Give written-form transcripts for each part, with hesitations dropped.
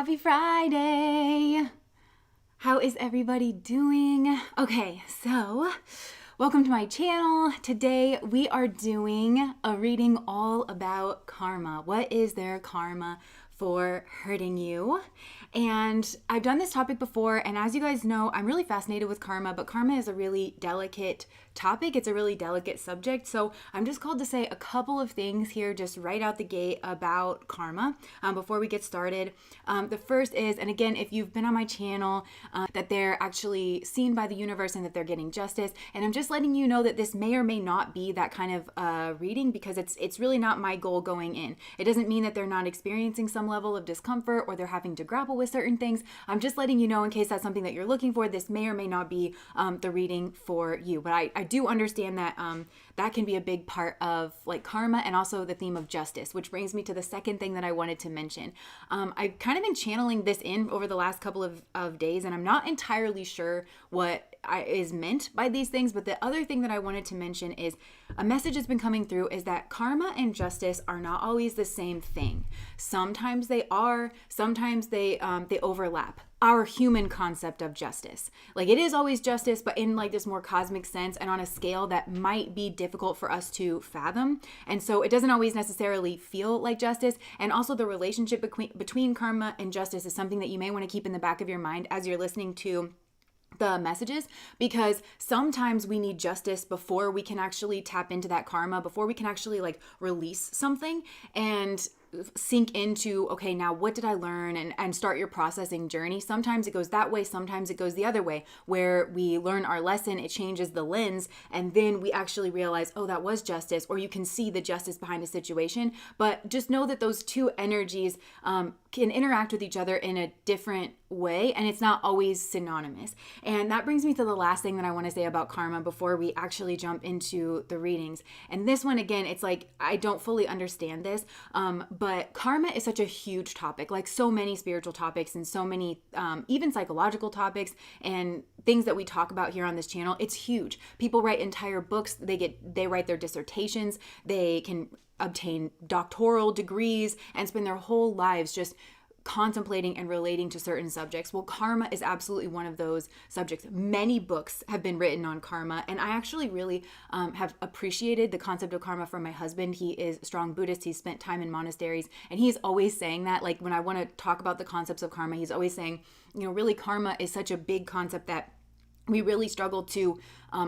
Happy Friday! How is everybody doing? Okay, so welcome to my channel. Today we are doing a reading all about karma. What is their karma for hurting you? And I've done this topic before, and as you guys know, I'm really fascinated with karma, but karma is a really delicate topic. It's a really delicate subject. So I'm just called to say a couple of things here just right out the gate about karma before we get started. The first is, and again, if you've been on my channel, that they're actually seen by the universe and that they're getting justice. And I'm just letting you know that this may or may not be that kind of reading because it's really not my goal going in. It doesn't mean that they're not experiencing some level of discomfort or they're having to grapple with certain things. I'm just letting you know in case that's something that you're looking for. This may or may not be the reading for you. But I do understand that that can be a big part of like karma and also the theme of justice, which brings me to the second thing that I wanted to mention. I've kind of been channeling this in over the last couple of days, and I'm not entirely sure what is meant by these things, but the other thing that I wanted to mention is a message that's been coming through is that karma and justice are not always the same thing. Sometimes they are, sometimes they overlap. Our human concept of justice. Like it is always justice, but in like this more cosmic sense and on a scale that might be difficult for us to fathom. And so it doesn't always necessarily feel like justice. And also the relationship between karma and justice is something that you may want to keep in the back of your mind as you're listening to the messages, because sometimes we need justice before we can actually tap into that karma, before we can actually like release something and sink into, okay, now what did I learn, and start your processing journey. Sometimes it goes that way, sometimes it goes the other way, where we learn our lesson, it changes the lens, and then we actually realize, oh, that was justice, or you can see the justice behind a situation. But just know that those two energies can interact with each other in a different way, and it's not always synonymous. And that brings me to the last thing that I want to say about karma before we actually jump into the readings. And this one, again, it's like I don't fully understand this, but karma is such a huge topic, like so many spiritual topics and so many even psychological topics and things that we talk about here on this channel. It's huge. People write entire books. They write their dissertations. They can obtain doctoral degrees and spend their whole lives just contemplating and relating to certain subjects. Well, karma is absolutely one of those subjects. Many books have been written on karma, and I actually really have appreciated the concept of karma from my husband. He is a strong Buddhist. He's spent time in monasteries, and he's always saying that, like when I want to talk about the concepts of karma, he's always saying, really karma is such a big concept that we really struggle to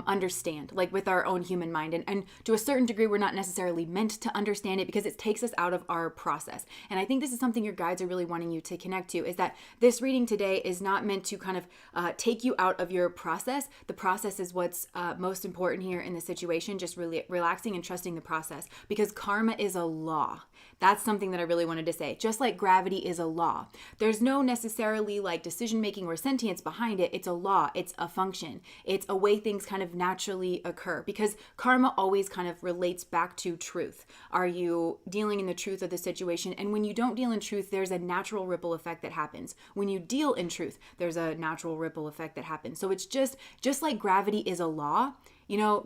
understand, like with our own human mind. And to a certain degree, we're not necessarily meant to understand it because it takes us out of our process. And I think this is something your guides are really wanting you to connect to, is that this reading today is not meant to kind of take you out of your process. The process is what's most important here in the situation, just really relaxing and trusting the process, because karma is a law. That's something that I really wanted to say. Just like gravity is a law. There's no necessarily like decision-making or sentience behind it. It's a law. It's a function. It's a way things kind of naturally occur, because karma always kind of relates back to truth. Are you dealing in the truth of the situation? And when you don't deal in truth, there's a natural ripple effect that happens. When you deal in truth, there's a natural ripple effect that happens. So it's just like gravity is a law.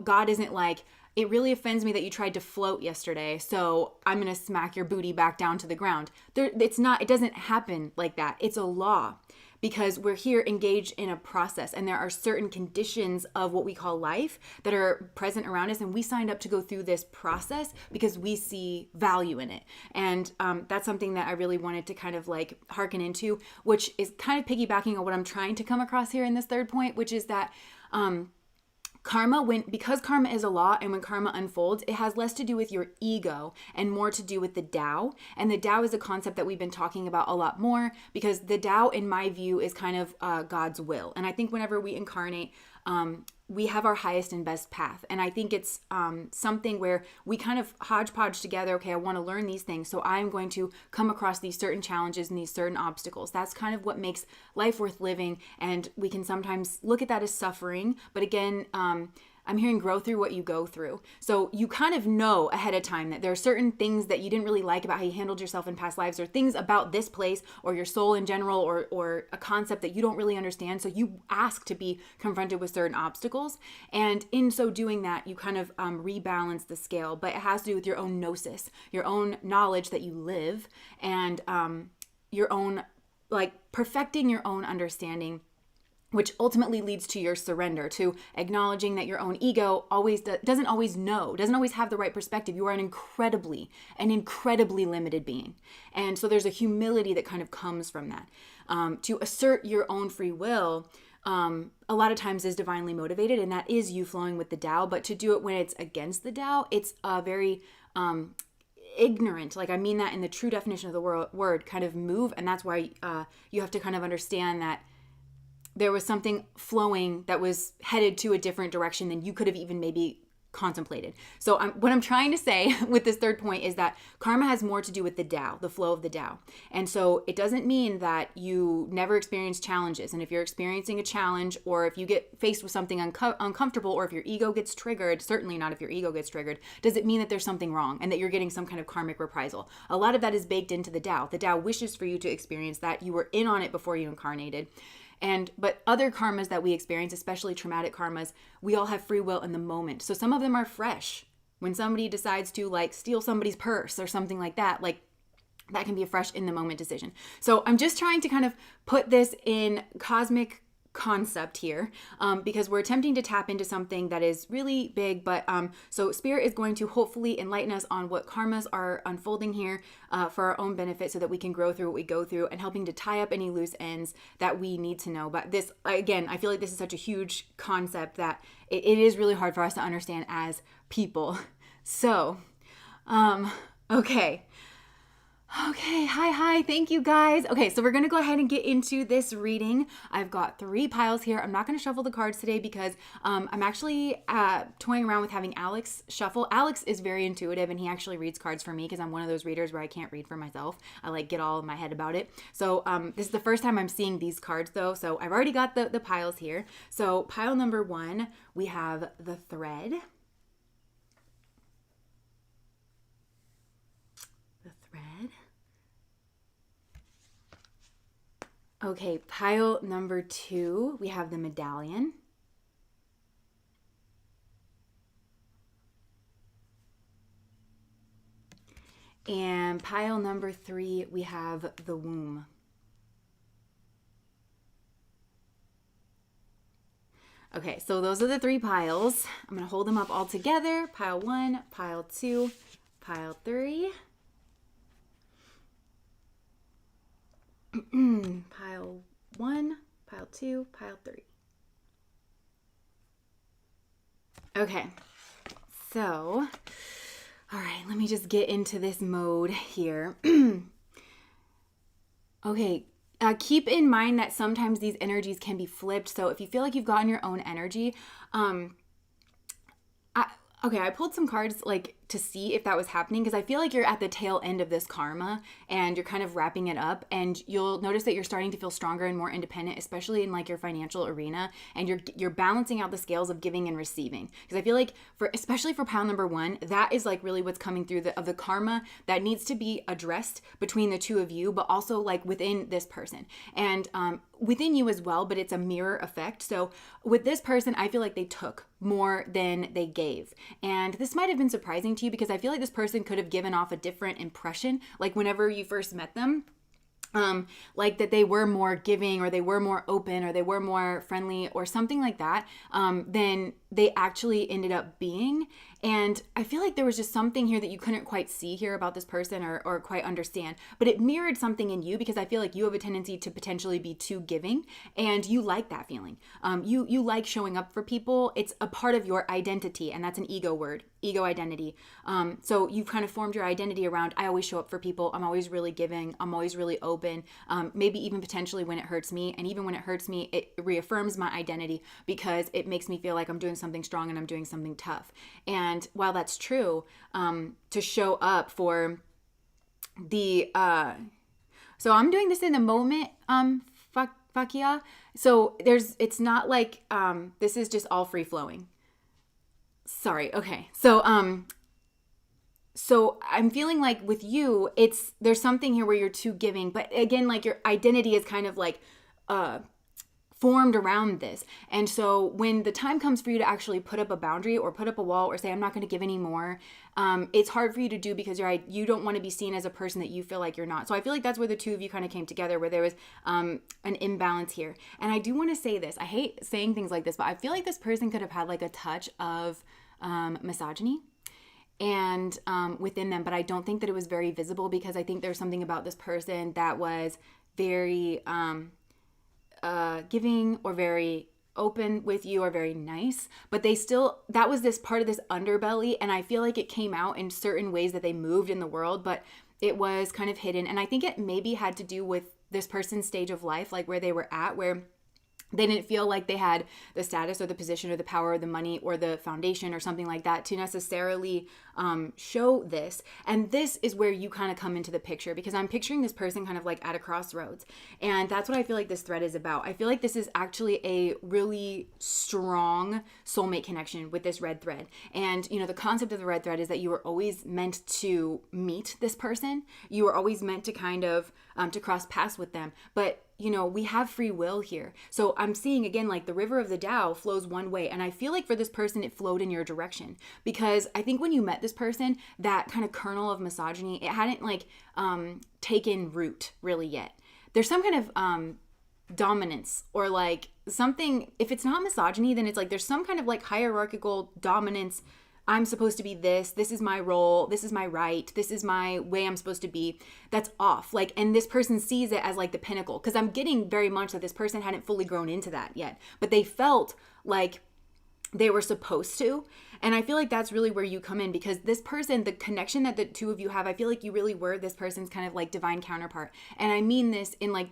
God isn't like, it really offends me that you tried to float yesterday, so I'm going to smack your booty back down to the ground. It doesn't happen like that. It's a law, because we're here engaged in a process, and there are certain conditions of what we call life that are present around us, and we signed up to go through this process because we see value in it. And that's something that I really wanted to kind of like hearken into, which is kind of piggybacking on what I'm trying to come across here in this third point, which is that because karma is a law, and when karma unfolds, it has less to do with your ego and more to do with the Tao. And the Tao is a concept that we've been talking about a lot more, because the Tao, in my view, is kind of God's will. And I think whenever we incarnate, we have our highest and best path. And I think it's something where we kind of hodgepodge together, okay, I want to learn these things, so I'm going to come across these certain challenges and these certain obstacles. That's kind of what makes life worth living. And we can sometimes look at that as suffering. But again, I'm hearing grow through what you go through. So you kind of know ahead of time that there are certain things that you didn't really like about how you handled yourself in past lives, or things about this place or your soul in general, or a concept that you don't really understand. So you ask to be confronted with certain obstacles. And in so doing that, you kind of rebalance the scale. But it has to do with your own gnosis, your own knowledge that you live, and your own like perfecting your own understanding, which ultimately leads to your surrender, to acknowledging that your own ego doesn't always have the right perspective. You are an incredibly limited being. And so there's a humility that kind of comes from that. To assert your own free will, a lot of times is divinely motivated, and that is you flowing with the Tao. But to do it when it's against the Tao, it's a very ignorant, like I mean that in the true definition of the word, kind of move. And that's why you have to kind of understand that there was something flowing that was headed to a different direction than you could have even maybe contemplated. So what I'm trying to say with this third point is that karma has more to do with the Tao, the flow of the Tao. And so it doesn't mean that you never experience challenges. And if you're experiencing a challenge, or if you get faced with something uncomfortable, or if your ego gets triggered, certainly not if your ego gets triggered, does it mean that there's something wrong and that you're getting some kind of karmic reprisal? A lot of that is baked into the Tao. The Tao wishes for you to experience that. You were in on it before you incarnated. But other karmas that we experience, especially traumatic karmas, we all have free will in the moment. So some of them are fresh. When somebody decides to like steal somebody's purse or something like that that can be a fresh in the moment decision. So I'm just trying to kind of put this in cosmic concept here, because we're attempting to tap into something that is really big. But so Spirit is going to hopefully enlighten us on what karmas are unfolding here for our own benefit, so that we can grow through what we go through, and helping to tie up any loose ends that we need to know. But this, again, I feel like this is such a huge concept that it is really hard for us to understand as people. So okay, hi, thank you guys. Okay, so we're gonna go ahead and get into this reading. I've got 3 piles here. I'm not gonna shuffle the cards today because I'm actually toying around with having Alex shuffle. Alex is very intuitive, and he actually reads cards for me because I'm one of those readers where I can't read for myself. I like get all in my head about it. So this is the first time I'm seeing these cards though, so I've already got the piles here. So pile number 1, we have the thread. Okay, pile number 2, we have the medallion. And pile number 3, we have the womb. Okay, so those are the 3 piles. I'm going to hold them up all together. Pile 1, pile 2, pile 3. Pile 1, pile 2, pile 3. Okay, so, all right, let me just get into this mode here. Okay, keep in mind that sometimes these energies can be flipped. So if you feel like you've gotten your own energy, I pulled some cards like to see if that was happening, because I feel like you're at the tail end of this karma and you're kind of wrapping it up, and you'll notice that you're starting to feel stronger and more independent, especially in like your financial arena, and you're balancing out the scales of giving and receiving. Because I feel like especially for pile number 1, that is like really what's coming through of the karma that needs to be addressed between the two of you, but also like within this person and within you as well. But it's a mirror effect. So with this person, I feel like they took more than they gave, and this might have been surprising to you, because I feel like this person could have given off a different impression, like whenever you first met them, like that they were more giving, or they were more open, or they were more friendly, or something like that, than they actually ended up being. And I feel like there was just something here that you couldn't quite see here about this person, or quite understand, but it mirrored something in you, because I feel like you have a tendency to potentially be too giving, and you like that feeling. You like showing up for people. It's a part of your identity, and that's an ego word, ego identity. So you've kind of formed your identity around, I always show up for people. I'm always really giving. I'm always really open. Maybe even potentially when it hurts me. And even when it hurts me, it reaffirms my identity, because it makes me feel like I'm doing something strong and I'm doing something tough. And while that's true, to show up for the, so I'm doing this in the moment, Fakia. So it's not like, this is just all free flowing. Sorry. Okay. So I'm feeling like with you, there's something here where you're too giving, but again, like your identity is kind of like, formed around this. And so when the time comes for you to actually put up a boundary or put up a wall or say, I'm not going to give any more, it's hard for you to do because you don't want to be seen as a person that you feel like you're not. So I feel like that's where the two of you kind of came together, where there was an imbalance here. And I do want to say this. I hate saying things like this, but I feel like this person could have had like a touch of misogyny and within them, but I don't think that it was very visible, because I think there's something about this person that was very giving or very open with you or very nice, but that was this part of this underbelly, and I feel like it came out in certain ways that they moved in the world, but it was kind of hidden. And I think it maybe had to do with this person's stage of life, like where they were at, where they didn't feel like they had the status or the position or the power or the money or the foundation or something like that to necessarily show this. And this is where you kind of come into the picture, because I'm picturing this person kind of like at a crossroads. And that's what I feel like this thread is about. I feel like this is actually a really strong soulmate connection with this red thread. And, you know, the concept of the red thread is that you were always meant to meet this person. You were always meant to kind of to cross paths with them. But you know, we have free will here. So I'm seeing again, like the river of the Tao flows one way. And I feel like for this person, it flowed in your direction, because I think when you met this person, that kind of kernel of misogyny, it hadn't like taken root really yet. There's some kind of dominance or like something. If it's not misogyny, then it's like there's some kind of like hierarchical dominance. I'm supposed to be this is my role, this is my right, this is my way I'm supposed to be. That's off. Like, and this person sees it as like the pinnacle, because I'm getting very much that this person hadn't fully grown into that yet, but they felt like they were supposed to. And I feel like that's really where you come in, because this person, the connection that the two of you have, I feel like you really were this person's kind of like divine counterpart. And I mean this in like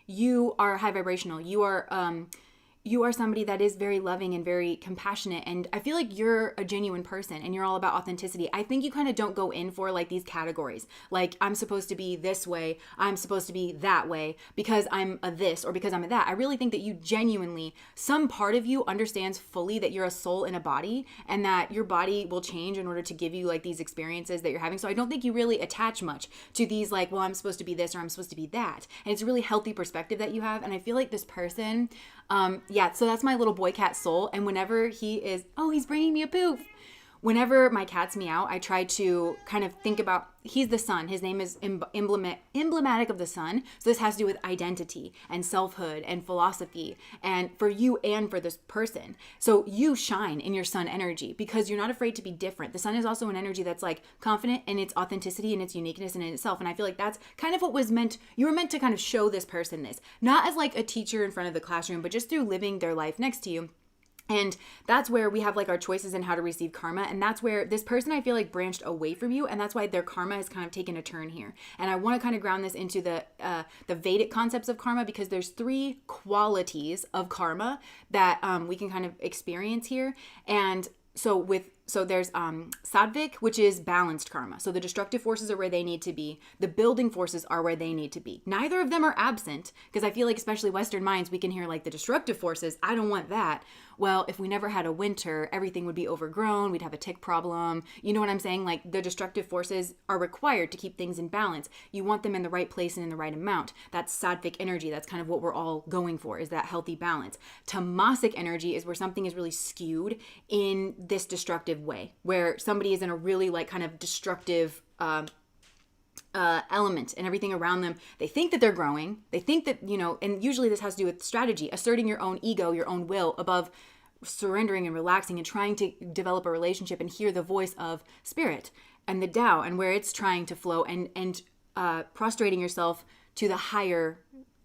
you are high vibrational. You are somebody that is very loving and very compassionate. And I feel like you're a genuine person and you're all about authenticity. I think you kind of don't go in for like these categories. Like, I'm supposed to be this way, I'm supposed to be that way because I'm a this or because I'm a that. I really think that you genuinely, some part of you understands fully that you're a soul in a body, and that your body will change in order to give you like these experiences that you're having. So I don't think you really attach much to these like, well, I'm supposed to be this or I'm supposed to be that. And it's a really healthy perspective that you have. And I feel like this person, so that's my little boy cat Soul. And whenever he's bringing me a poof. Whenever my cats meow, I try to kind of think about, he's the sun. His name is emblematic of the sun. So this has to do with identity and selfhood and philosophy, and for you and for this person. So you shine in your sun energy because you're not afraid to be different. The sun is also an energy that's like confident in its authenticity and its uniqueness and in itself. And I feel like that's kind of what was meant. You were meant to kind of show this person this, not as like a teacher in front of the classroom, but just through living their life next to you. And that's where we have like our choices in how to receive karma. And that's where this person, I feel like, branched away from you. And that's why their karma has kind of taken a turn here. And I want to kind of ground this into the Vedic concepts of karma, because there's 3 qualities of karma that we can kind of experience here. And so there's sattvic, which is balanced karma. So the destructive forces are where they need to be. The building forces are where they need to be. Neither of them are absent, because I feel like, especially Western minds, we can hear like the destructive forces. I don't want that. Well, if we never had a winter, everything would be overgrown. We'd have a tick problem. You know what I'm saying? Like, the destructive forces are required to keep things in balance. You want them in the right place and in the right amount. That's sattvic energy. That's kind of what we're all going for, is that healthy balance. Tamasic energy is where something is really skewed in this destructive way, where somebody is in a really like kind of destructive element, and everything around them, they think that they're growing. They think that, you know, and usually this has to do with strategy, asserting your own ego, your own will above surrendering and relaxing and trying to develop a relationship and hear the voice of spirit and the Tao and where it's trying to flow, and prostrating yourself to the higher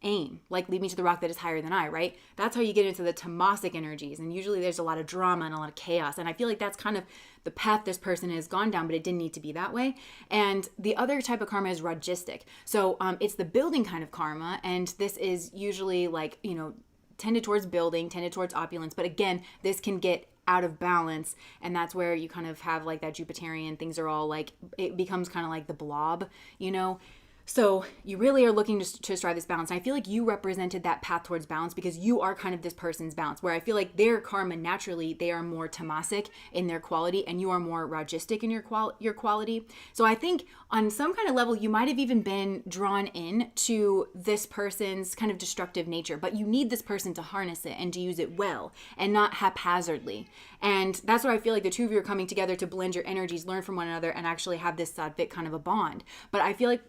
aim, like lead me to the rock that is higher than I, right? That's how you get into the tamasic energies. And usually there's a lot of drama and a lot of chaos. And I feel like that's kind of the path this person has gone down, but it didn't need to be that way. And the other type of karma is ragistic. So it's the building kind of karma. And this is usually like, you know, tended towards building, tended towards opulence. But again, this can get out of balance, and that's where you kind of have like that Jupiterian, things are all like, it becomes kind of like the blob, you know. So you really are looking to strive this balance. And I feel like you represented that path towards balance because you are kind of this person's balance, where I feel like their karma, naturally, they are more tamasic in their quality and you are more rajistic in your quality. So I think on some kind of level, you might have even been drawn in to this person's kind of destructive nature, but you need this person to harness it and to use it well and not haphazardly. And that's where I feel like the two of you are coming together to blend your energies, learn from one another, and actually have this sattvic kind of a bond. But I feel like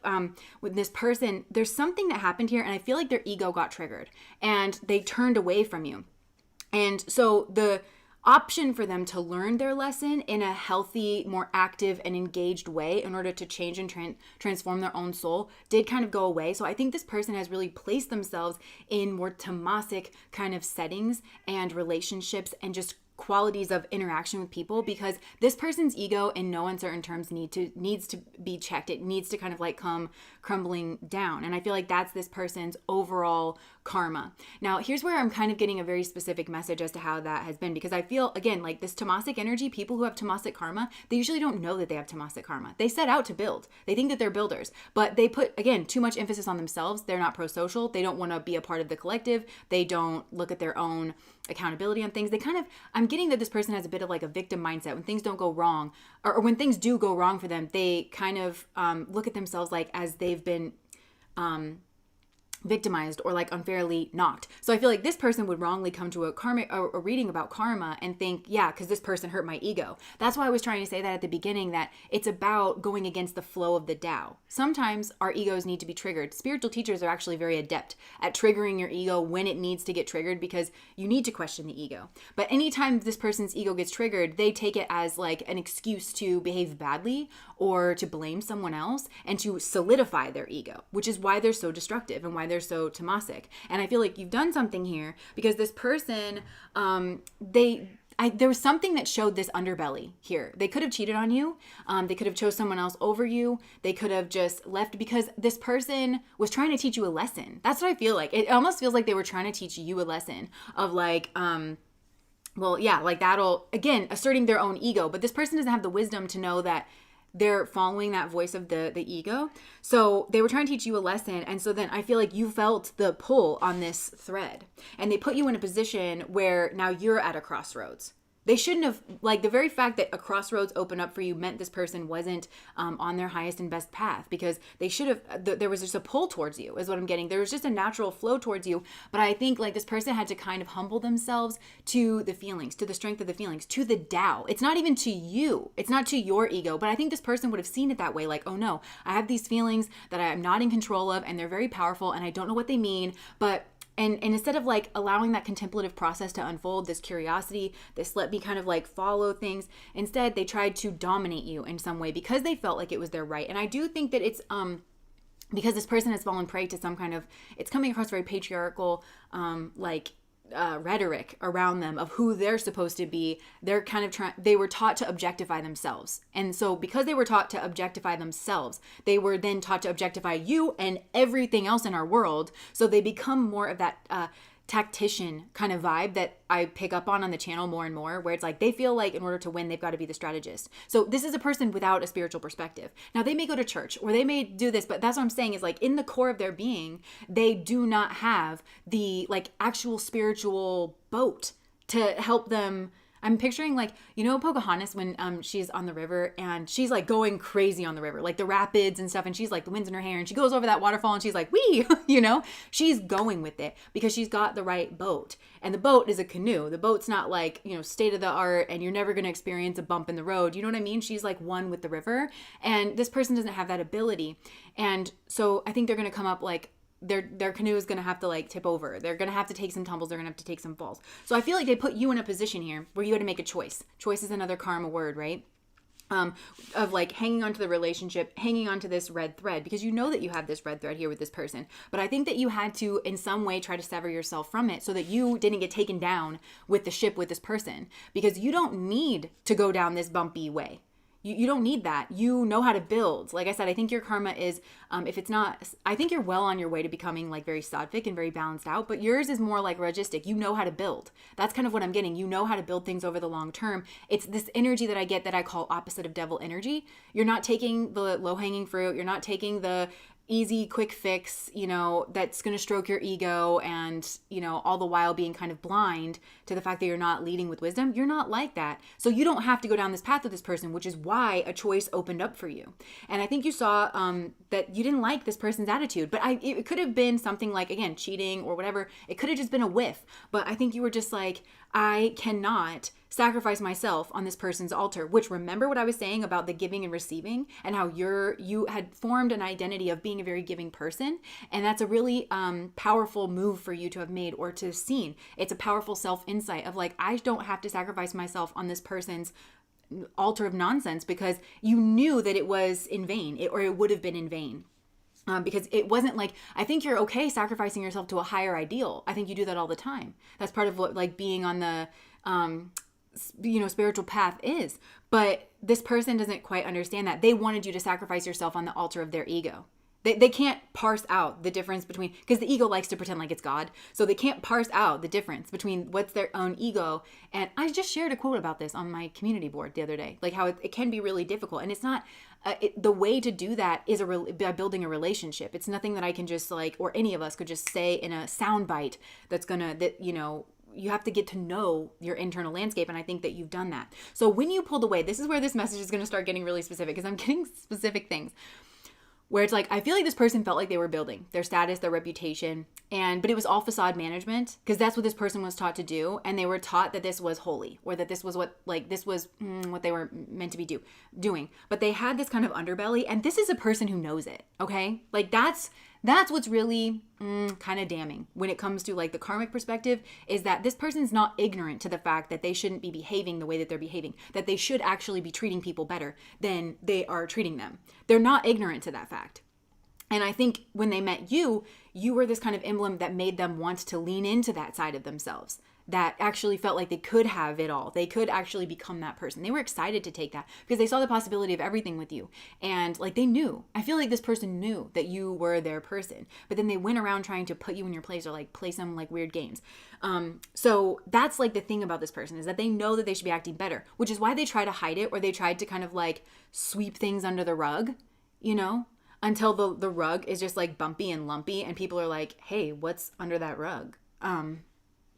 with this person, there's something that happened here, and I feel like their ego got triggered and they turned away from you. And so the option for them to learn their lesson in a healthy, more active and engaged way in order to change and transform their own soul did kind of go away. So I think this person has really placed themselves in more tamasic kind of settings and relationships and just qualities of interaction with people, because this person's ego in no uncertain terms needs to be checked. It needs to kind of like come crumbling down. And I feel like that's this person's overall karma. Now, here's where I'm kind of getting a very specific message as to how that has been, because I feel, again, like this tamasic energy, people who have tamasic karma, they usually don't know that they have tamasic karma. They set out to build. They think that they're builders, but they put, again, too much emphasis on themselves. They're not pro-social. They don't want to be a part of the collective. They don't look at their own accountability on things. They kind of, I'm getting that this person has a bit of like a victim mindset. When things don't go wrong, or when things do go wrong for them, they kind of look at themselves like as they've been victimized or like unfairly knocked. So I feel like this person would wrongly come to a reading about karma and think, yeah, because this person hurt my ego. That's why I was trying to say that at the beginning, that it's about going against the flow of the Tao. Sometimes our egos need to be triggered. Spiritual teachers are actually very adept at triggering your ego when it needs to get triggered, because you need to question the ego. But anytime this person's ego gets triggered, they take it as like an excuse to behave badly or to blame someone else and to solidify their ego, which is why they're so destructive and why they're so tamasic. And I feel like you've done something here, because this person, there was something that showed this underbelly here. They could have cheated on you. They could have chose someone else over you. They could have just left because this person was trying to teach you a lesson. That's what I feel like. It almost feels like they were trying to teach you a lesson of like, well, yeah, like that'll, again, asserting their own ego. But this person doesn't have the wisdom to know that they're following that voice of the ego. So they were trying to teach you a lesson. And so then I feel like you felt the pull on this thread. And they put you in a position where now you're at a crossroads. They shouldn't have, like, the very fact that a crossroads opened up for you meant this person wasn't on their highest and best path, because they should have, there was just a pull towards you is what I'm getting. There was just a natural flow towards you. But I think like this person had to kind of humble themselves to the feelings, to the strength of the feelings, to the Tao. It's not even to you. It's not to your ego. But I think this person would have seen it that way. Like, oh no, I have these feelings that I'm not in control of, and they're very powerful and I don't know what they mean, but And instead of like allowing that contemplative process to unfold, this curiosity, this let me kind of like follow things, instead they tried to dominate you in some way because they felt like it was their right. And I do think that it's because this person has fallen prey to some kind of, it's coming across very patriarchal rhetoric around them of who they're supposed to be. They're kind of they were taught to objectify themselves. And so because they were taught to objectify themselves, they were then taught to objectify you and everything else in our world. So they become more of that tactician kind of vibe that I pick up on the channel more and more, where it's like they feel like in order to win, they've got to be the strategist. So this is a person without a spiritual perspective. Now they may go to church or they may do this, but that's what I'm saying is like in the core of their being, they do not have the like actual spiritual boat to help them. I'm picturing like, you know, Pocahontas when she's on the river and she's like going crazy on the river, like the rapids and stuff. And she's like the wind's in her hair and she goes over that waterfall and she's like, wee, you know, she's going with it because she's got the right boat. And the boat is a canoe. The boat's not like, you know, state of the art and you're never going to experience a bump in the road. You know what I mean? She's like one with the river, and this person doesn't have that ability. And so I think they're going to come up like, their canoe is going to have to like tip over. They're going to have to take some tumbles. They're going to have to take some falls. So I feel like they put you in a position here where you had to make a choice. Choice is another karma word, right? Of like hanging on to the relationship, hanging on to this red thread, because you know that you have this red thread here with this person. But I think that you had to in some way try to sever yourself from it so that you didn't get taken down with the ship with this person, because you don't need to go down this bumpy way. You don't need that. You know how to build. Like I said, I think your karma is, if it's not, I think you're well on your way to becoming like very sattvic and very balanced out, but yours is more like rajistic. You know how to build. That's kind of what I'm getting. You know how to build things over the long term. It's this energy that I get that I call opposite of devil energy. You're not taking the low hanging fruit. You're not taking the easy, quick fix, that's going to stroke your ego and, all the while being kind of blind to the fact that you're not leading with wisdom. You're not like that. So you don't have to go down this path with this person, which is why a choice opened up for you. And I think you saw that you didn't like this person's attitude, but it could have been something like, again, cheating or whatever. It could have just been a whiff, but I think you were just like, I cannot sacrifice myself on this person's altar, which, remember what I was saying about the giving and receiving and how you had formed an identity of being a very giving person. And that's a really powerful move for you to have made or to have seen. It's a powerful self-insight of like, I don't have to sacrifice myself on this person's altar of nonsense, because you knew that it was in vain, or it would have been in vain. Because it wasn't like, I think you're okay sacrificing yourself to a higher ideal. I think you do that all the time. That's part of what like being on the spiritual path is. But this person doesn't quite understand that. They wanted you to sacrifice yourself on the altar of their ego. They can't parse out the difference between, because the ego likes to pretend like it's God. So they can't parse out the difference between what's their own ego. And I just shared a quote about this on my community board the other day, like how it can be really difficult. And it's not, the way to do that is by building a relationship. It's nothing that I can just like, or any of us could just say in a soundbite you have to get to know your internal landscape. And I think that you've done that. So when you pulled away, this is where this message is going to start getting really specific, because I'm getting specific things where it's like, I feel like this person felt like they were building their status, their reputation, but it was all facade management, because that's what this person was taught to do. And they were taught that this was holy, or that this was what they were meant to be doing. But they had this kind of underbelly, and this is a person who knows it. Okay. Like that's what's really kind of damning when it comes to like the karmic perspective, is that this person's not ignorant to the fact that they shouldn't be behaving the way that they're behaving, that they should actually be treating people better than they are treating them. They're not ignorant to that fact. And I think when they met you, you were this kind of emblem that made them want to lean into that side of themselves, that actually felt like they could have it all. They could actually become that person. They were excited to take that because they saw the possibility of everything with you. And like they knew, I feel like this person knew that you were their person, but then they went around trying to put you in your place or like play some like weird games. So that's like the thing about this person, is that they know that they should be acting better, which is why they try to hide it, or they tried to kind of like sweep things under the rug, until the rug is just like bumpy and lumpy and people are like, hey, what's under that rug?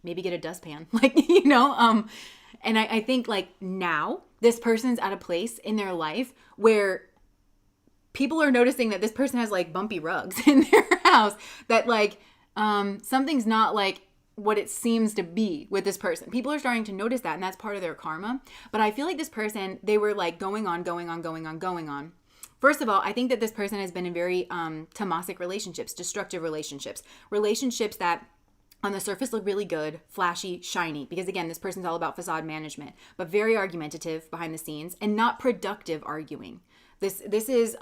Maybe get a dustpan, and I think like now this person's at a place in their life where people are noticing that this person has like bumpy rugs in their house, that like something's not like what it seems to be with this person. People are starting to notice that, and that's part of their karma. But I feel like this person, they were like going on. First of all, I think that this person has been in very tamasic relationships, destructive relationships that on the surface look really good, flashy, shiny, because again, this person's all about facade management, but very argumentative behind the scenes and not productive arguing. This is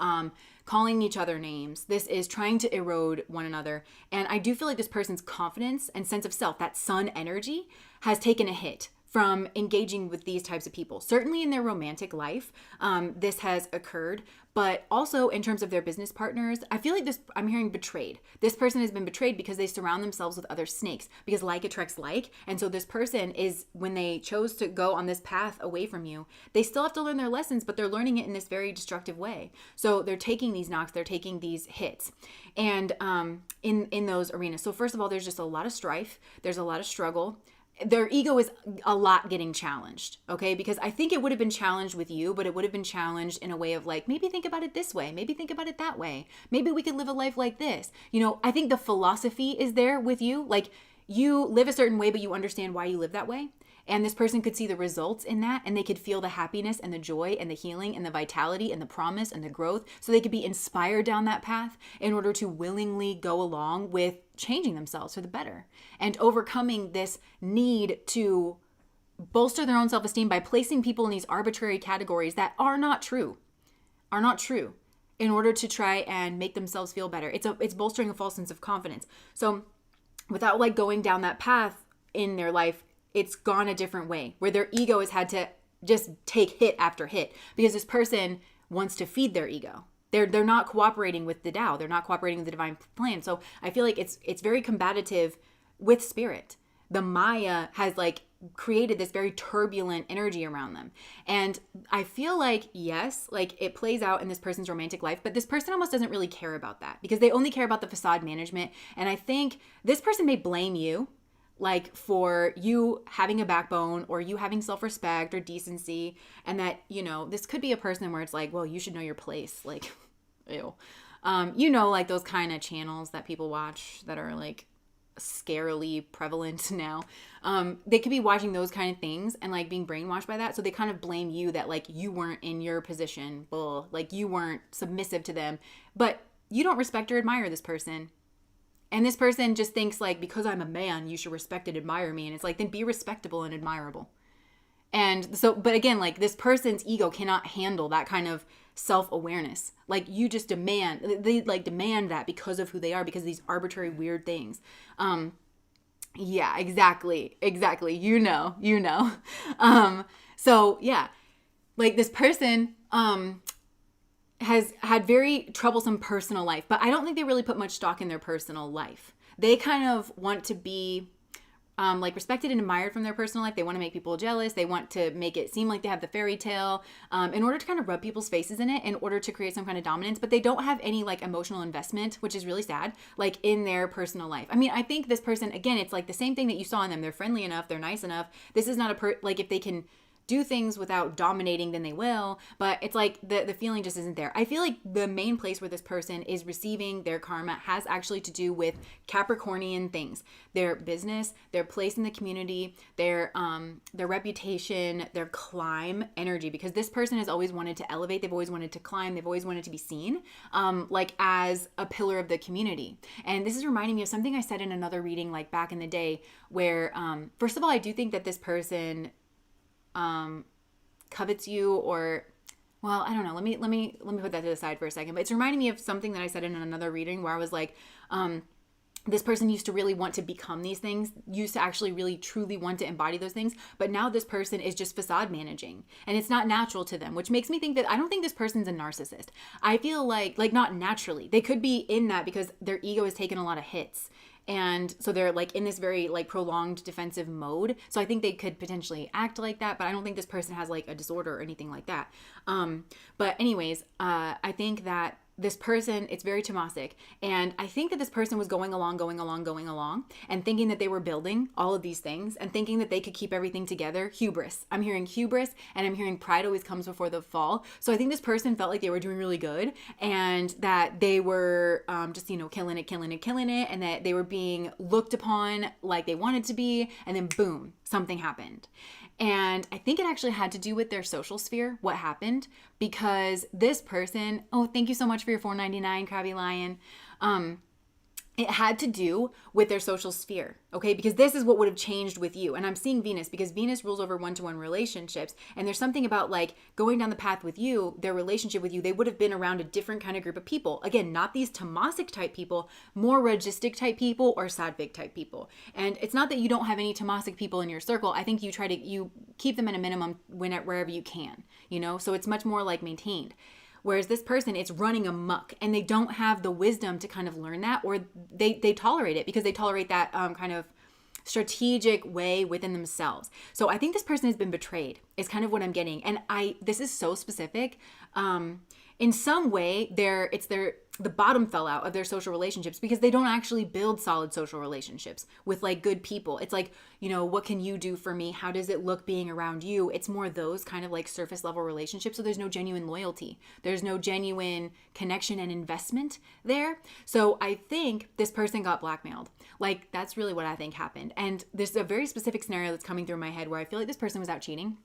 calling each other names. This is trying to erode one another. And I do feel like this person's confidence and sense of self, that sun energy, has taken a hit from engaging with these types of people. Certainly in their romantic life, this has occurred, but also in terms of their business partners, I feel like I'm hearing betrayed. This person has been betrayed because they surround themselves with other snakes, because like attracts like. And so this person is, when they chose to go on this path away from you, they still have to learn their lessons, but they're learning it in this very destructive way. So they're taking these knocks, they're taking these hits, and in those arenas. So first of all, there's just a lot of strife. There's a lot of struggle. Their ego is a lot getting challenged, okay? Because I think it would have been challenged with you, but it would have been challenged in a way of like, maybe think about it this way. Maybe think about it that way. Maybe we could live a life like this. I think the philosophy is there with you. Like, you live a certain way, but you understand why you live that way. And this person could see the results in that, and they could feel the happiness and the joy and the healing and the vitality and the promise and the growth. So they could be inspired down that path in order to willingly go along with changing themselves for the better and overcoming this need to bolster their own self-esteem by placing people in these arbitrary categories that are not true in order to try and make themselves feel better. It's bolstering a false sense of confidence. So without like going down that path in their life, it's gone a different way where their ego has had to just take hit after hit because this person wants to feed their ego. They're not cooperating with the Tao. They're not cooperating with the divine plan. So I feel like it's very combative with spirit. The Maya has like created this very turbulent energy around them. And I feel like, yes, like it plays out in this person's romantic life, but this person almost doesn't really care about that because they only care about the facade management. And I think this person may blame you, like for you having a backbone or you having self-respect or decency, and that, you know, this could be a person where it's like, well, you should know your place. Like, ew. You know, like those kind of channels that people watch that are like scarily prevalent now. They could be watching those kind of things and like being brainwashed by that. So they kind of blame you that like you weren't in your position, like you weren't submissive to them, but you don't respect or admire this person. And this person just thinks like, because I'm a man, you should respect and admire me. And it's like, then be respectable and admirable. And so, but again, like this person's ego cannot handle that kind of self-awareness. Like you just they like demand that because of who they are, because of these arbitrary weird things. Yeah, exactly. You know. So yeah, like this person, has had very troublesome personal life, but I don't think they really put much stock in their personal life. They kind of want to be like respected and admired from their personal life. They want to make people jealous. They want to make it seem like they have the fairy tale in order to kind of rub people's faces in it, in order to create some kind of dominance, but they don't have any like emotional investment, which is really sad, like in their personal life. I mean, I think this person, again, it's like the same thing that you saw in them. They're friendly enough. They're nice enough. This is not like if they can do things without dominating, then they will. But it's like the feeling just isn't there. I feel like the main place where this person is receiving their karma has actually to do with Capricornian things: their business, their place in the community, their reputation, their climb energy. Because this person has always wanted to elevate. They've always wanted to climb. They've always wanted to be seen, like as a pillar of the community. And this is reminding me of something I said in another reading, like back in the day, where first of all, I do think that this person covets you, or, well, I don't know. Let me put that to the side for a second. But it's reminding me of something that I said in another reading where I was like, this person used to really want to become these things, used to actually really truly want to embody those things. But now this person is just facade managing, and it's not natural to them, which makes me think that I don't think this person's a narcissist. I feel like not naturally. They could be in that because their ego has taken a lot of hits. And so they're like in this very like prolonged defensive mode. So I think they could potentially act like that, but I don't think this person has like a disorder or anything like that. But anyways, I think that this person, it's very Tamasic. And I think that this person was going along, and thinking that they were building all of these things and thinking that they could keep everything together. Hubris. I'm hearing hubris, and I'm hearing pride always comes before the fall. So I think this person felt like they were doing really good, and that they were just, killing it, and that they were being looked upon like they wanted to be. And then boom, something happened. And I think it actually had to do with their social sphere, what happened, because this person, oh, thank you so much for your $4.99, Krabby Lion. It had to do with their social sphere, okay? Because this is what would have changed with you. And I'm seeing Venus, because Venus rules over one-to-one relationships. And there's something about like going down the path with you, their relationship with you, they would have been around a different kind of group of people. Again, not these Tamasic type people, more Ragistic type people or Sattvic type people. And it's not that you don't have any Tamasic people in your circle. I think you keep them at a minimum wherever you can, So it's much more like maintained. Whereas this person, it's running amok, and they don't have the wisdom to kind of learn that, or they tolerate it because they tolerate that kind of strategic way within themselves. So I think this person has been betrayed is kind of what I'm getting. And this is so specific. In some way, the bottom fell out of their social relationships because they don't actually build solid social relationships with like good people. It's like, what can you do for me? How does it look being around you? It's more those kind of like surface level relationships. So there's no genuine loyalty. There's no genuine connection and investment there. So I think this person got blackmailed. Like that's really what I think happened. And there's a very specific scenario that's coming through my head where I feel like this person was out cheating.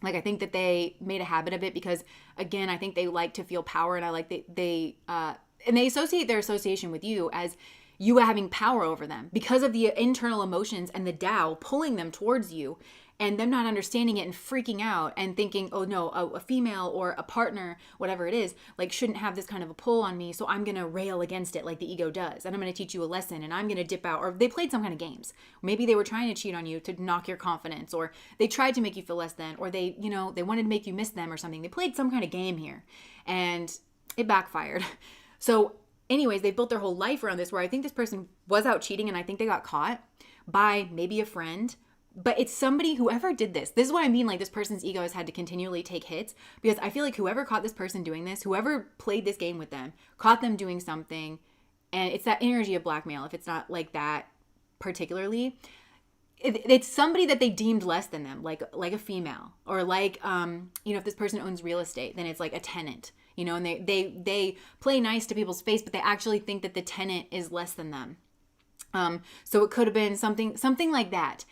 Like, I think that they made a habit of it because, again, I think they like to feel power, and I like that they associate their association with you as you having power over them because of the internal emotions and the Tao pulling them towards you, and them not understanding it and freaking out and thinking, oh no, a female or a partner, whatever it is, like shouldn't have this kind of a pull on me. So I'm going to rail against it like the ego does. And I'm going to teach you a lesson, and I'm going to dip out. Or they played some kind of games. Maybe they were trying to cheat on you to knock your confidence, or they tried to make you feel less than, or they wanted to make you miss them or something. They played some kind of game here, and it backfired. So anyways, they built their whole life around this, where I think this person was out cheating, and I think they got caught by maybe a friend, but it's somebody, whoever did this. This is what I mean. Like, this person's ego has had to continually take hits, because I feel like whoever caught this person doing this, whoever played this game with them, caught them doing something. And it's that energy of blackmail. If it's not like that particularly, it's somebody that they deemed less than them, like a female, or like, if this person owns real estate, then it's like a tenant, and they play nice to people's face, but they actually think that the tenant is less than them. So it could have been something like that.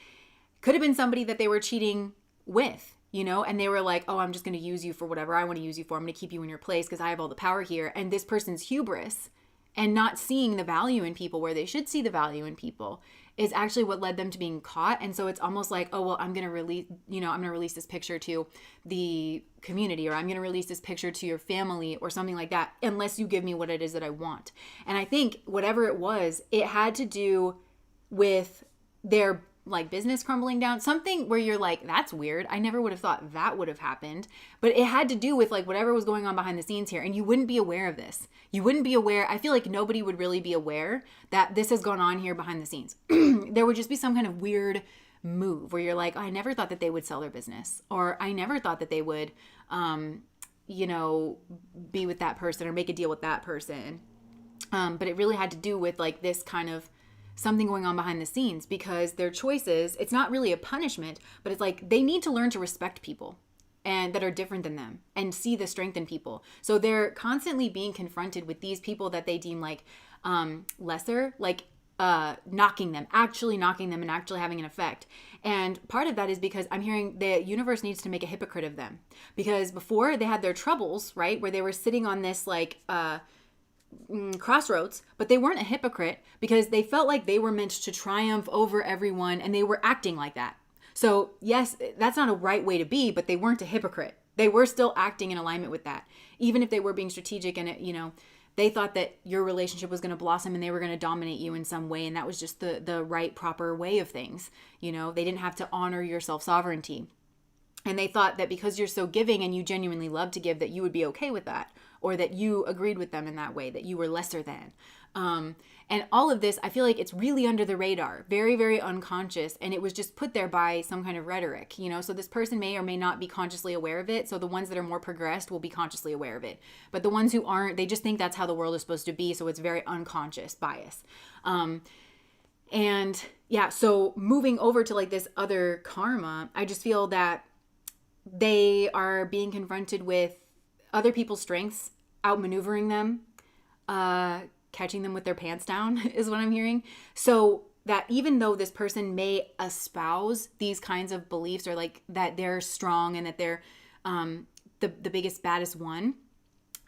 Could have been somebody that they were cheating with, and they were like, oh, I'm just going to use you for whatever I want to use you for. I'm going to keep you in your place because I have all the power here. And this person's hubris and not seeing the value in people where they should see the value in people is actually what led them to being caught. And so it's almost like, oh, well, I'm going to release this picture to the community, or I'm going to release this picture to your family or something like that, unless you give me what it is that I want. And I think whatever it was, it had to do with their like business crumbling down, something where you're like, that's weird. I never would have thought that would have happened. But it had to do with like whatever was going on behind the scenes here. And you wouldn't be aware of this. You wouldn't be aware. I feel like nobody would really be aware that this has gone on here behind the scenes. There would just be some kind of weird move where you're like, oh, I never thought that they would sell their business, or I never thought that they would, be with that person or make a deal with that person. But it really had to do with like this kind of something going on behind the scenes, because their choices, it's not really a punishment, but it's like they need to learn to respect people and that are different than them and see the strength in people. So they're constantly being confronted with these people that they deem like lesser, like knocking them and actually having an effect. And part of that is because I'm hearing the universe needs to make a hypocrite of them, because before they had their troubles, right, where they were sitting on this like crossroads, but they weren't a hypocrite because they felt like they were meant to triumph over everyone, and they were acting like that. So yes, that's not a right way to be, but they weren't a hypocrite. They were still acting in alignment with that, even if they were being strategic, and they thought that your relationship was going to blossom and they were going to dominate you in some way, and that was just the right, proper way of things. They didn't have to honor your self-sovereignty. And they thought that because you're so giving and you genuinely love to give, that you would be okay with that, or that you agreed with them in that way, that you were lesser than. And all of this, I feel like it's really under the radar, very, very unconscious. And it was just put there by some kind of rhetoric, so this person may or may not be consciously aware of it. So the ones that are more progressed will be consciously aware of it. But the ones who aren't, they just think that's how the world is supposed to be. So it's very unconscious bias. And yeah, so moving over to like this other karma, I just feel that they are being confronted with other people's strengths, outmaneuvering them, catching them with their pants down is what I'm hearing. So that even though this person may espouse these kinds of beliefs, or like that they're strong and that they're the biggest, baddest one,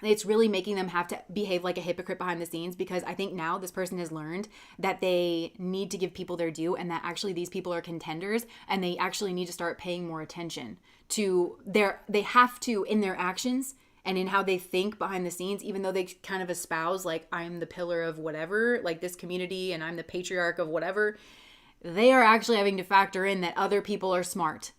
it's really making them have to behave like a hypocrite behind the scenes, because I think now this person has learned that they need to give people their due, and that actually these people are contenders, and they actually need to start paying more attention to they have to, in their actions and in how they think behind the scenes, even though they kind of espouse like, I'm the pillar of whatever, like this community, and I'm the patriarch of whatever, they are actually having to factor in that other people are smart.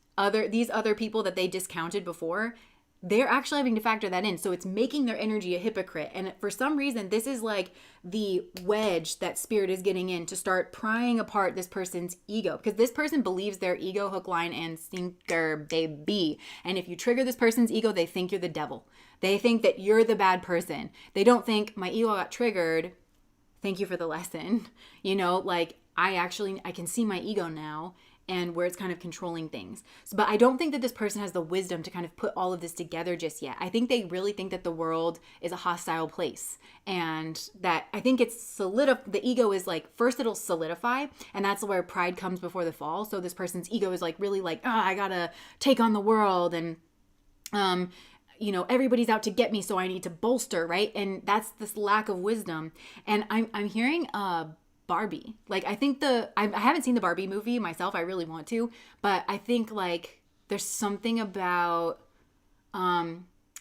These other people that they discounted before, they're actually having to factor that in. So it's making their energy a hypocrite. And for some reason, this is like the wedge that spirit is getting in to start prying apart this person's ego, because this person believes their ego, hook, line, and sinker, baby. And if you trigger this person's ego, they think you're the devil. They think that you're the bad person. They don't think, my ego got triggered, thank you for the lesson. Like I can see my ego now, and where it's kind of controlling things. But I don't think that this person has the wisdom to kind of put all of this together just yet. I think they really think that the world is a hostile place, and that I think it's the ego is like, first it'll solidify, and that's where pride comes before the fall. So this person's ego is like really like, I gotta take on the world, and everybody's out to get me, so I need to bolster, right? And that's this lack of wisdom. And I'm hearing Barbie. Like, I think I haven't seen the Barbie movie myself. I really want to, but I think like there's something about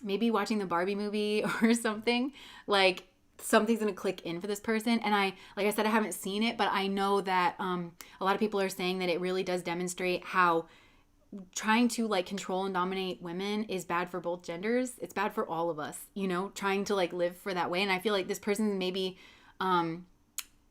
maybe watching the Barbie movie or something, like something's going to click in for this person. And like I said, I haven't seen it, but I know that a lot of people are saying that it really does demonstrate how trying to like control and dominate women is bad for both genders. It's bad for all of us, trying to like live for that way. And I feel like this person maybe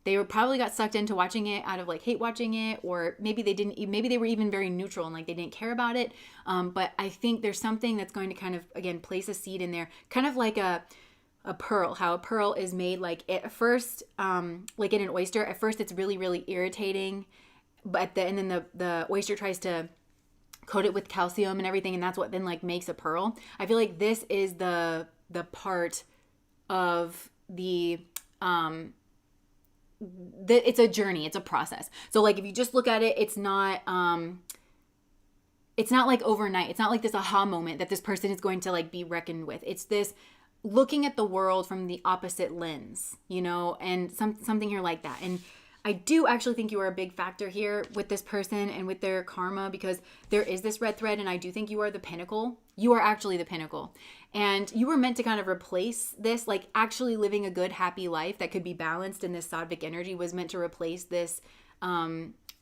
They were probably got sucked into watching it out of like hate watching it, or maybe they didn't, maybe they were even very neutral and like they didn't care about it. But I think there's something that's going to kind of, again, place a seed in there, kind of like a pearl, how a pearl is made. Like at first, like in an oyster, at first it's really, really irritating, but and then the oyster tries to coat it with calcium and everything, and that's what then like makes a pearl. I feel like this is the part of it's a journey, it's a process. So like if you just look at it, it's not like overnight. It's not like this aha moment that this person is going to like be reckoned with. It's this looking at the world from the opposite lens, you know, and something here like that. And I do actually think you are a big factor here with this person and with their karma, because there is this red thread, and I do think you are the pinnacle. You are actually the pinnacle. And you were meant to kind of replace this, like actually living a good, happy life that could be balanced in this sattvic energy was meant to replace this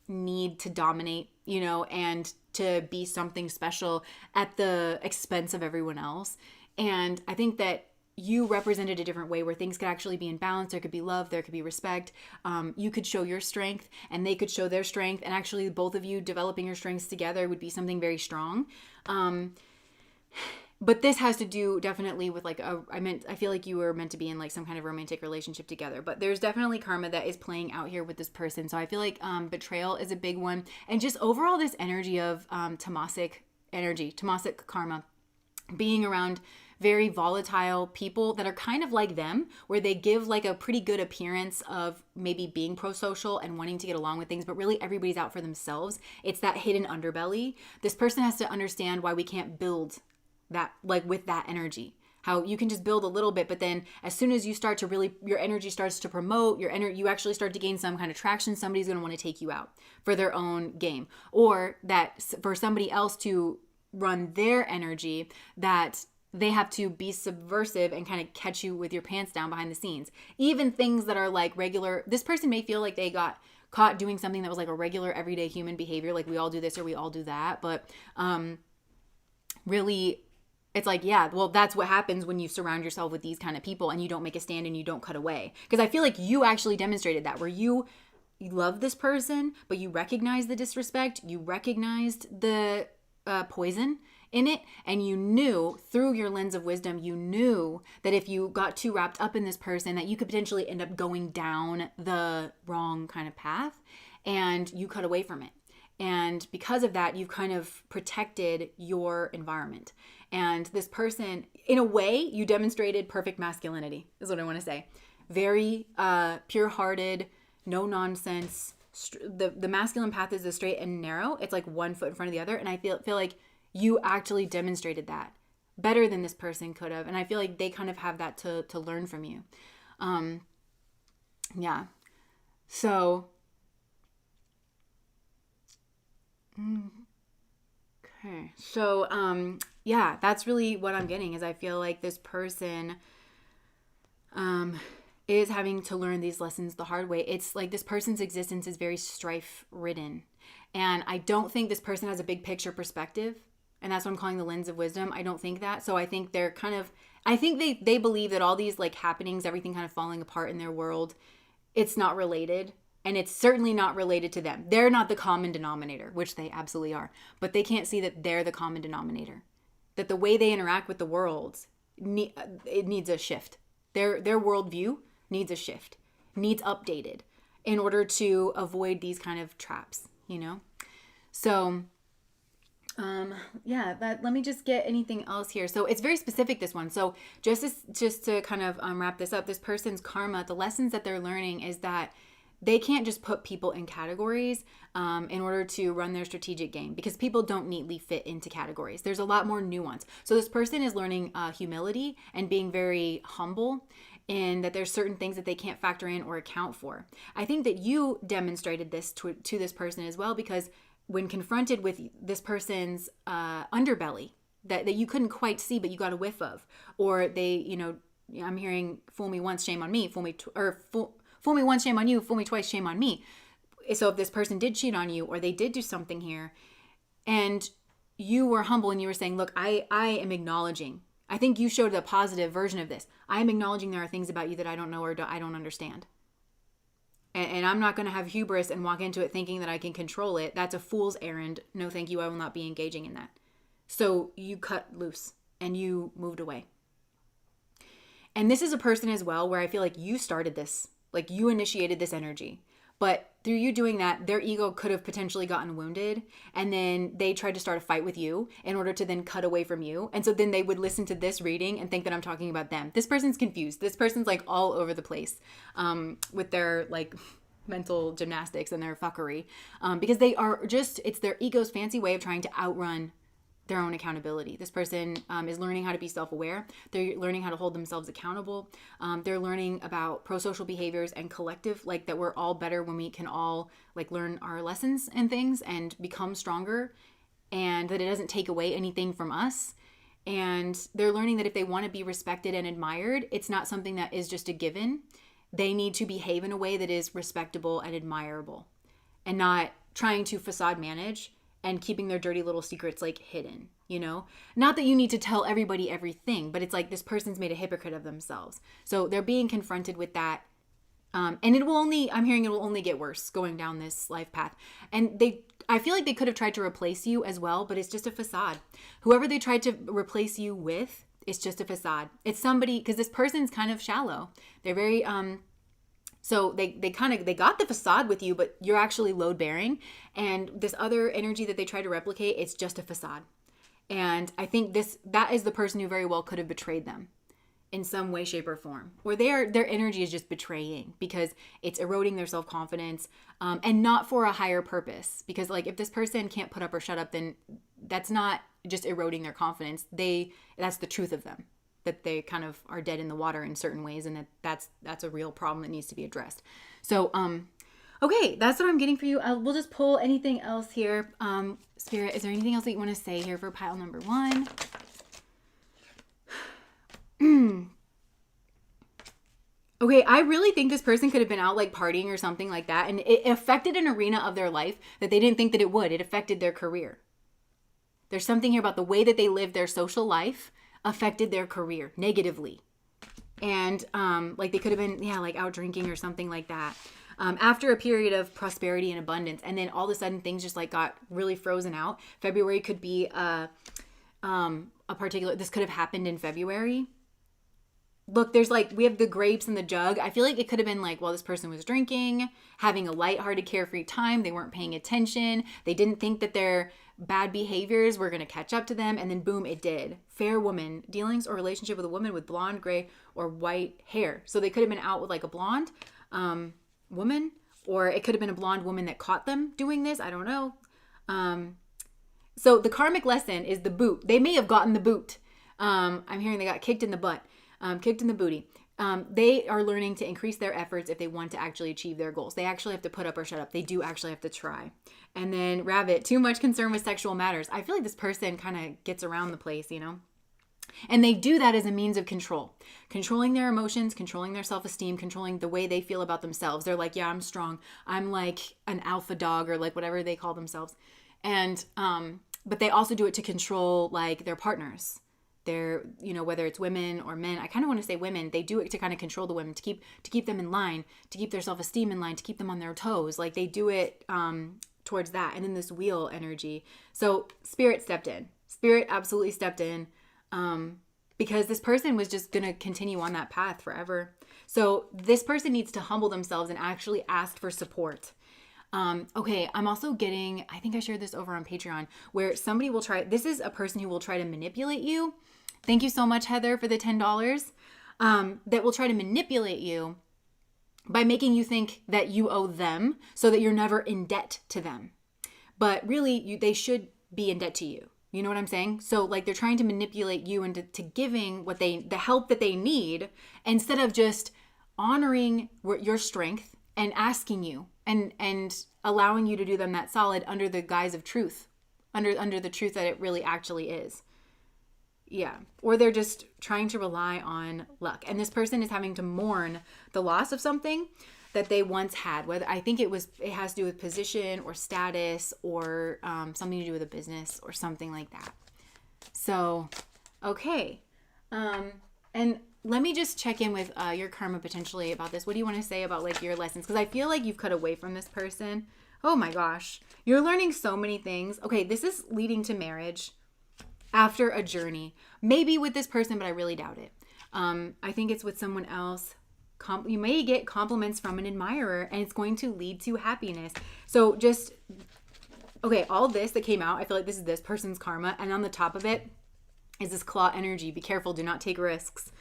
need to dominate, you know, and to be something special at the expense of everyone else. And I think that you represented a different way where things could actually be in balance. There could be love, there could be respect. You could show your strength and they could show their strength. And actually both of you developing your strengths together would be something very strong. But this has to do definitely with like I feel like you were meant to be in like some kind of romantic relationship together, but there's definitely karma that is playing out here with this person. So I feel like betrayal is a big one. And just overall this energy of tamasic karma, being around very volatile people that are kind of like them, where they give like a pretty good appearance of maybe being pro-social and wanting to get along with things, but really everybody's out for themselves. It's that hidden underbelly. This person has to understand why we can't build that, like with that energy. How you can just build a little bit, but then as soon as you start to really, your energy starts to promote, you actually start to gain some kind of traction, somebody's going to want to take you out for their own game. Or that for somebody else to run their energy, that they have to be subversive and kind of catch you with your pants down behind the scenes. Even things that are like regular, this person may feel like they got caught doing something that was like a regular everyday human behavior, like we all do this or we all do that, but really it's like, yeah, well, that's what happens when you surround yourself with these kind of people and you don't make a stand and you don't cut away. Because I feel like you actually demonstrated that, where you love this person, but you recognize the disrespect, you recognized the poison in it, and you knew through your lens of wisdom, you knew that if you got too wrapped up in this person, that you could potentially end up going down the wrong kind of path, and you cut away from it. And because of that, you've kind of protected your environment. And this person, in a way, you demonstrated perfect masculinity, is what I want to say. Very pure-hearted, no nonsense. The masculine path is the straight and narrow. It's like one foot in front of the other. And I feel like you actually demonstrated that better than this person could have. And I feel like they kind of have that to learn from you. Yeah. So, okay. So, yeah, that's really what I'm getting, is I feel like this person is having to learn these lessons the hard way. It's like this person's existence is very strife ridden. And I don't think this person has a big picture perspective. And that's what I'm calling the lens of wisdom. I don't think that. So I think they're kind of, I think they believe that all these like happenings, everything kind of falling apart in their world, it's not related. And it's certainly not related to them. They're not the common denominator, which they absolutely are. But they can't see that they're the common denominator. That the way they interact with the world, it needs a shift. Their worldview needs a shift, needs updated in order to avoid these kind of traps, you know? So, yeah, let me just get anything else here. So it's very specific, this one. So just to kind of wrap this up, this person's karma, the lessons that they're learning is that they can't just put people in categories in order to run their strategic game, because people don't neatly fit into categories. There's a lot more nuance. So this person is learning humility and being very humble, and that there's certain things that they can't factor in or account for. I think that you demonstrated this to this person as well, because when confronted with this person's underbelly that you couldn't quite see, but you got a whiff of, or they, you know, I'm hearing fool me once, shame on me, fool me once, shame on you, fool me twice, shame on me. So if this person did cheat on you, or they did do something here, and you were humble and you were saying, look, I am acknowledging. I think you showed a positive version of this. I am acknowledging there are things about you that I don't know or I don't understand. And I'm not going to have hubris and walk into it thinking that I can control it. That's a fool's errand. No, thank you. I will not be engaging in that. So you cut loose and you moved away. And this is a person as well where I feel like you started this, like you initiated this energy. But through you doing that, their ego could have potentially gotten wounded. And then they tried to start a fight with you in order to then cut away from you. And so then they would listen to this reading and think that I'm talking about them. This person's confused. This person's like all over the place with their like mental gymnastics and their fuckery. Because they are just, it's their ego's fancy way of trying to outrun their own accountability. This person is learning how to be self-aware. They're learning how to hold themselves accountable. They're learning about pro-social behaviors and collective, like that we're all better when we can all like learn our lessons and things and become stronger, and that it doesn't take away anything from us. And they're learning that if they want to be respected and admired, it's not something that is just a given. They need to behave in a way that is respectable and admirable, and not trying to facade manage and keeping their dirty little secrets like hidden, you know? Not that you need to tell everybody everything, but it's like this person's made a hypocrite of themselves. So they're being confronted with that. And it will only, I'm hearing it will only get worse going down this life path. And I feel like they could have tried to replace you as well, but it's just a facade. Whoever they tried to replace you with, it's just a facade. It's somebody, because this person's kind of shallow. They're very, so they got the facade with you, but you're actually load bearing. And this other energy that they try to replicate, it's just a facade. And I think that is the person who very well could have betrayed them in some way, shape, or form. Or their energy is just betraying because it's eroding their self-confidence, and not for a higher purpose. Because like if this person can't put up or shut up, then that's not just eroding their confidence. That's the truth of them. That they kind of are dead in the water in certain ways, and that's a real problem that needs to be addressed. So, okay, that's what I'm getting for you. We'll just pull anything else here. Spirit, is there anything else that you want to say here for pile number 1? Okay, I really think this person could have been out like partying or something like that, and it affected an arena of their life that they didn't think that it would. It affected their career. There's something here about the way that they lived their social life affected their career negatively. And like they could have been, like out drinking or something like that. After a period of prosperity and abundance, and then all of a sudden things just like got really frozen out. February could be a particular, this could have happened in February. Look, there's like, we have the grapes and the jug. I feel like it could have been like, well, this person was drinking, having a lighthearted, carefree time. They weren't paying attention. They didn't think that their bad behaviors were going to catch up to them. And then boom, it did. Fair woman, dealings or relationship with a woman with blonde, gray, or white hair. So they could have been out with like a blonde woman, or it could have been a blonde woman that caught them doing this. I don't know. So the karmic lesson is the boot. They may have gotten the boot. I'm hearing they got kicked in the butt. Kicked in the booty. They are learning to increase their efforts if they want to actually achieve their goals. They actually have to put up or shut up. They do actually have to try. And then rabbit, too much concern with sexual matters. I feel like this person kind of gets around the place, you know? And they do that as a means of control. Controlling their emotions, controlling their self-esteem, controlling the way they feel about themselves. They're like, yeah, I'm strong. I'm like an alpha dog, or like whatever they call themselves. And, but they also do it to control like their partners. They're, whether it's women or men, I kind of want to say women, they do it to kind of control the women, to keep them in line, to keep their self-esteem in line, to keep them on their toes. Like they do it towards that. And then this wheel energy. So spirit stepped in. Spirit absolutely stepped in because this person was just going to continue on that path forever. So this person needs to humble themselves and actually ask for support. Okay, I'm also getting, I think I shared this over on Patreon, where somebody will try, this is a person who will try to manipulate you. Thank you so much, Heather, for the $10. That will try to manipulate you by making you think that you owe them so that you're never in debt to them. But really, they should be in debt to you. You know what I'm saying? So like they're trying to manipulate you into giving the help that they need, instead of just honoring your strength and asking you and allowing you to do them that solid under the guise of truth, under the truth that it really actually is. Yeah. Or they're just trying to rely on luck. And this person is having to mourn the loss of something that they once had. Whether I think it has to do with position or status or something to do with a business or something like that. So, okay. And let me just check in with your karma potentially about this. What do you want to say about like your lessons? Because I feel like you've cut away from this person. Oh my gosh. You're learning so many things. Okay, this is leading to marriage after a journey. Maybe with this person, but I really doubt it. I think it's with someone else. You may get compliments from an admirer, and it's going to lead to happiness. So just, okay, all this that came out, I feel like this is this person's karma. And on the top of it is this claw energy. Be careful. Do not take risks.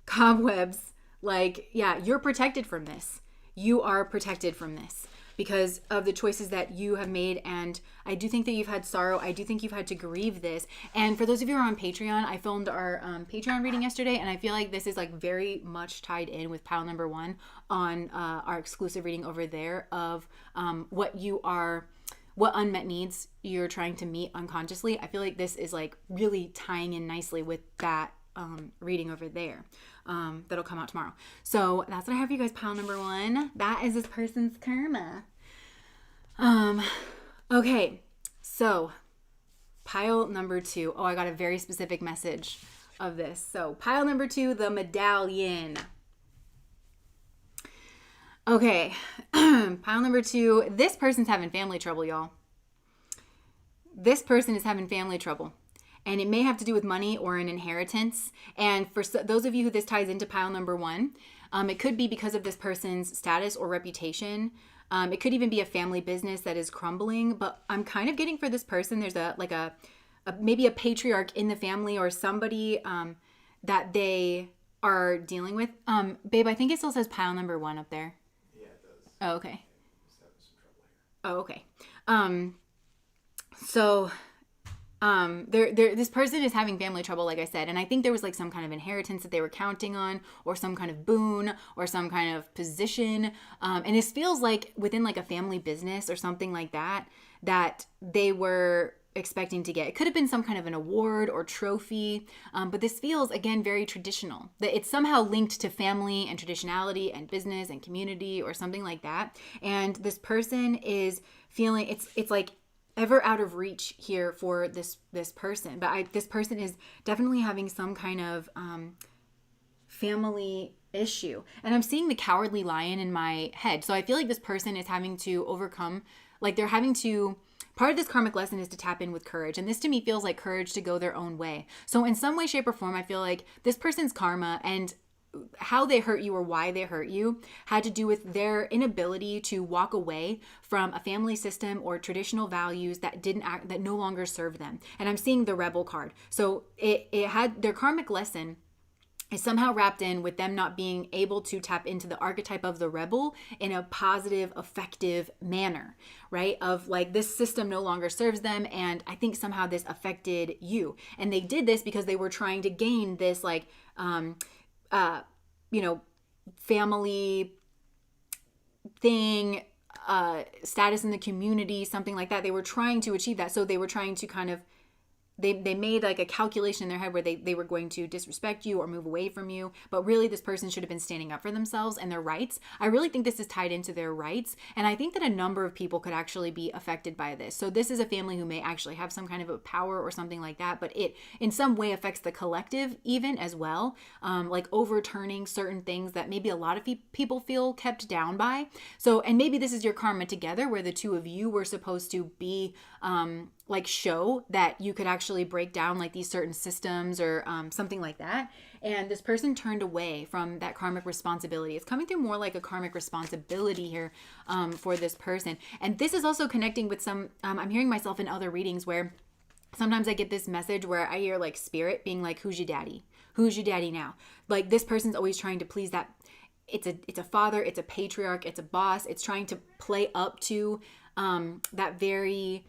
Cobwebs. Like, yeah, you're protected from this. You are protected from this because of the choices that you have made. And I do think that you've had sorrow. I do think you've had to grieve this. And for those of you who are on Patreon, I filmed our Patreon reading yesterday, and I feel like this is like very much tied in with pile number 1 on our exclusive reading over there of what unmet needs you're trying to meet unconsciously. I feel like this is like really tying in nicely with that reading over there that'll come out tomorrow. So that's what I have for you guys. Pile number 1, that is this person's karma. Okay, so pile number 2. Oh, I got a very specific message of this. So pile number 2, the medallion. Okay, pile number 2, this person's having family trouble, y'all. This person is having family trouble. And it may have to do with money or an inheritance. And for those of you who this ties into pile number 1, it could be because of this person's status or reputation. It could even be a family business that is crumbling. But I'm kind of getting for this person, there's maybe a patriarch in the family or somebody that they are dealing with. Babe, I think it still says pile number 1 up there. Yeah, it does. Oh, okay. Just having some trouble here. Oh, okay. So this person is having family trouble, like I said, and I think there was like some kind of inheritance that they were counting on, or some kind of boon, or some kind of position. And this feels like within like a family business or something like that they were expecting to get. It could have been some kind of an award or trophy, but this feels, again, very traditional. That it's somehow linked to family and traditionality and business and community or something like that. And this person is feeling, it's like ever out of reach here for this person. But this person is definitely having some kind of family issue. And I'm seeing the cowardly lion in my head. So I feel like this person is having to overcome, like they're having to, part of this karmic lesson is to tap in with courage. And this to me feels like courage to go their own way. So in some way, shape, or form, I feel like this person's karma and how they hurt you or why they hurt you had to do with their inability to walk away from a family system or traditional values that no longer serve them. And I'm seeing the rebel card. So it had their karmic lesson is somehow wrapped in with them not being able to tap into the archetype of the rebel in a positive, effective manner, right? Of like, this system no longer serves them. And I think somehow this affected you. And they did this because they were trying to gain this like, family thing, status in the community, something like that. They were trying to achieve that. So they were trying to kind of, they made like a calculation in their head where they were going to disrespect you or move away from you. But really this person should have been standing up for themselves and their rights. I really think this is tied into their rights. And I think that a number of people could actually be affected by this. So this is a family who may actually have some kind of a power or something like that, but it in some way affects the collective even as well. Like overturning certain things that maybe a lot of people feel kept down by. So, and maybe this is your karma together where the two of you were supposed to be, like show that you could actually break down like these certain systems or something like that. And this person turned away from that karmic responsibility. It's coming through more like a karmic responsibility here for this person. And this is also connecting with some, I'm hearing myself in other readings where sometimes I get this message where I hear like spirit being like, who's your daddy? Who's your daddy now? Like this person's always trying to please that. It's a father, it's a patriarch, it's a boss. It's trying to play up to that very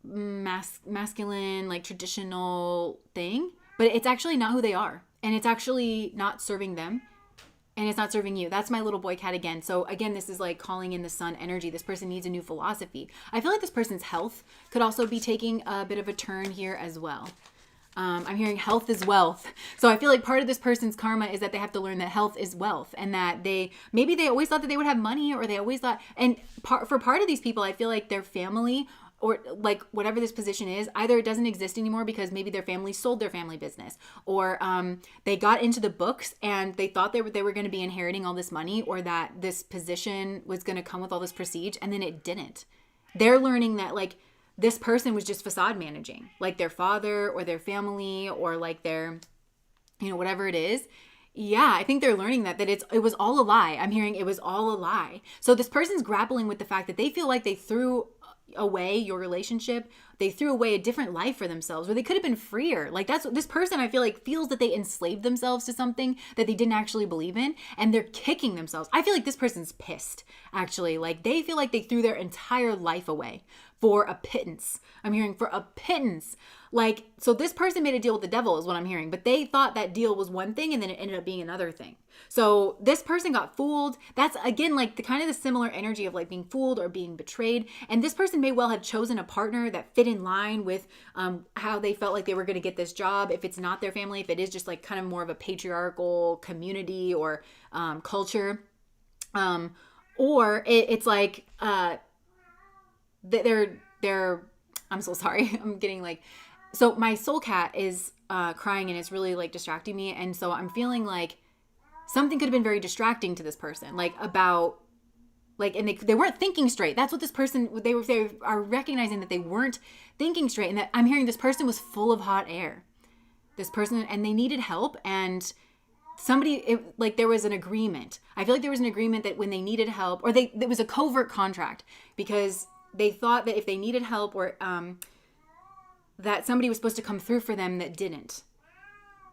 masculine, like traditional thing, but it's actually not who they are, and it's actually not serving them, and it's not serving you. That's my little boy cat again. So again, this is like calling in the sun energy. This person needs a new philosophy. I feel like this person's health could also be taking a bit of a turn here as well. I'm hearing health is wealth. So I feel like part of this person's karma is that they have to learn that health is wealth, and that maybe they always thought that they would have money, or they always thought, and for part of these people, I feel like their family or like whatever this position is, either it doesn't exist anymore because maybe their family sold their family business, or they got into the books and they thought they were going to be inheriting all this money, or that this position was going to come with all this prestige, and then it didn't. They're learning that like this person was just facade managing, like their father or their family or like their, whatever it is. Yeah, I think they're learning that it was all a lie. I'm hearing it was all a lie. So this person's grappling with the fact that they feel like they threw away your relationship. They threw away a different life for themselves where they could have been freer. Like that's what this person, I feel like, feels that they enslaved themselves to something that they didn't actually believe in, and they're kicking themselves. I feel like this person's pissed, actually. Like they feel like they threw their entire life away for a pittance. I'm hearing for a pittance. Like, so this person made a deal with the devil is what I'm hearing, but they thought that deal was one thing and then it ended up being another thing. So this person got fooled. That's again, like the kind of the similar energy of like being fooled or being betrayed. And this person may well have chosen a partner that fit in line with how they felt like they were going to get this job. If it's not their family, if it is just like kind of more of a patriarchal community or culture, or it's like they're I'm so sorry. I'm getting like, so my soul cat is crying and it's really like distracting me. And so I'm feeling like something could have been very distracting to this person, like about like, and they weren't thinking straight. That's what this person, they are recognizing that they weren't thinking straight. And that I'm hearing this person was full of hot air, this person, and they needed help. And like there was an agreement. I feel like there was an agreement that when they needed help, or there was a covert contract because they thought that if they needed help or that somebody was supposed to come through for them that didn't.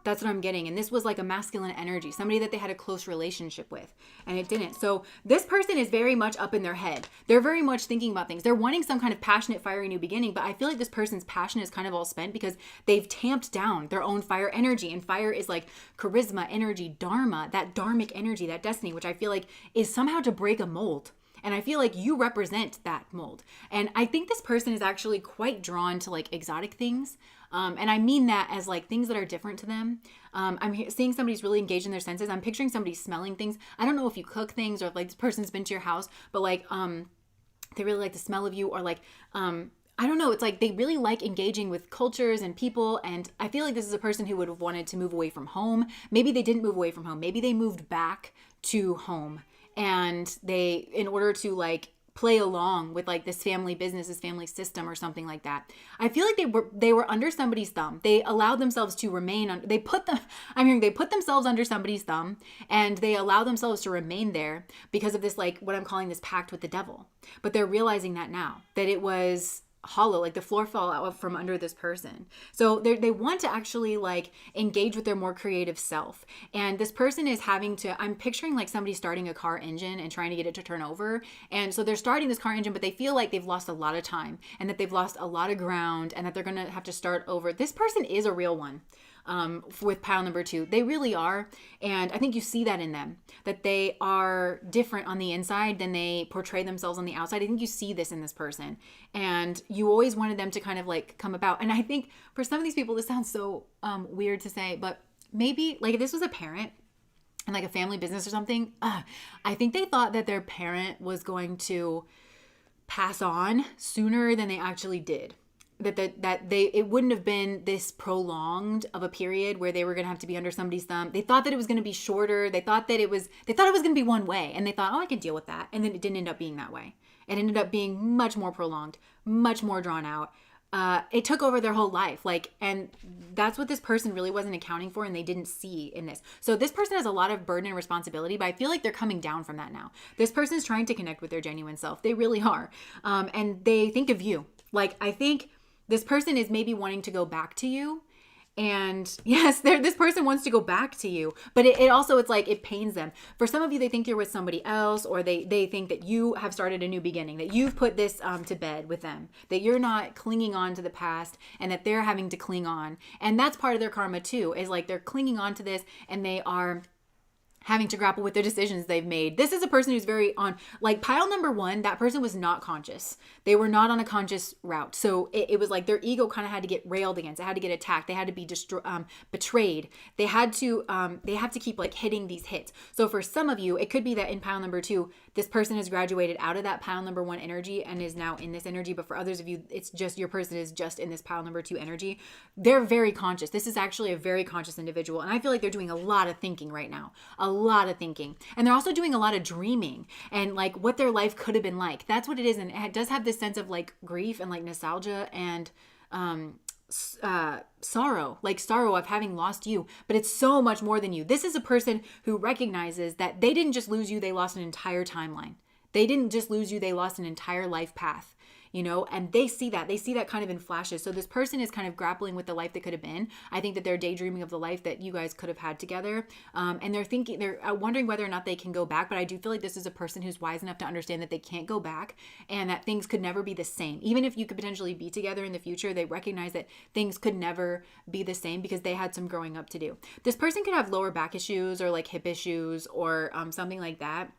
That's what I'm getting. And this was like a masculine energy, somebody that they had a close relationship with, and it didn't. So this person is very much up in their head. They're very much thinking about things. They're wanting some kind of passionate, fiery new beginning, but I feel like this person's passion is kind of all spent because they've tamped down their own fire energy. And fire is like charisma, energy, dharma, that dharmic energy, that destiny, which I feel like is somehow to break a mold. And I feel like you represent that mold. And I think this person is actually quite drawn to like exotic things. And I mean that as like things that are different to them. I'm seeing somebody's really engaged in their senses. I'm picturing somebody smelling things. I don't know if you cook things or if like this person's been to your house, but like they really like the smell of you, or like I don't know. It's like they really like engaging with cultures and people. And I feel like this is a person who would have wanted to move away from home. Maybe they didn't move away from home. Maybe they moved back to home. And they, in order to like play along with like this family business, this family system or something like that. I feel like they were under somebody's thumb. They allowed themselves to remain on, they put themselves under somebody's thumb, and they allow themselves to remain there because of this, like what I'm calling this pact with the devil. But they're realizing that now, that it was hollow, like the floor fell out from under this person. So they want to actually like engage with their more creative self. And this person is having to, I'm picturing like somebody starting a car engine and trying to get it to turn over. And so they're starting this car engine, but they feel like they've lost a lot of time and that they've lost a lot of ground and that they're going to have to start over. This person is a real one. With pile number 2, they really are. And I think you see that in them, that they are different on the inside than they portray themselves on the outside. I think you see this in this person, and you always wanted them to kind of like come about. And I think for some of these people, this sounds so weird to say, but maybe like if this was a parent and like a family business or something, I think they thought that their parent was going to pass on sooner than they actually did. It wouldn't have been this prolonged of a period where they were going to have to be under somebody's thumb. They thought that it was going to be shorter. They thought it was going to be one way, and they thought, oh, I can deal with that. And then it didn't end up being that way. It ended up being much more prolonged, much more drawn out. It took over their whole life. And that's what this person really wasn't accounting for, and they didn't see in this. So this person has a lot of burden and responsibility, but I feel like they're coming down from that now. This person is trying to connect with their genuine self. They really are. And they think of you. Like, I think this person is maybe wanting to go back to you. And yes, this person wants to go back to you, but it also, it's like, it pains them. For some of you, they think you're with somebody else, or they think that you have started a new beginning, that you've put this to bed with them, that you're not clinging on to the past, and that they're having to cling on. And that's part of their karma too, is like they're clinging on to this, and they are having to grapple with the decisions they've made. This is a person who's very on, like pile number 1, that person was not conscious. They were not on a conscious route. So it was like their ego kind of had to get railed against. It had to get attacked. They had to be betrayed. They have to keep like hitting these hits. So for some of you, it could be that in pile number 2, this person has graduated out of that pile number 1 energy and is now in this energy. But for others of you, it's just your person is just in this pile number 2 energy. They're very conscious. This is actually a very conscious individual. And I feel like they're doing a lot of thinking right now. A lot of thinking. And they're also doing a lot of dreaming and like what their life could have been like. That's what it is. And it does have this sense of like grief and like nostalgia and sorrow of having lost you, but it's so much more than you. This is a person who recognizes that they didn't just lose you, they lost an entire timeline. They didn't just lose you, they lost an entire life path. And they see that kind of in flashes. So this person is kind of grappling with the life that could have been. I think that they're daydreaming of the life that you guys could have had together. And they're wondering whether or not they can go back. But I do feel like this is a person who's wise enough to understand that they can't go back and that things could never be the same. Even if you could potentially be together in the future, they recognize that things could never be the same because they had some growing up to do. This person could have lower back issues or like hip issues or something like that.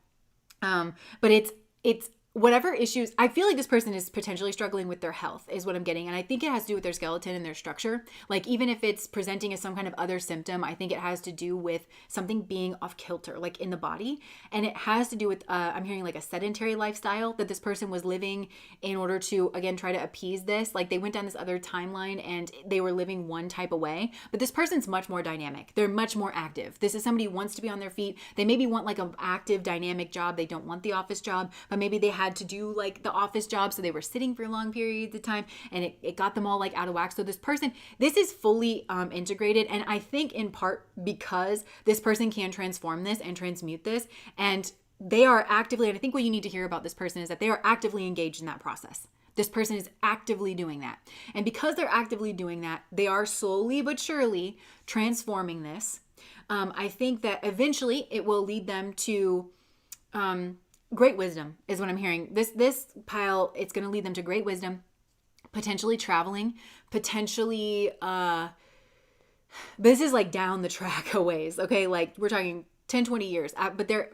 But it's whatever issues, I feel like this person is potentially struggling with their health is what I'm getting. And I think it has to do with their skeleton and their structure. Like even if it's presenting as some kind of other symptom, I think it has to do with something being off kilter, like in the body. And it has to do with, I'm hearing like a sedentary lifestyle that this person was living in order to, again, try to appease this. Like they went down this other timeline and they were living one type of way. But this person's much more dynamic. They're much more active. This is somebody who wants to be on their feet. They maybe want like an active, dynamic job. They don't want the office job, but maybe they had to do like the office job, so they were sitting for long periods of time and it got them all like out of whack. So this person, this is fully integrated, and I think in part because this person can transform this and transmute this, and they are actively, and I think what you need to hear about this person is that they are actively engaged in that process. This person is actively doing that. And because they're actively doing that, they are slowly but surely transforming this. I think that eventually it will lead them to great wisdom is what I'm hearing. This pile, it's going to lead them to great wisdom, potentially traveling, potentially, this is like down the track a ways. Okay. Like we're talking 10, 20 years, but they're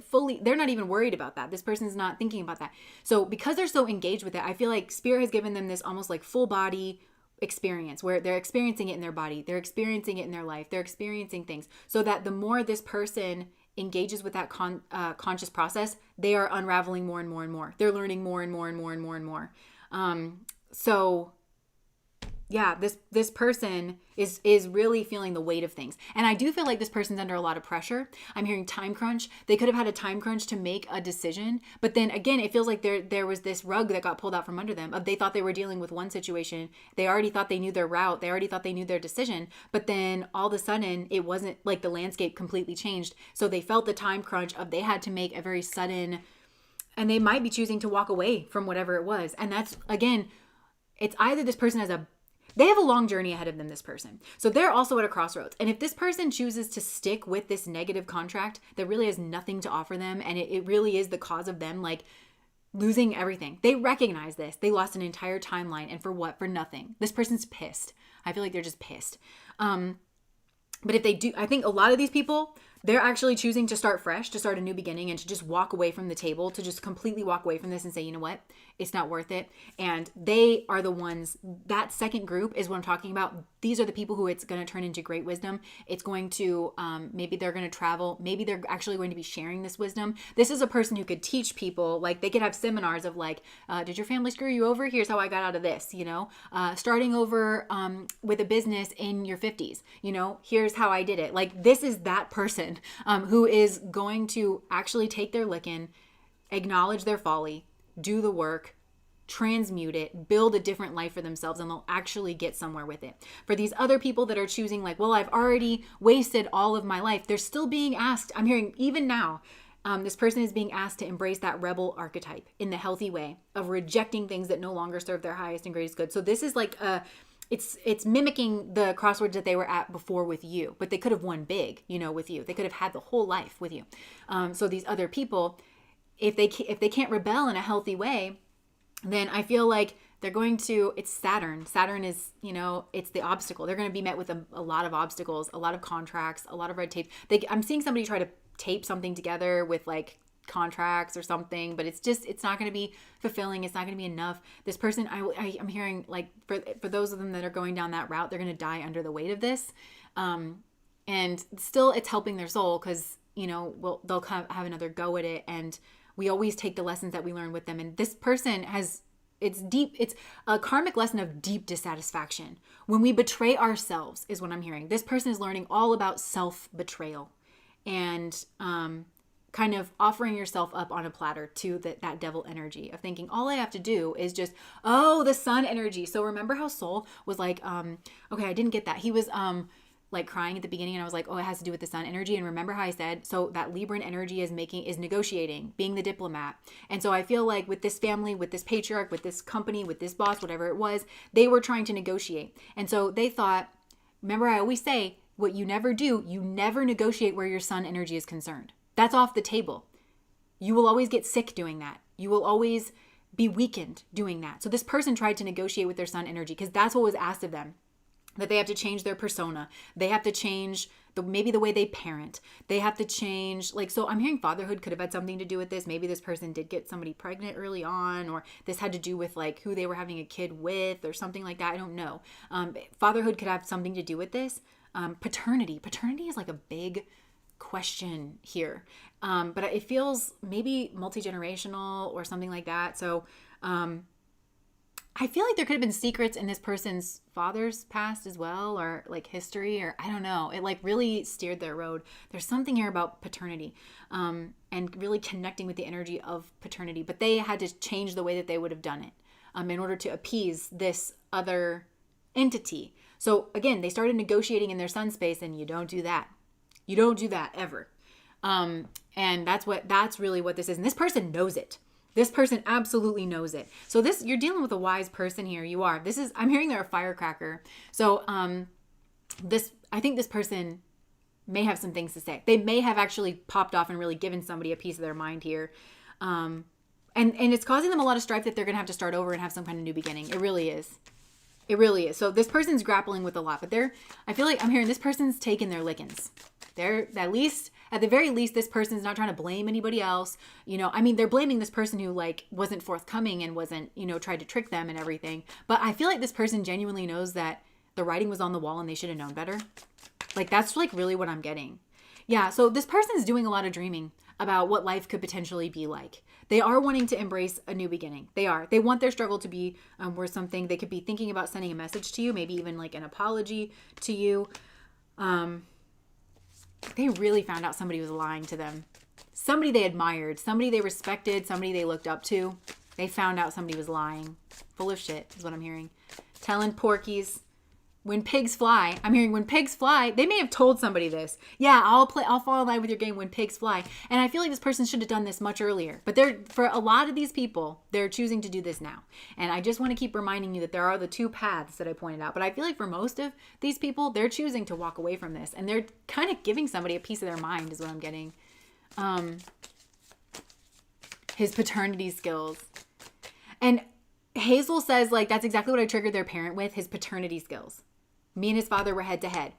not even worried about that. This person's not thinking about that. So because they're so engaged with it, I feel like Spirit has given them this almost like full body experience where they're experiencing it in their body. They're experiencing it in their life. They're experiencing things so that the more this person engages with that conscious process, they are unraveling more and more and more. They're learning more and more and more and more and more. So yeah, this person is really feeling the weight of things. And I do feel like this person's under a lot of pressure. I'm hearing time crunch. They could have had a time crunch to make a decision. But then again, it feels like there was this rug that got pulled out from under them. They thought they were dealing with one situation. They already thought they knew their route. They already thought they knew their decision. But then all of a sudden, it wasn't like the landscape completely changed. So they felt the time crunch of they had to make a very sudden, and they might be choosing to walk away from whatever it was. And that's, again, it's either this person they have a long journey ahead of them, this person. So they're also at a crossroads. And if this person chooses to stick with this negative contract that really has nothing to offer them, and it really is the cause of them like losing everything. They recognize this. They lost an entire timeline. And for what? For nothing. This person's pissed. I feel like they're just pissed. But if they do, I think a lot of these people, they're actually choosing to start fresh, to start a new beginning, and to just walk away from the table, to just completely walk away from this and say, you know what, it's not worth it. And they are the ones, that second group is what I'm talking about. These are the people who it's going to turn into great wisdom. It's going to, maybe they're going to travel. Maybe they're actually going to be sharing this wisdom. This is a person who could teach people, like they could have seminars of like, did your family screw you over? Here's how I got out of this, starting over with a business in your 50s, here's how I did it. Like this is that person who is going to actually take their licking, acknowledge their folly, do the work, transmute it, build a different life for themselves, and they'll actually get somewhere with it. For these other people that are choosing like, well, I've already wasted all of my life, they're still being asked, I'm hearing even now, this person is being asked to embrace that rebel archetype in the healthy way of rejecting things that no longer serve their highest and greatest good. So this is like it's mimicking the crossroads that they were at before with you, but they could have won big, with you. They could have had the whole life with you. So these other people, if they can't rebel in a healthy way, then I feel like it's Saturn. Saturn is, it's the obstacle. They're going to be met with a lot of obstacles, a lot of contracts, a lot of red tape. I'm seeing somebody try to tape something together with like contracts or something, but it's not going to be fulfilling. It's not going to be enough. This person, I'm hearing like for those of them that are going down that route, they're going to die under the weight of this. And still it's helping their soul because, they'll have another go at it. And we always take the lessons that we learn with them. And this person it's a karmic lesson of deep dissatisfaction. When we betray ourselves is what I'm hearing. This person is learning all about self-betrayal and kind of offering yourself up on a platter to that devil energy of thinking all I have to do is just, the sun energy. So remember how Soul was like, okay, I didn't get that. He was like crying at the beginning and I was like, it has to do with the sun energy. And remember how I said, so that Libran energy is negotiating, being the diplomat. And so I feel like with this family, with this patriarch, with this company, with this boss, whatever it was, they were trying to negotiate. And so they thought, remember I always say, what you never do, you never negotiate where your sun energy is concerned. That's off the table. You will always get sick doing that. You will always be weakened doing that. So this person tried to negotiate with their sun energy because that's what was asked of them. That they have to change their persona. They have to change maybe the way they parent. They have to change, so I'm hearing fatherhood could have had something to do with this. Maybe this person did get somebody pregnant early on, or this had to do with like who they were having a kid with or something like that. I don't know. Fatherhood could have something to do with this. Paternity is like a big question here. But it feels maybe multi-generational or something like that. So, I feel like there could have been secrets in this person's father's past as well, or like history, or I don't know. It like really steered their road. There's something here about paternity, and really connecting with the energy of paternity. But they had to change the way that they would have done it, in order to appease this other entity. So again, they started negotiating in their sun space, and you don't do that. You don't do that ever. And that's really what this is. And this person knows it. This person absolutely knows it. So you're dealing with a wise person here. You are. I'm hearing they're a firecracker. So, I think this person may have some things to say. They may have actually popped off and really given somebody a piece of their mind here. And it's causing them a lot of strife that they're going to have to start over and have some kind of new beginning. It really is. It really is. So this person's grappling with a lot, but I feel like I'm hearing this person's taking their lickings. At the very least, this person's not trying to blame anybody else. They're blaming this person who like wasn't forthcoming and wasn't, tried to trick them and everything. But I feel like this person genuinely knows that the writing was on the wall and they should have known better. Like, that's like really what I'm getting. Yeah. So this person's doing a lot of dreaming about what life could potentially be like. They are wanting to embrace a new beginning. They are. They want their struggle to be worth something. They could be thinking about sending a message to you, maybe even like an apology to you. They really found out somebody was lying to them. Somebody they admired, somebody they respected, somebody they looked up to. They found out somebody was lying. Full of shit is what I'm hearing. Telling porkies. When pigs fly. I'm hearing when pigs fly. They may have told somebody this. Yeah, I'll fall in line with your game when pigs fly. And I feel like this person should have done this much earlier. But for a lot of these people, they're choosing to do this now. And I just want to keep reminding you that there are the two paths that I pointed out. But I feel like for most of these people, they're choosing to walk away from this. And they're kind of giving somebody a piece of their mind is what I'm getting. His paternity skills. And Hazel says, like, that's exactly what I triggered their parent with, his paternity skills. Me and his father were head to head.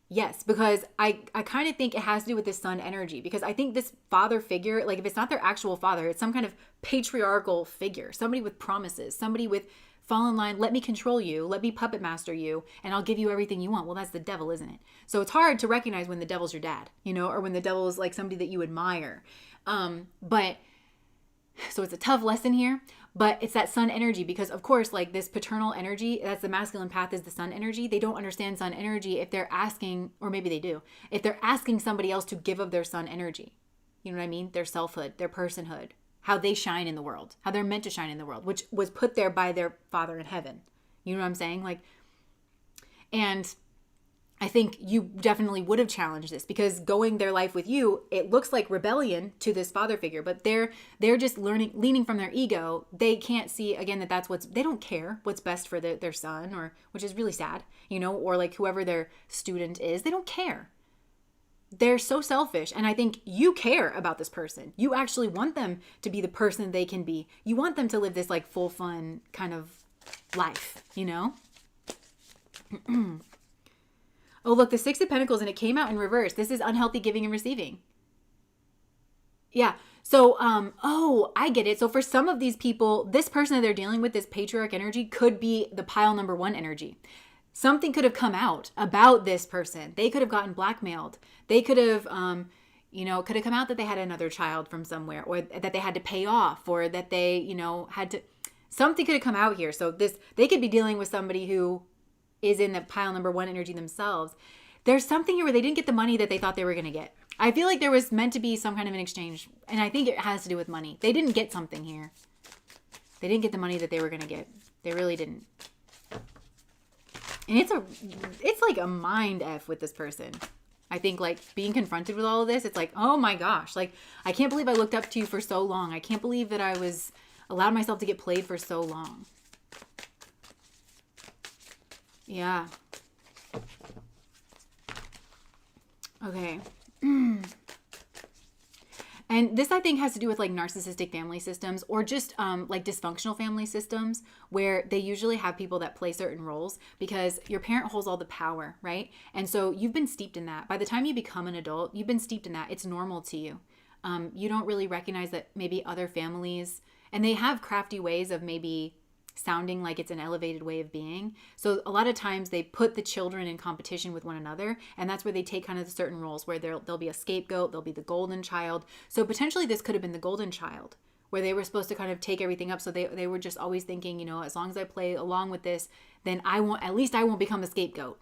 Yes, because I kind of think it has to do with this sun energy, because I think this father figure, like if it's not their actual father, it's some kind of patriarchal figure, somebody with promises, somebody with fall in line, let me control you, let me puppet master you, and I'll give you everything you want. Well, that's the devil, isn't it? So it's hard to recognize when the devil's your dad, or when the devil is like somebody that you admire. So it's a tough lesson here, but it's that sun energy, because of course, like this paternal energy, that's the masculine path, is the sun energy. They don't understand sun energy if they're asking, or maybe they do, if they're asking somebody else to give of their sun energy. You know what I mean? Their selfhood, their personhood, how they shine in the world, how they're meant to shine in the world, which was put there by their Father in heaven. You know what I'm saying? And I think you definitely would have challenged this, because going their life with you, it looks like rebellion to this father figure, but they're just leaning from their ego. They can't see, again, they don't care what's best for their son, or which is really sad, or like whoever their student is, they don't care. They're so selfish. And I think you care about this person. You actually want them to be the person they can be. You want them to live this like full fun kind of life, you know? Oh, look, the Six of Pentacles, and it came out in reverse. This is unhealthy giving and receiving. Yeah. So, I get it. So for some of these people, this person that they're dealing with, this patriarch energy, could be the pile number one energy. Something could have come out about this person. They could have gotten blackmailed. They could have, could have come out that they had another child from somewhere, or that they had to pay off, or that they, had to, something could have come out here. So they could be dealing with somebody who is in the pile number one energy themselves. There's something here where they didn't get the money that they thought they were going to get. I feel like there was meant to be some kind of an exchange, and I think it has to do with money. They didn't get something here. They didn't get the money that they were going to get. They really didn't. And it's like a mind F with this person. I think like being confronted with all of this, it's like, oh my gosh, like I can't believe I looked up to you for so long. I can't believe that I allowed myself to get played for so long. Yeah. Okay. And this, I think, has to do with like narcissistic family systems, or just like dysfunctional family systems, where they usually have people that play certain roles because your parent holds all the power, right? And so you've been steeped in that. By the time you become an adult, you've been steeped in that. It's normal to you. You don't really recognize that maybe other families, and they have crafty ways of maybe sounding like it's an elevated way of being. So a lot of times they put the children in competition with one another, and that's where they take kind of the certain roles where there'll be a scapegoat, there'll be the golden child. So potentially this could have been the golden child, where they were supposed to kind of take everything up. So they were just always thinking, as long as I play along with this, then I won't become the scapegoat,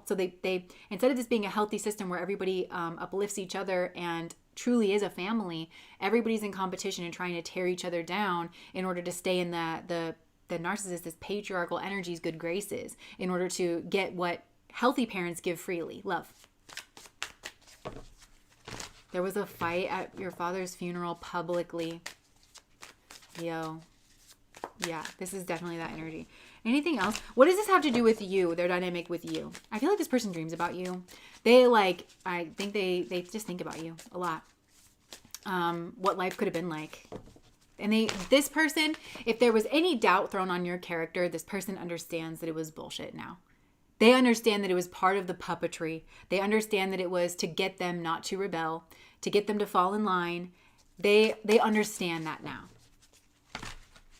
So they instead of this being a healthy system where everybody uplifts each other and truly is a family, everybody's in competition and trying to tear each other down in order to stay in the narcissist, this patriarchal energy's good graces, in order to get what healthy parents give freely, love. There was a fight at your father's funeral publicly. Yo. Yeah, this is definitely that energy. Anything else? What does this have to do with you, their dynamic with you? I feel like this person dreams about you. I think they just think about you a lot. What life could have been like. And this person, if there was any doubt thrown on your character, this person understands that it was bullshit now. They understand that it was part of the puppetry. They understand that it was to get them not to rebel, to get them to fall in line. They understand that now.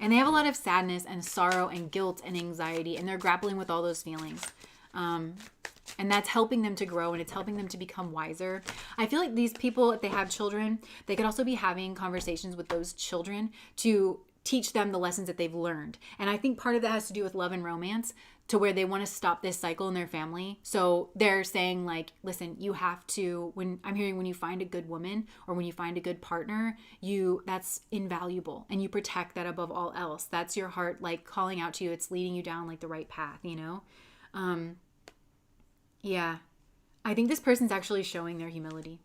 And they have a lot of sadness and sorrow and guilt and anxiety, and they're grappling with all those feelings. And that's helping them to grow, and it's helping them to become wiser. I feel like these people, if they have children, they could also be having conversations with those children to teach them the lessons that they've learned. And I think part of that has to do with love and romance, to where they want to stop this cycle in their family. So they're saying like, listen, you have to, when you find a good woman or when you find a good partner, that's invaluable, and you protect that above all else. That's your heart like calling out to you. It's leading you down like the right path, Yeah. I think this person's actually showing their humility.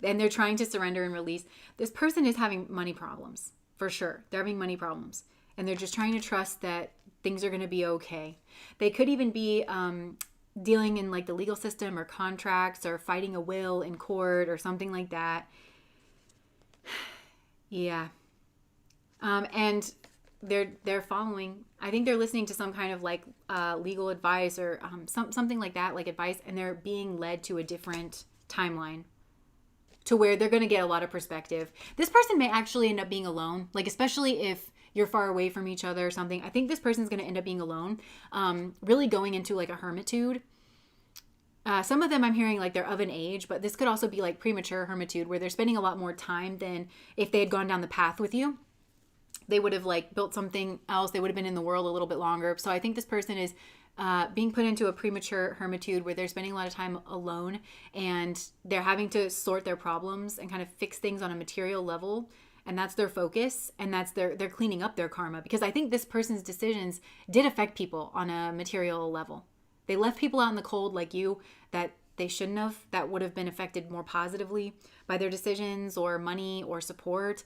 And they're trying to surrender and release. This person is having money problems, for sure. They're having money problems. And they're just trying to trust that things are going to be okay. They could even be dealing in like the legal system or contracts, or fighting a will in court or something like that. Yeah. And they're following, I think they're listening to some kind of like legal advice, or something like that, like advice, and they're being led to a different timeline, to where they're going to get a lot of perspective. This person may actually end up being alone, like especially if you're far away from each other or something. I think this person's going to end up being alone, really going into like a hermitude. Some of them I'm hearing like they're of an age, but this could also be like premature hermitude, where they're spending a lot more time than if they had gone down the path with you. They would have like built something else. They would have been in the world a little bit longer. So I think this person is being put into a premature hermitude, where they're spending a lot of time alone, and they're having to sort their problems and kind of fix things on a material level. And that's their focus, and that's they're cleaning up their karma, because I think this person's decisions did affect people on a material level. They left people out in the cold like you that they shouldn't have, that would have been affected more positively by their decisions or money or support.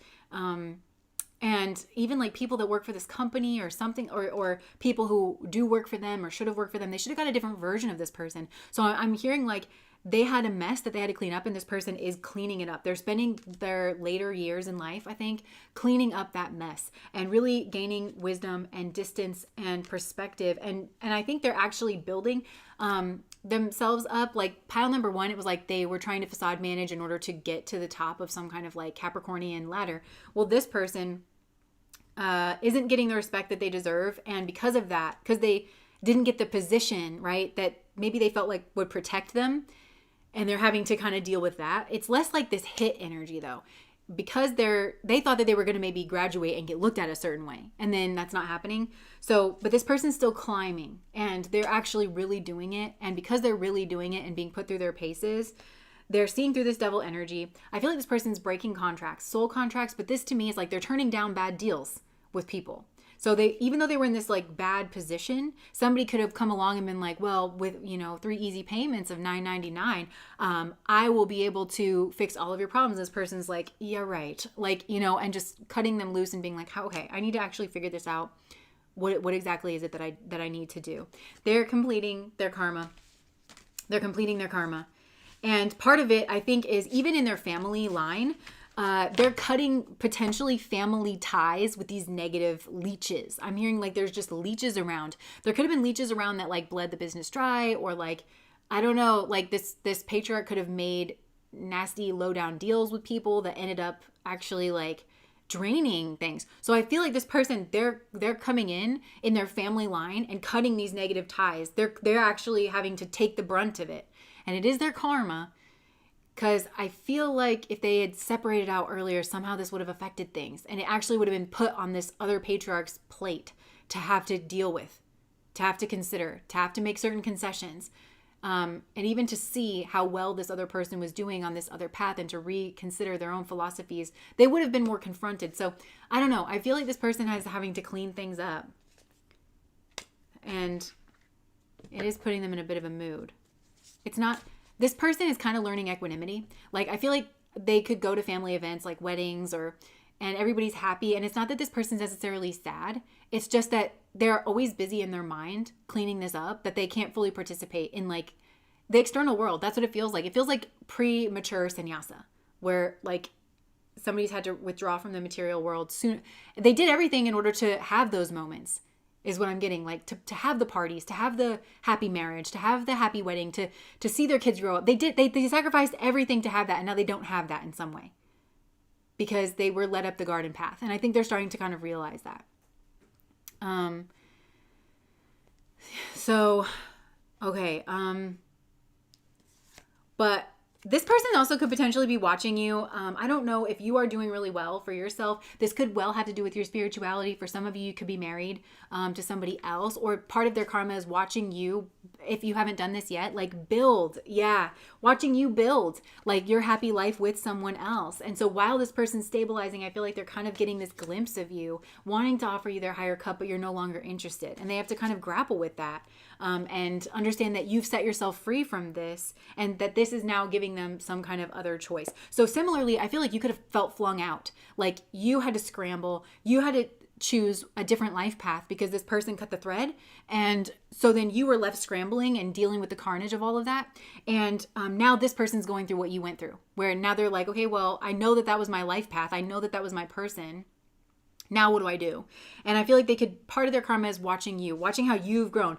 And even like people that work for this company or something, or people who do work for them or should have worked for them, they should have got a different version of this person. So I'm hearing like they had a mess that they had to clean up, and this person is cleaning it up. They're spending their later years in life, I think, cleaning up that mess and really gaining wisdom and distance and perspective. And I think they're actually building themselves up. Like pile number one, it was like they were trying to facade manage in order to get to the top of some kind of like Capricornian ladder. Well, this person isn't getting the respect that they deserve. And because of that, because they didn't get the position, right, that maybe they felt like would protect them, and they're having to kind of deal with that. It's less like this hit energy though, because they thought that they were going to maybe graduate and get looked at a certain way. And then that's not happening. So, but this person's still climbing, and they're actually really doing it. And because they're really doing it and being put through their paces, they're seeing through this devil energy. I feel like this person's breaking contracts, soul contracts, but this to me is like they're turning down bad deals with people. So they, even though they were in this like bad position, somebody could have come along and been like, well, with, 3 easy payments of $9.99, I will be able to fix all of your problems. This person's like, yeah, right. Like, and just cutting them loose and being like, okay, I need to actually figure this out. What exactly is it that I need to do? They're completing their karma. And part of it, I think, is even in their family line, they're cutting potentially family ties with these negative leeches. I'm hearing like there's just leeches around. There could have been leeches around that like bled the business dry, or like, I don't know, like this patriarch could have made nasty low down deals with people that ended up actually like draining things. So I feel like this person, they're coming in their family line and cutting these negative ties. They're actually having to take the brunt of it. And it is their karma, because I feel like if they had separated out earlier, somehow this would have affected things. And it actually would have been put on this other patriarch's plate to have to deal with, to have to consider, to have to make certain concessions. And even to see how well this other person was doing on this other path and to reconsider their own philosophies, they would have been more confronted. So I don't know. I feel like this person is having to clean things up. And it is putting them in a bit of a mood. It's not, this person is kind of learning equanimity. Like, I feel like they could go to family events like weddings and everybody's happy. And it's not that this person's necessarily sad. It's just that they're always busy in their mind cleaning this up, that they can't fully participate in like the external world. That's what it feels like. It feels like premature sannyasa, where like somebody's had to withdraw from the material world soon. They did everything in order to have those moments, is what I'm getting, like to have the parties, to have the happy marriage, to have the happy wedding, to see their kids grow up. They sacrificed everything to have that, and now they don't have that in some way because they were led up the garden path. And I think they're starting to kind of realize that. So, okay. But this person also could potentially be watching you. I don't know if you are doing really well for yourself. This could well have to do with your spirituality. For some of you, you could be married to somebody else, or part of their karma is watching you, if you haven't done this yet, like build. Yeah, watching you build like your happy life with someone else. And so while this person's stabilizing, I feel like they're kind of getting this glimpse of you, wanting to offer you their higher cup, but you're no longer interested. And they have to kind of grapple with that and understand that you've set yourself free from this, and that this is now giving them some kind of other choice. So similarly, I feel like you could have felt flung out. Like you had to scramble. You had to choose a different life path because this person cut the thread. And so then you were left scrambling and dealing with the carnage of all of that. And now this person's going through what you went through, where now they're like, okay, well, I know that was my life path. I know that was my person. Now what do I do? And I feel like part of their karma is watching you, watching how you've grown.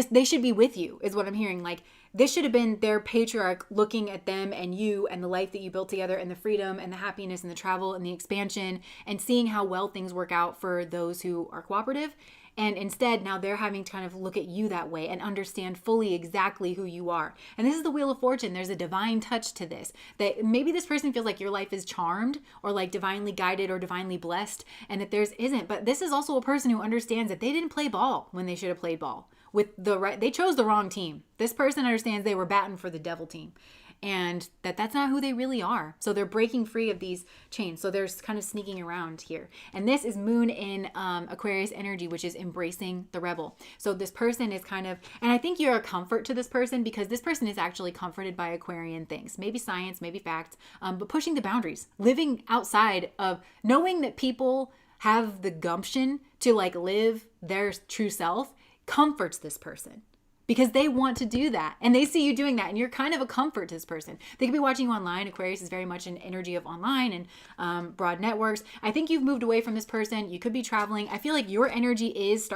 They should be with you is what I'm hearing. Like this should have been their patriarch looking at them and you and the life that you built together and the freedom and the happiness and the travel and the expansion and seeing how well things work out for those who are cooperative. And instead, now they're having to kind of look at you that way and understand fully exactly who you are. And this is the Wheel of Fortune. There's a divine touch to this. That maybe this person feels like your life is charmed or like divinely guided or divinely blessed, and that theirs isn't. But this is also a person who understands that they didn't play ball when they should have played ball. They chose the wrong team. This person understands they were batting for the devil team. And that's not who they really are. So they're breaking free of these chains. So they're kind of sneaking around here. And this is moon in Aquarius energy, which is embracing the rebel. So this person is kind of, and I think you're a comfort to this person because this person is actually comforted by Aquarian things, maybe science, maybe facts, but pushing the boundaries, living outside of knowing that people have the gumption to like live their true self comforts this person. Because they want to do that and they see you doing that and you're kind of a comfort to this person. They could be watching you online. Aquarius is very much an energy of online and broad networks. I think you've moved away from this person. You could be traveling. I feel like your energy is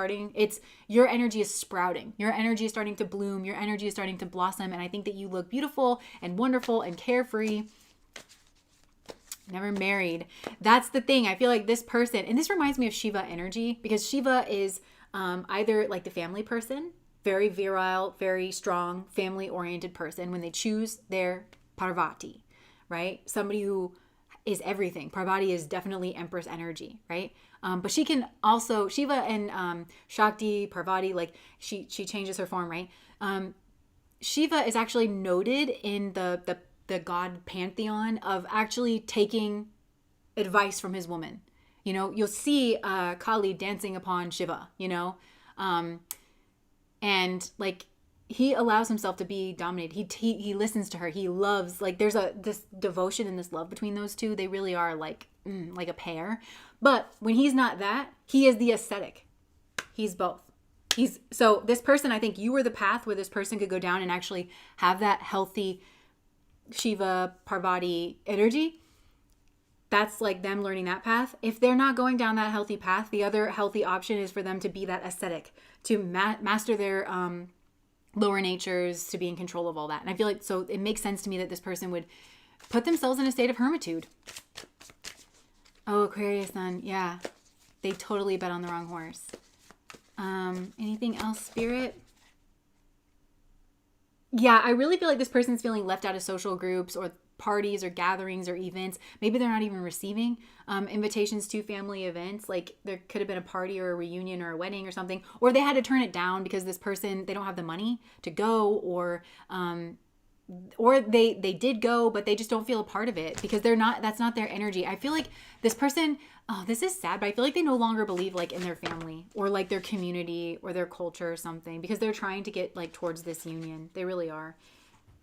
your energy is sprouting. Your energy is starting to bloom. Your energy is starting to blossom. And I think that you look beautiful and wonderful and carefree. Never married. That's the thing. I feel like this person, and this reminds me of Shiva energy because Shiva is either like the family person, very virile, very strong, family-oriented person when they choose their Parvati, right? Somebody who is everything. Parvati is definitely Empress energy, right? But she can also, Shiva and Shakti, Parvati, like she changes her form, right? Shiva is actually noted in the god pantheon of actually taking advice from his woman. You know, you'll see Kali dancing upon Shiva, you know? And like he allows himself to be dominated. He listens to her. He loves, like there's this devotion and this love between those two. They really are like a pair. But when he's not that, he is the ascetic. He's both. So this person, I think you were the path where this person could go down and actually have that healthy Shiva Parvati energy. That's like them learning that path. If they're not going down that healthy path, the other healthy option is for them to be that ascetic, to master their lower natures, to be in control of all that. And I feel like, so it makes sense to me that this person would put themselves in a state of hermitude. Oh, Aquarius then. Yeah. They totally bet on the wrong horse. Anything else, Spirit? Yeah, I really feel like this person's feeling left out of social groups or parties or gatherings or events. Maybe they're not even receiving invitations to family events. Like there could have been a party or a reunion or a wedding or something, or they had to turn it down because this person, they don't have the money to go, or they did go, but they just don't feel a part of it because that's not their energy. I feel like this person, oh, this is sad, but I feel like they no longer believe like in their family or like their community or their culture or something because they're trying to get like towards this union. They really are.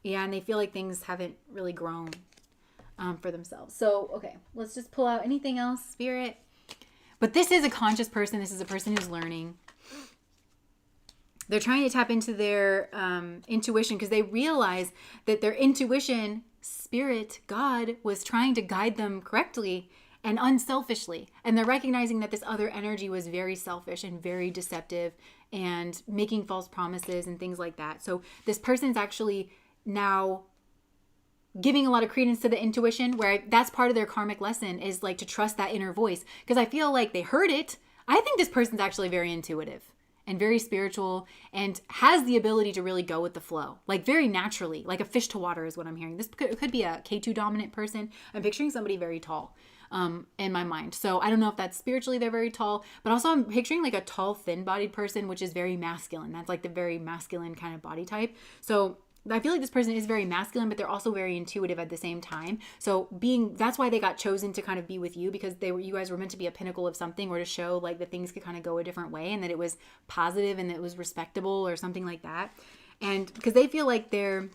Yeah, and they feel like things haven't really grown for themselves. So, okay, let's just pull out anything else, Spirit. But this is a conscious person. This is a person who's learning. They're trying to tap into their intuition because they realize that their intuition, Spirit, God, was trying to guide them correctly and unselfishly. And they're recognizing that this other energy was very selfish and very deceptive and making false promises and things like that. So this person's actually now giving a lot of credence to the intuition, where that's part of their karmic lesson is like to trust that inner voice. Because I feel like they heard it. I think this person's actually very intuitive and very spiritual and has the ability to really go with the flow, like very naturally, like a fish to water is what I'm hearing. This could be a K2 dominant person. I'm picturing somebody very tall in my mind. So I don't know if that's spiritually they're very tall, but also I'm picturing like a tall, thin bodied person, which is very masculine. That's like the very masculine kind of body type. So I feel like this person is very masculine, but they're also very intuitive at the same time. So that's why they got chosen to kind of be with you, because you guys were meant to be a pinnacle of something, or to show like that things could kind of go a different way and that it was positive and that it was respectable or something like that. And because they feel like they're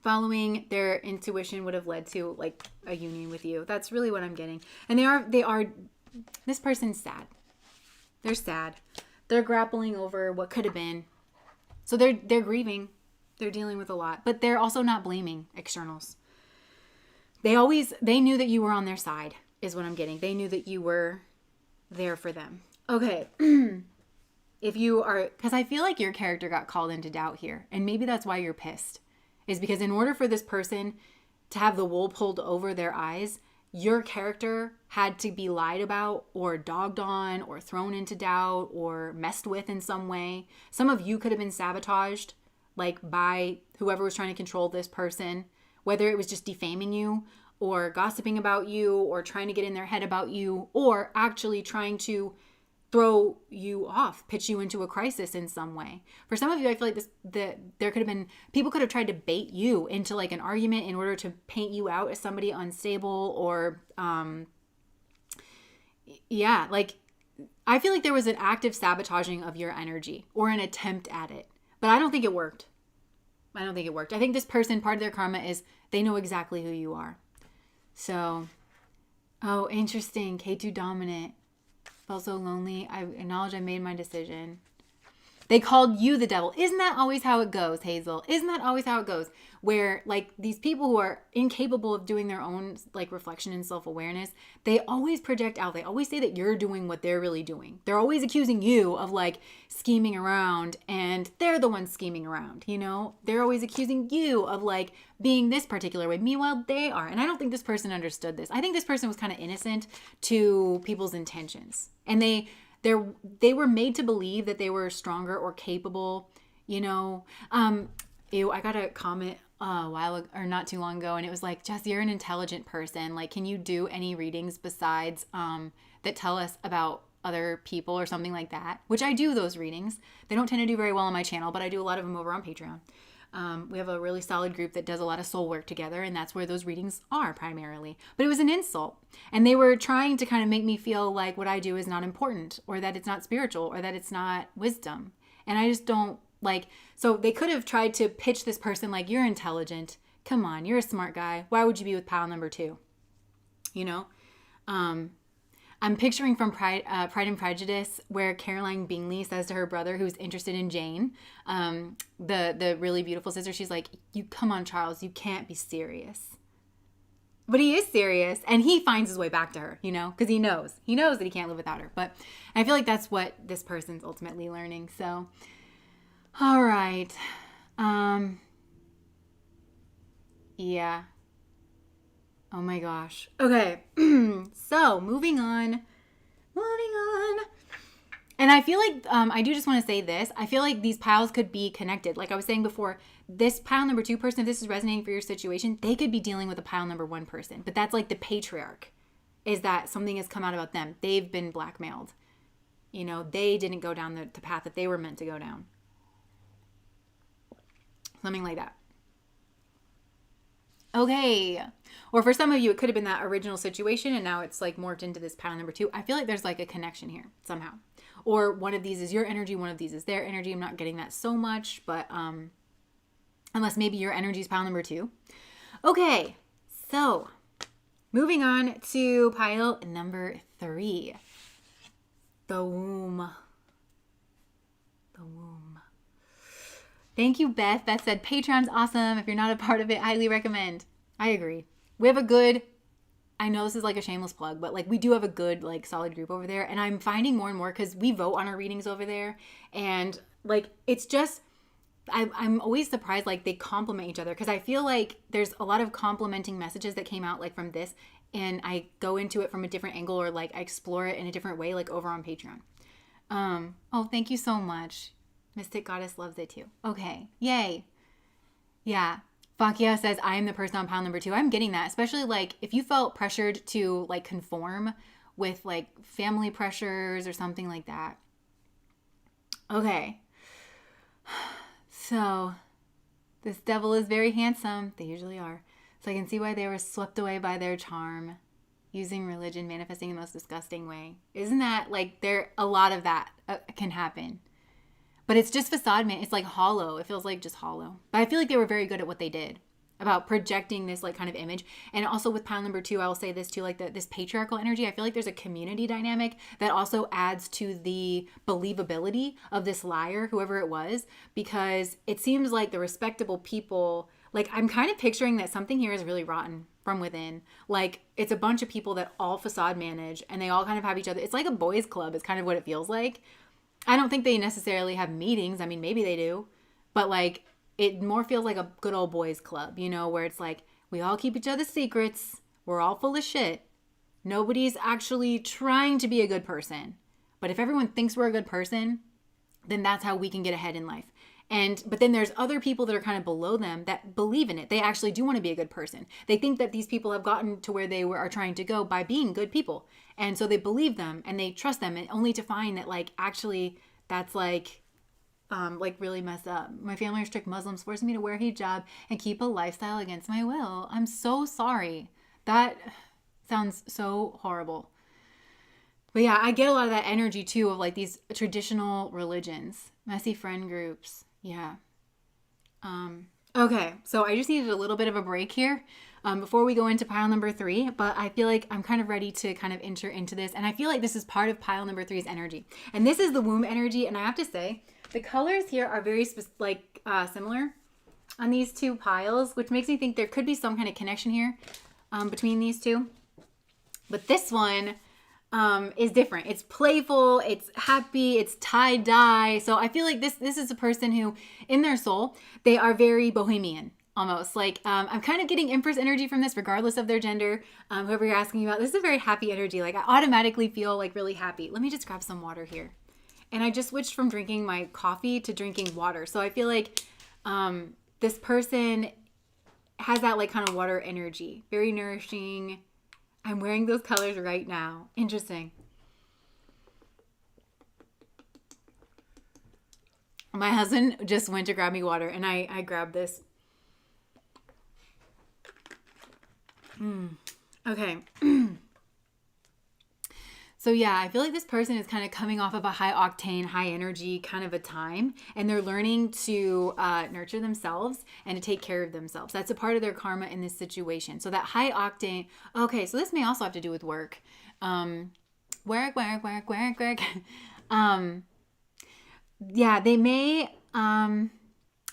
following their intuition would have led to like a union with you. That's really what I'm getting. And they are, this person's sad. They're sad. They're grappling over what could have been. So they're grieving. They're dealing with a lot, but they're also not blaming externals. They knew that you were on their side is what I'm getting. They knew that you were there for them. Okay. If you are, because I feel like your character got called into doubt here, and maybe that's why you're pissed, is because in order for this person to have the wool pulled over their eyes, your character had to be lied about or dogged on or thrown into doubt or messed with in some way. Some of you could have been sabotaged, like by whoever was trying to control this person, whether it was just defaming you or gossiping about you or trying to get in their head about you, or actually trying to throw you off, pitch you into a crisis in some way. For some of you, I feel like there could have been, people could have tried to bait you into like an argument in order to paint you out as somebody unstable or, like I feel like there was an active sabotaging of your energy or an attempt at it. But I don't think it worked. I think this person, part of their karma is they know exactly who you are. So, oh, interesting. K2 dominant. Felt so lonely. I acknowledge I made my decision. They called you the devil. Isn't that always how it goes, Hazel? Isn't that always how it goes? Where like these people who are incapable of doing their own like reflection and self-awareness, they always project out. They always say that you're doing what they're really doing. They're always accusing you of like scheming around, and they're the ones scheming around, you know? They're always accusing you of like being this particular way. Meanwhile, they are. And I don't think this person understood this. I think this person was kind of innocent to people's intentions. And they were made to believe that they were stronger or capable, you know. I got a comment a while ago, or not too long ago, and it was like, Jess, you're an intelligent person. Like, can you do any readings besides that tell us about other people or something like that? Which I do those readings. They don't tend to do very well on my channel, but I do a lot of them over on Patreon. We have a really solid group that does a lot of soul work together, and that's where those readings are primarily. But it was an insult. And they were trying to kind of make me feel like what I do is not important, or that it's not spiritual, or that it's not wisdom. And I just don't like, so they could have tried to pitch this person like, you're intelligent. Come on, you're a smart guy. Why would you be with pile number 2? You know? I'm picturing from Pride and Prejudice, where Caroline Bingley says to her brother, who's interested in Jane, the really beautiful sister, she's like, "You come on, Charles, you can't be serious." But he is serious, and he finds his way back to her, you know, because he knows that he can't live without her. But I feel like that's what this person's ultimately learning. So, all right, yeah. Oh my gosh. Okay. So moving on. And I feel like, I do just want to say this. I feel like these piles could be connected. Like I was saying before, this pile number 2 person, if this is resonating for your situation, they could be dealing with a pile number 1 person. But that's like the patriarch, is that something has come out about them. They've been blackmailed. You know, they didn't go down the path that they were meant to go down. Something like that. Okay. Or for some of you, it could have been that original situation, and now it's like morphed into this pile number 2. I feel like there's like a connection here somehow. Or one of these is your energy, one of these is their energy. I'm not getting that so much, but unless maybe your energy is pile number 2. Okay. So moving on to pile number 3. The womb. The womb. Thank you, Beth. Beth said, Patreon's awesome. If you're not a part of it, highly recommend. I agree. We have a good, I know this is like a shameless plug, but like we do have a good, like solid group over there. And I'm finding more and more, because we vote on our readings over there. And like, it's just, I'm always surprised, like they complement each other. Because I feel like there's a lot of complimenting messages that came out like from this. And I go into it from a different angle, or like I explore it in a different way, like over on Patreon. Oh, thank you so much. Mystic Goddess loves it too. Okay. Yay. Yeah. Fakia says, I am the person on pile number 2. I'm getting that. Especially like if you felt pressured to like conform with like family pressures or something like that. Okay. So this devil is very handsome. They usually are. So I can see why they were swept away by their charm. Using religion, manifesting in the most disgusting way. Isn't that like a lot of that can happen. But it's just facade, man. It's like hollow. It feels like just hollow. But I feel like they were very good at what they did about projecting this like kind of image. And also with pile number 2, I will say this too, like this patriarchal energy. I feel like there's a community dynamic that also adds to the believability of this liar, whoever it was, because it seems like the respectable people, like I'm kind of picturing that something here is really rotten from within. Like it's a bunch of people that all facade manage, and they all kind of have each other. It's like a boys club is kind of what it feels like. I don't think they necessarily have meetings. I mean, maybe they do. But, like, it more feels like a good old boys club, you know, where it's like, we all keep each other's secrets. We're all full of shit. Nobody's actually trying to be a good person. But if everyone thinks we're a good person, then that's how we can get ahead in life. But then there's other people that are kind of below them that believe in it. They actually do want to be a good person. They think that these people have gotten to where they are trying to go by being good people. And so they believe them and they trust them, and only to find that like, actually that's like really messed up. My family are strict Muslims, forcing me to wear hijab and keep a lifestyle against my will. I'm so sorry. That sounds so horrible. But yeah, I get a lot of that energy too of like these traditional religions, messy friend groups. Yeah. Okay, so I just needed a little bit of a break here before we go into pile number 3, but I feel like I'm kind of ready to kind of enter into this, and I feel like this is part of pile number 3's energy. And this is the womb energy, and I have to say, the colors here are very similar on these two piles, which makes me think there could be some kind of connection here between these two. But this one is different. It's playful, it's happy, it's tie-dye. So I feel like this is a person who, in their soul, they are very bohemian, almost. Like, I'm kind of getting Empress energy from this, regardless of their gender. Whoever you're asking about, this is a very happy energy. Like, I automatically feel like really happy. Let me just grab some water here. And I just switched from drinking my coffee to drinking water. So I feel like this person has that like kind of water energy. Very nourishing. I'm wearing those colors right now. Interesting. My husband just went to grab me water, and I grabbed this. Okay. So yeah, I feel like this person is kind of coming off of a high octane, high energy kind of a time, and they're learning to nurture themselves and to take care of themselves. That's a part of their karma in this situation. So that high octane, okay, so this may also have to do with work. Work. Yeah, they may,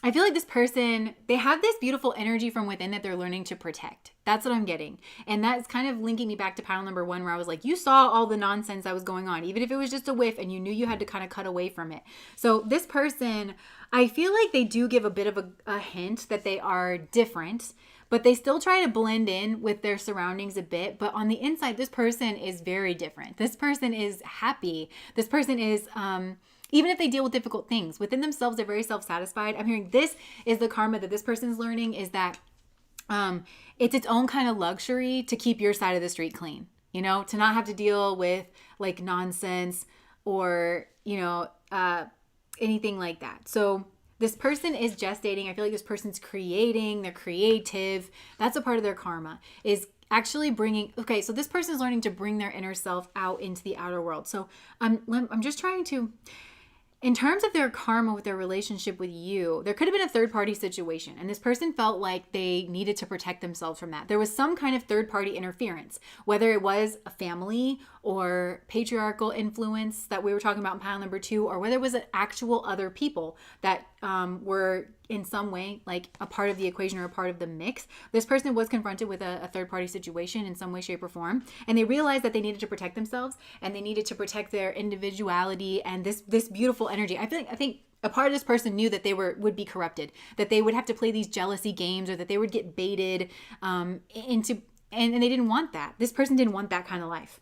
I feel like this person, they have this beautiful energy from within that they're learning to protect. That's what I'm getting. And that's kind of linking me back to pile number 1, where I was like, you saw all the nonsense that was going on, even if it was just a whiff, and you knew you had to kind of cut away from it. So this person, I feel like they do give a bit of a hint that they are different, but they still try to blend in with their surroundings a bit. But on the inside, this person is very different. This person is happy. This person is, even if they deal with difficult things within themselves, they're very self-satisfied. I'm hearing this is the karma that this person's learning, is that it's its own kind of luxury to keep your side of the street clean, you know, to not have to deal with like nonsense or, you know, anything like that. So this person is gestating. I feel like this person's creating, they're creative. That's a part of their karma, is actually bringing, okay, so this person is learning to bring their inner self out into the outer world. So I'm just trying to, in terms of their karma with their relationship with you, there could have been a third-party situation, and this person felt like they needed to protect themselves from that. There was some kind of third-party interference, whether it was a family or patriarchal influence that we were talking about in pile number 2, or whether it was actual other people that were in some way like a part of the equation or a part of the mix. This person was confronted with a third-party situation in some way, shape, or form, and they realized that they needed to protect themselves, and they needed to protect their individuality and this beautiful energy. I think a part of this person knew that they would be corrupted, that they would have to play these jealousy games, or that they would get baited into, and they didn't want that. This person didn't want that kind of life.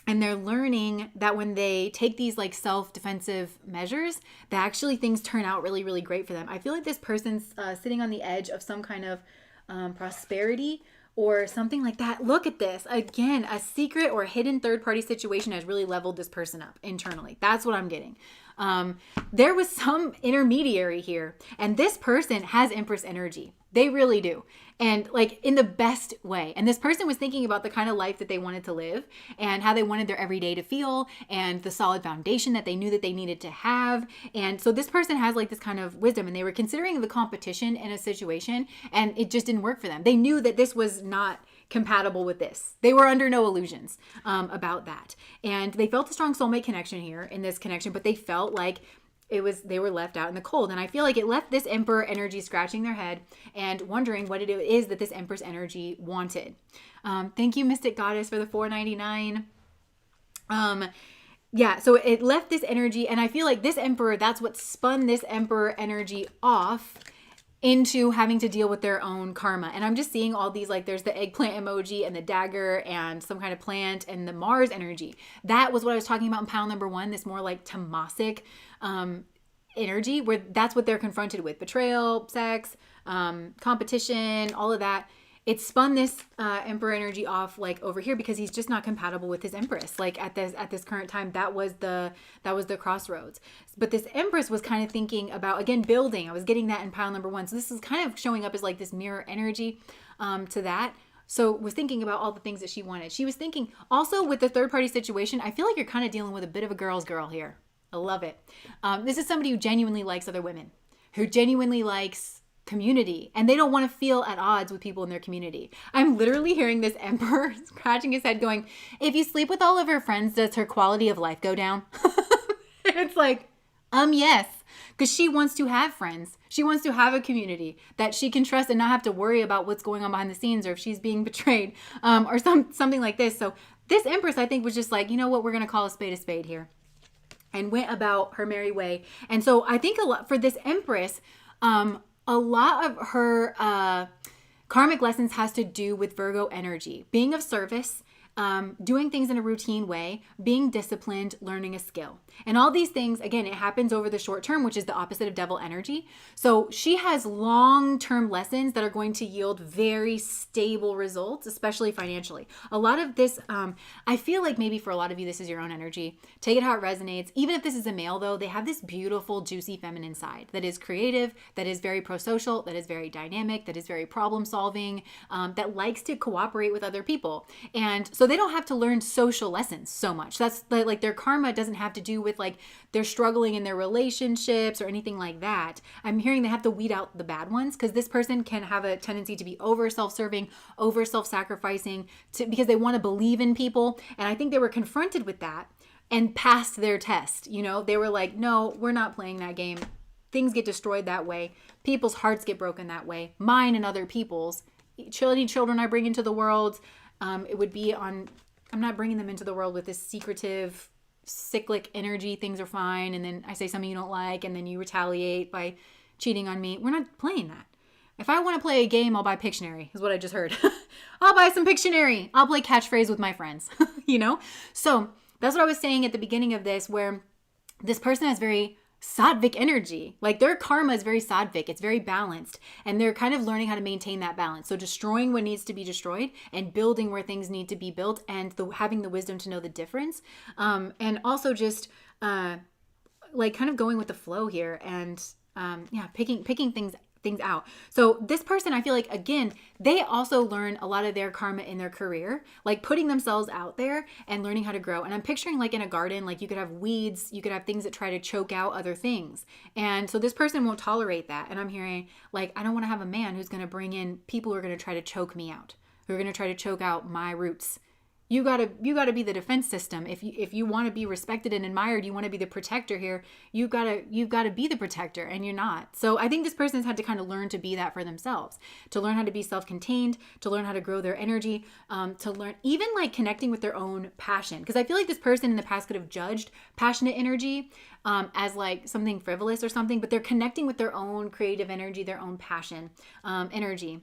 And they're learning that when they take these like self-defensive measures, that actually things turn out really, really great for them. I feel like this person's sitting on the edge of some kind of prosperity or something like that. Look at this. Again, a secret or hidden third-party situation has really leveled this person up internally. That's what I'm getting. There was some intermediary here, and this person has Empress energy. They really do. And like in the best way. And this person was thinking about the kind of life that they wanted to live and how they wanted their everyday to feel and the solid foundation that they knew that they needed to have. And so this person has like this kind of wisdom, and they were considering the competition in a situation, and it just didn't work for them. They knew that this was not compatible with this. They were under no illusions about that. And they felt a strong soulmate connection here in this connection, but they felt like they were left out in the cold. And I feel like it left this Emperor energy scratching their head and wondering what it is that this Empress energy wanted. Thank you, Mystic Goddess, for the $4.99. Yeah, so it left this energy, and I feel like this Emperor, that's what spun this Emperor energy off into having to deal with their own karma. And I'm just seeing all these, like there's the eggplant emoji and the dagger and some kind of plant and the Mars energy. That was what I was talking about in pile number 1, this more like tamasic energy, where that's what they're confronted with. Betrayal, sex, competition, all of that. It spun this Emperor energy off like over here because he's just not compatible with his Empress. Like at this current time, that was the crossroads. But this Empress was kind of thinking about, again, building. I was getting that in pile number 1. So this is kind of showing up as like this mirror energy to that. So was thinking about all the things that she wanted. She was thinking also with the third party situation, I feel like you're kind of dealing with a bit of a girl's girl here. I love it. This is somebody who genuinely likes other women. who genuinely likes community, and they don't want to feel at odds with people in their community. I'm literally hearing this emperor scratching his head going, if you sleep with all of her friends, does her quality of life go down? It's like, yes, because she wants to have friends. She wants to have a community that she can trust and not have to worry about what's going on behind the scenes, or if she's being betrayed, or something like this. So this empress, I think, was just like, you know what, we're going to call a spade here, and went about her merry way. And so I think a lot for this empress, a lot of her karmic lessons has to do with Virgo energy, being of service, doing things in a routine way, being disciplined, learning a skill. And all these things, again, it happens over the short term, which is the opposite of devil energy. So she has long-term lessons that are going to yield very stable results, especially financially. A lot of this, I feel like maybe for a lot of you, this is your own energy. Take it how it resonates. Even if this is a male, though, they have this beautiful, juicy feminine side that is creative, that is very pro-social, that is very dynamic, that is very problem-solving, that likes to cooperate with other people. And so they don't have to learn social lessons so much. That's like their karma doesn't have to do with like they're struggling in their relationships or anything like that. I'm hearing they have to weed out the bad ones, because this person can have a tendency to be over self-serving, over self-sacrificing, because they want to believe in people. And I think they were confronted with that and passed their test. You know, they were like, no, we're not playing that game. Things get destroyed that way. People's hearts get broken that way. Mine and other people's. Children I bring into the world, it would be on, I'm not bringing them into the world with this secretive, cyclic energy. Things are fine. And then I say something you don't like, and then you retaliate by cheating on me. We're not playing that. If I want to play a game, I'll buy Pictionary, is what I just heard. I'll buy some Pictionary. I'll play catchphrase with my friends, you know? So that's what I was saying at the beginning of this, where this person has very sattvic energy. Like their karma is very sattvic. It's very balanced, and they're kind of learning how to maintain that balance. So destroying what needs to be destroyed and building where things need to be built, and having the wisdom to know the difference. And also just like kind of going with the flow here, and picking things out. So this person, I feel like, again, they also learn a lot of their karma in their career, like putting themselves out there and learning how to grow. And I'm picturing like in a garden, like you could have weeds, you could have things that try to choke out other things. And so this person won't tolerate that. And I'm hearing like, I don't want to have a man who's going to bring in people who are going to try to choke me out, who are going to try to choke out my roots. You gotta be the defense system. If you want to be respected and admired, you want to be the protector here. You've gotta be the protector, and you're not. So I think this person's had to kind of learn to be that for themselves, to learn how to be self-contained, to learn how to grow their energy, to learn even like connecting with their own passion. Because I feel like this person in the past could have judged passionate energy as like something frivolous or something, but they're connecting with their own creative energy, their own passion energy,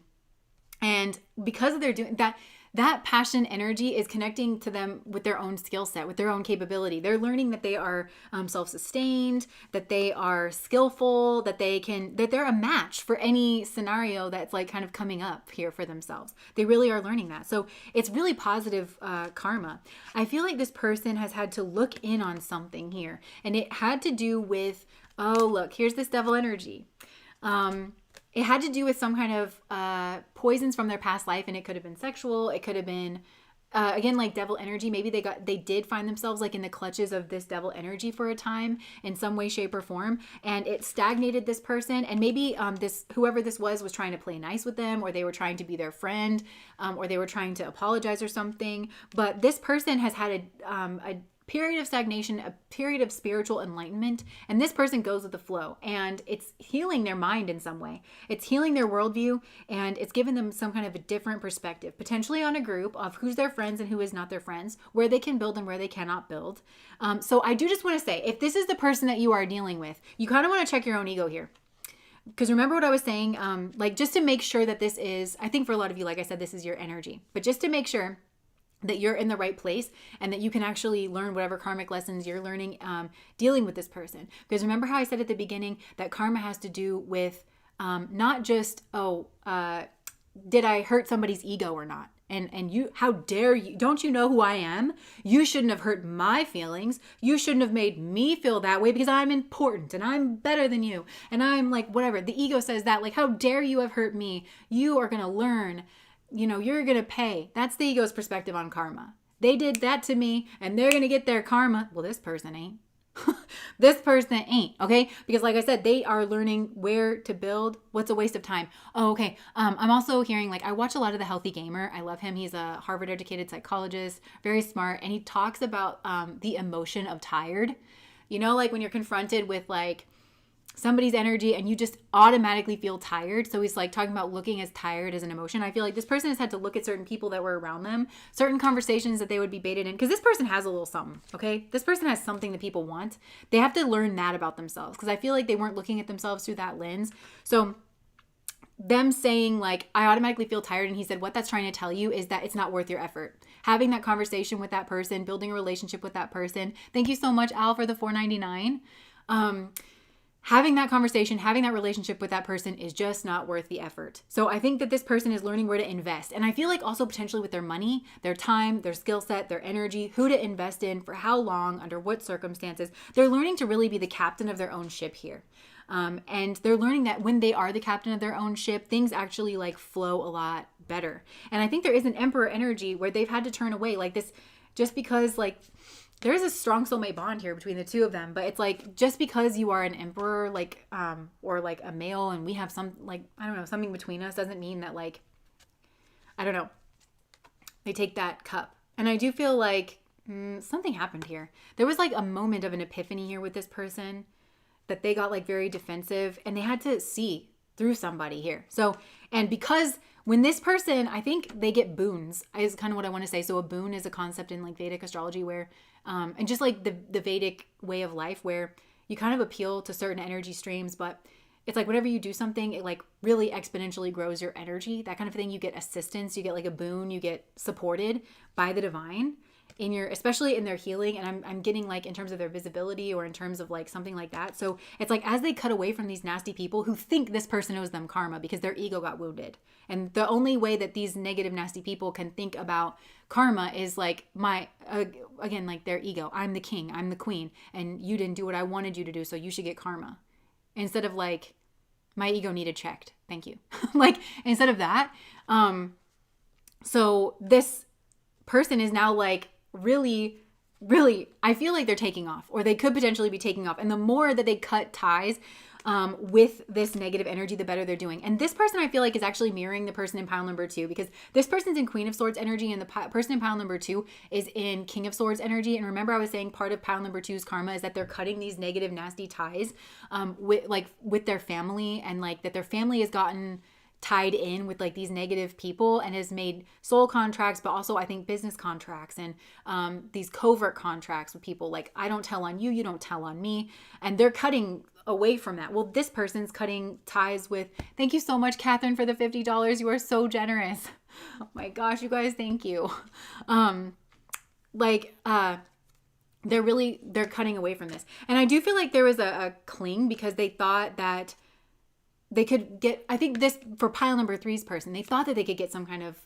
and because of their doing that. That passion energy is connecting to them with their own skill set, with their own capability. They're learning that they are self-sustained, that they are skillful, that they're a match for any scenario that's like kind of coming up here for themselves. They really are learning that. So it's really positive karma. I feel like this person has had to look in on something here, and it had to do with, oh, look, here's this devil energy. It had to do with some kind of poisons from their past life, and it could have been sexual. It could have been, again, like devil energy. Maybe they did find themselves like in the clutches of this devil energy for a time in some way, shape, or form, and it stagnated this person. And maybe whoever this was trying to play nice with them, or they were trying to be their friend, or they were trying to apologize or something. But this person has had a period of stagnation, a period of spiritual enlightenment, and this person goes with the flow, and it's healing their mind in some way. It's healing their worldview, and it's given them some kind of a different perspective, potentially on a group of who's their friends and who is not their friends, where they can build and where they cannot build. So I do just want to say, if this is the person that you are dealing with, you kind of want to check your own ego here. Because remember what I was saying, like just to make sure that this is, I think for a lot of you, like I said, this is your energy, but just to make sure that you're in the right place and that you can actually learn whatever karmic lessons you're learning dealing with this person. Because remember how I said at the beginning that karma has to do with not just, did I hurt somebody's ego or not? And you, how dare you, don't you know who I am? You shouldn't have hurt my feelings. You shouldn't have made me feel that way because I'm important and I'm better than you. And I'm like, whatever. The ego says that, like, how dare you have hurt me? You are going to learn. You're going to pay. That's the ego's perspective on karma. They did that to me and they're going to get their karma. Well, this person ain't. This person ain't, okay? Because like I said, they are learning where to build. What's a waste of time? Oh, okay. I'm also hearing, like, I watch a lot of The Healthy Gamer. I love him. He's a Harvard educated psychologist, very smart. And he talks about the emotion of tired. You know, like when you're confronted with like somebody's energy and you just automatically feel tired. So he's like talking about looking as tired as an emotion. I feel like this person has had to look at certain people that were around them, certain conversations that they would be baited in, because this person has a little something, okay? This person has something that people want. They have to learn that about themselves, because I feel like they weren't looking at themselves through that lens. So them saying like, I automatically feel tired, and he said what that's trying to tell you is that it's not worth your effort. Having that conversation with that person, building a relationship with that person. Thank you so much, Al, for the $4.99. Having that conversation, having that relationship with that person is just not worth the effort. So I think that this person is learning where to invest. And I feel like also potentially with their money, their time, their skill set, their energy, who to invest in, for how long, under what circumstances. They're learning to really be the captain of their own ship here. And they're learning that when they are the captain of their own ship, things actually like flow a lot better. And I think there is an emperor energy where they've had to turn away like this, just because like there is a strong soulmate bond here between the two of them. But it's like, just because you are an emperor, like, or like a male, and we have some, like, I don't know, something between us, doesn't mean that, like, I don't know, they take that cup. And I do feel like something happened here. There was like a moment of an epiphany here with this person, that they got like very defensive, and they had to see through somebody here. So, and because when this person, I think they get boons, is kind of what I want to say. So a boon is a concept in like Vedic astrology where, and just like the Vedic way of life, where you kind of appeal to certain energy streams, but it's like whenever you do something, it like really exponentially grows your energy, that kind of thing. You get assistance, you get like a boon, you get supported by the divine in your, especially in their healing. And I'm getting like in terms of their visibility, or in terms of like something like that. So it's like, as they cut away from these nasty people who think this person owes them karma because their ego got wounded. And the only way that these negative, nasty people can think about karma is like again, like their ego. I'm the king, I'm the queen, and you didn't do what I wanted you to do, so you should get karma. Instead of like, my ego needed checked, thank you. Like, instead of that. So this person is now like really, I feel like they're taking off, or they could potentially be taking off. And the more that they cut ties with this negative energy, the better they're doing. And this person, I feel like, is actually mirroring the person in pile number 2, because this person's in Queen of Swords energy, and the person in pile number 2 is in King of Swords energy. And remember, I was saying part of pile number 2's karma is that they're cutting these negative, nasty ties with their family, and like that their family has gotten tied in with like these negative people and has made soul contracts, but also I think business contracts, and these covert contracts with people like, I don't tell on you, you don't tell on me. And they're cutting away from that. Well, this person's cutting ties with, thank you so much, Catherine, for the $50. You are so generous. Oh my gosh, you guys, thank you. They're cutting away from this. And I do feel like there was a cling, because they thought that they could get, I think this, for pile number 3's person, they thought that they could get some kind of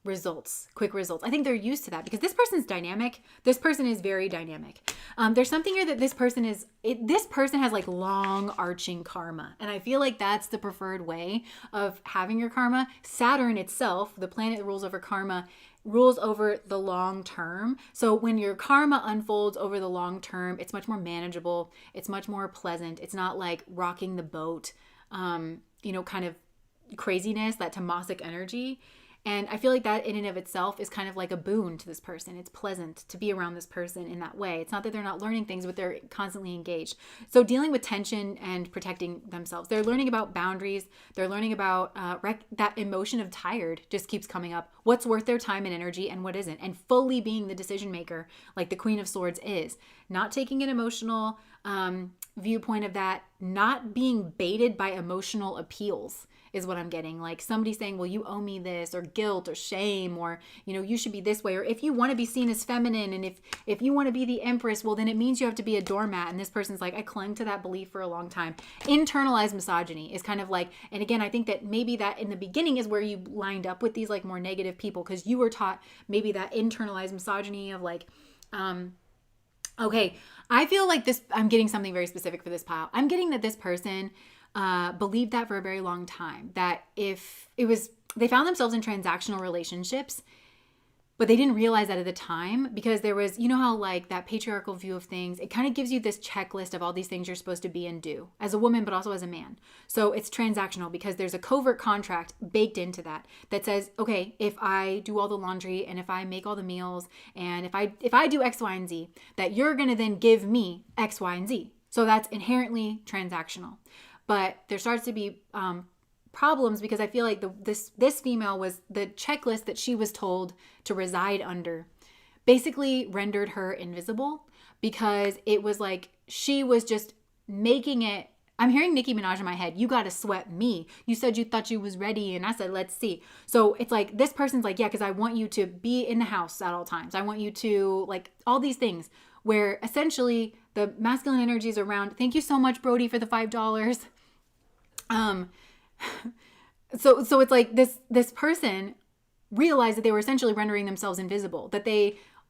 results, quick results. I think they're used to that, because this person's dynamic. This person is very dynamic. There's something here that this person has like long arching karma. And I feel like that's the preferred way of having your karma. Saturn itself, the planet that rules over karma, rules over the long term. So when your karma unfolds over the long term, it's much more manageable. It's much more pleasant. It's not like rocking the boat, kind of craziness, that tamasic energy. And I feel like that in and of itself is kind of like a boon to this person. It's pleasant to be around this person in that way. It's not that they're not learning things, but they're constantly engaged. So dealing with tension and protecting themselves. They're learning about boundaries. They're learning about that emotion of tired just keeps coming up. What's worth their time and energy and what isn't. And fully being the decision maker, like the Queen of Swords is. Not taking an emotional viewpoint of that. Not being baited by emotional appeals is what I'm getting. Like somebody saying, well, you owe me this, or guilt or shame, or, you should be this way. Or if you want to be seen as feminine, and if you want to be the empress, well, then it means you have to be a doormat. And this person's like, I clung to that belief for a long time. Internalized misogyny is kind of like, and again, I think that maybe that in the beginning is where you lined up with these like more negative people, because you were taught maybe that internalized misogyny of like, okay, I feel like this, I'm getting something very specific for this pile. I'm getting that this person believed that for a very long time, that if it was, they found themselves in transactional relationships But they didn't realize that at the time because there was, you know how like that patriarchal view of things, it kind of gives you this checklist of all these things you're supposed to be and do as a woman, but also as a man. So it's transactional because there's a covert contract baked into that says, okay, if I do all the laundry and if I make all the meals and if I do X, Y, and Z, that you're going to then give me X, Y, and Z. So that's inherently transactional. But there starts to be problems because I feel like this female was the checklist that she was told to reside under basically rendered her invisible because it was like she was just making it. I'm hearing Nicki Minaj in my head. You got to sweat me. You said you thought you was ready and I said, let's see. So it's like this person's like, yeah, because I want you to be in the house at all times. I want you to like all these things where essentially the masculine energy is around. Thank you so much, Brody, for the $5. So it's like this person realized that they were essentially rendering themselves invisible, that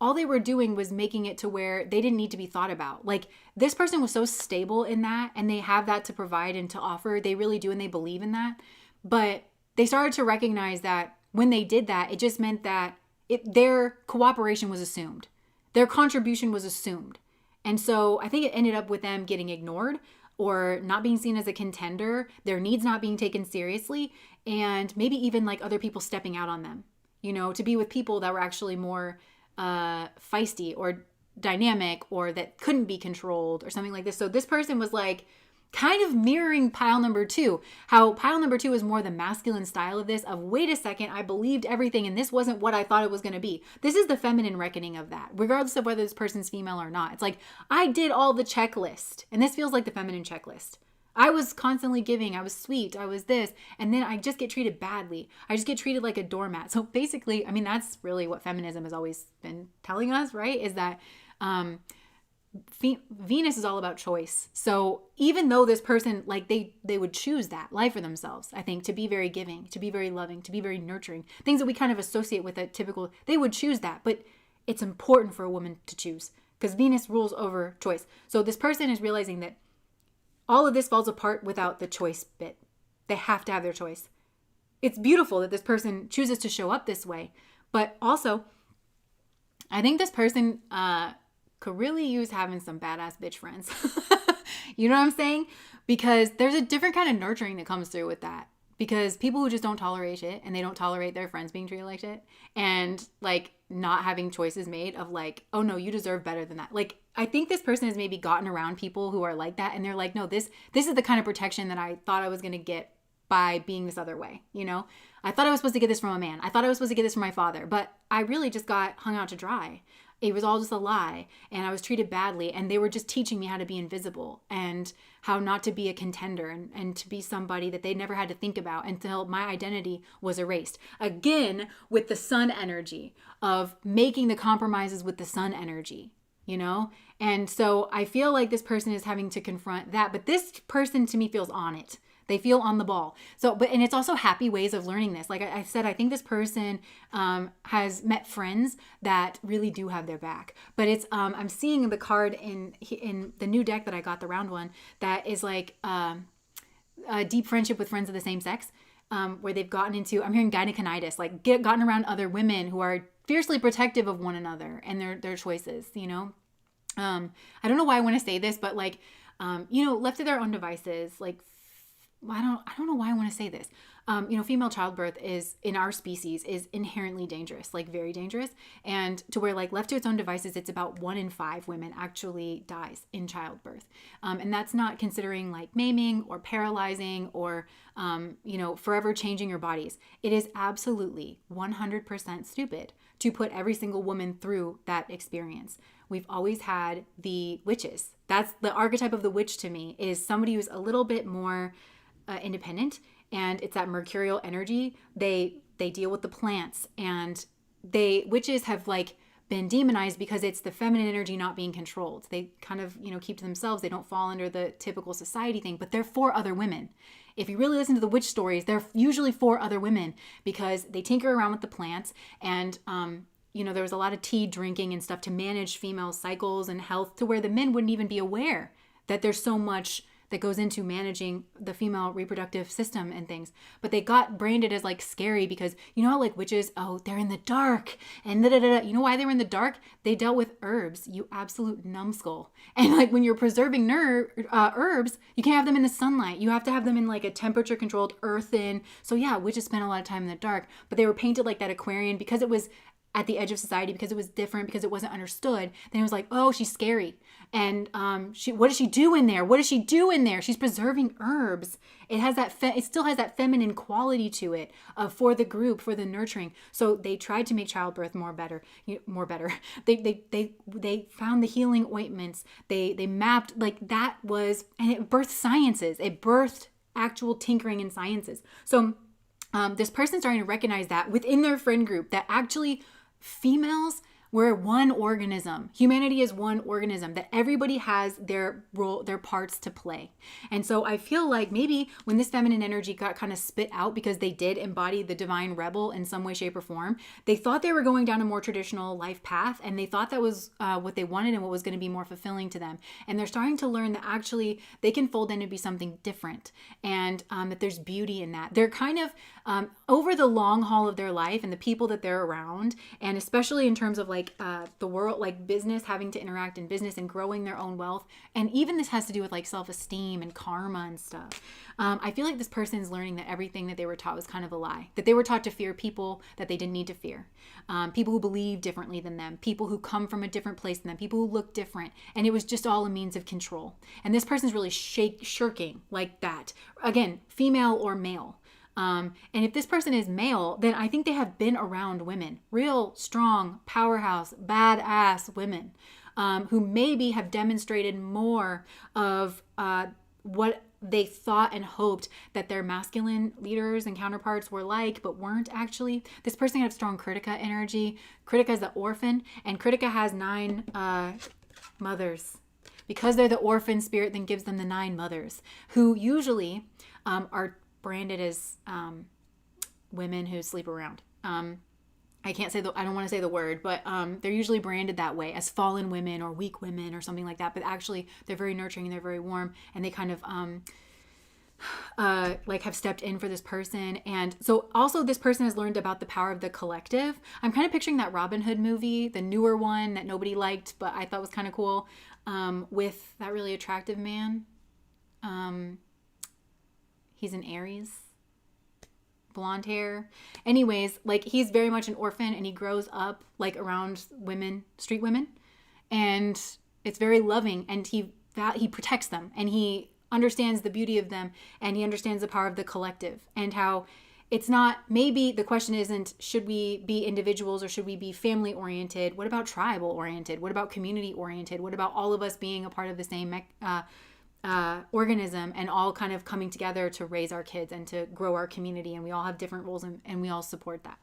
all they were doing was making it to where they didn't need to be thought about. Like this person was so stable in that and they have that to provide and to offer. They really do and they believe in that. But they started to recognize that when they did that, it just meant that their cooperation was assumed. Their contribution was assumed. And so I think it ended up with them getting ignored or not being seen as a contender, their needs not being taken seriously, and maybe even like other people stepping out on them, you know, to be with people that were actually more feisty or dynamic or that couldn't be controlled or something like this. So this person was like kind of mirroring pile number 2, how pile number 2 is more the masculine style of this of wait a second, I believed everything and this wasn't what I thought it was going to be. This is the feminine reckoning of that, regardless of whether this person's female or not. It's like, I did all the checklist and this feels like the feminine checklist. I was constantly giving, I was sweet, I was this, and then I just get treated badly. I just get treated like a doormat. So basically, I mean, that's really what feminism has always been telling us, right? Is that Venus is all about choice. So even though this person, like they would choose that life for themselves, I think, to be very giving, to be very loving, to be very nurturing, things that we kind of associate with a typical, they would choose that. But it's important for a woman to choose because Venus rules over choice. So this person is realizing that all of this falls apart without the choice bit. They have to have their choice. It's beautiful that this person chooses to show up this way. But also, I think this person could really use having some badass bitch friends. You know what I'm saying? Because there's a different kind of nurturing that comes through with that. Because people who just don't tolerate shit and they don't tolerate their friends being treated like shit and like not having choices made of like, oh no, you deserve better than that. Like, I think this person has maybe gotten around people who are like that and they're like, no, this is the kind of protection that I thought I was going to get by being this other way. You know, I thought I was supposed to get this from a man. I thought I was supposed to get this from my father, but I really just got hung out to dry. It was all just a lie and I was treated badly and they were just teaching me how to be invisible and how not to be a contender and to be somebody that they never had to think about until my identity was erased. Again, with the sun energy of making the compromises with the sun energy, you know? And so I feel like this person is having to confront that, but this person to me feels on it. They feel on the ball. So, and it's also happy ways of learning this. Like I said, I think this person has met friends that really do have their back. But it's, I'm seeing the card in the new deck that I got, the round one, that is like a deep friendship with friends of the same sex, where they've gotten into, I'm hearing gyneconitis, like gotten around other women who are fiercely protective of one another and their choices, you know? I don't know why I want to say this, but like, you know, left to their own devices, like, I don't know why I want to say this. You know, female childbirth is in our species is inherently dangerous, like very dangerous. And to where like left to its own devices, it's about 1 in 5 women actually dies in childbirth. And that's not considering like maiming or paralyzing or, you know, forever changing your bodies. It is absolutely 100% stupid to put every single woman through that experience. We've always had the witches. That's the archetype of the witch to me, is somebody who's a little bit more independent, and it's that mercurial energy. They deal with the plants, and witches have like been demonized because it's the feminine energy not being controlled. They kind of, you know, keep to themselves. They don't fall under the typical society thing, but they're for other women. If you really listen to the witch stories, they're usually for other women because they tinker around with the plants. And you know, there was a lot of tea drinking and stuff to manage female cycles and health, to where the men wouldn't even be aware that there's so much that goes into managing the female reproductive system and things. But they got branded as like scary because you know how like witches, oh, they're in the dark and da da da. You know why they were in the dark? They dealt with herbs, you absolute numbskull. And like when you're preserving herbs, you can't have them in the sunlight. You have to have them in like a temperature controlled earthen. So yeah, witches spent a lot of time in the dark, but they were painted like that Aquarian because it was at the edge of society, because it was different, because it wasn't understood. Then it was like, oh, she's scary. And what does she do in there? What does she do in there? She's preserving herbs. It has that. It still has that feminine quality to it for the group, for the nurturing. So they tried to make childbirth more better. They found the healing ointments. They mapped like that was, and it birthed sciences. It birthed actual tinkering in sciences. So this person's starting to recognize that within their friend group, that actually females, we're one organism. Humanity is one organism, that everybody has their role, their parts to play. And so I feel like maybe when this feminine energy got kind of spit out because they did embody the divine rebel in some way, shape, or form, they thought they were going down a more traditional life path, and they thought that was what they wanted and what was going to be more fulfilling to them. And they're starting to learn that actually they can fold in and be something different, and that there's beauty in that. They're kind of over the long haul of their life and the people that they're around, and especially in terms of like the world, like business, having to interact in business and growing their own wealth. And even this has to do with like self-esteem and karma and stuff. I feel like this person is learning that everything that they were taught was kind of a lie, that they were taught to fear people that they didn't need to fear, people who believe differently than them, people who come from a different place than them, people who look different. And it was just all a means of control. And this person's really shirking like that. Again, female or male. And if this person is male, then I think they have been around women, real strong, powerhouse, badass women, who maybe have demonstrated more of what they thought and hoped that their masculine leaders and counterparts were like, but weren't actually. This person had strong Critica energy. Critica is the orphan, and Critica has 9 mothers. Because they're the orphan spirit, then gives them the 9 mothers, who usually are branded as women who sleep around. I don't want to say the word, but they're usually branded that way as fallen women or weak women or something like that. But actually, they're very nurturing and they're very warm, and they kind of like have stepped in for this person. And so also this person has learned about the power of the collective. I'm kind of picturing that Robin Hood movie, the newer one that nobody liked, but I thought was kind of cool, with that really attractive man. He's an Aries, blonde hair. Anyways, like he's very much an orphan, and he grows up like around women, street women, and it's very loving, and he protects them, and he understands the beauty of them, and he understands the power of the collective, and how it's not, maybe the question isn't should we be individuals or should we be family oriented? What about tribal oriented? What about community oriented? What about all of us being a part of the same organism and all kind of coming together to raise our kids and to grow our community, and we all have different roles, and we all support that.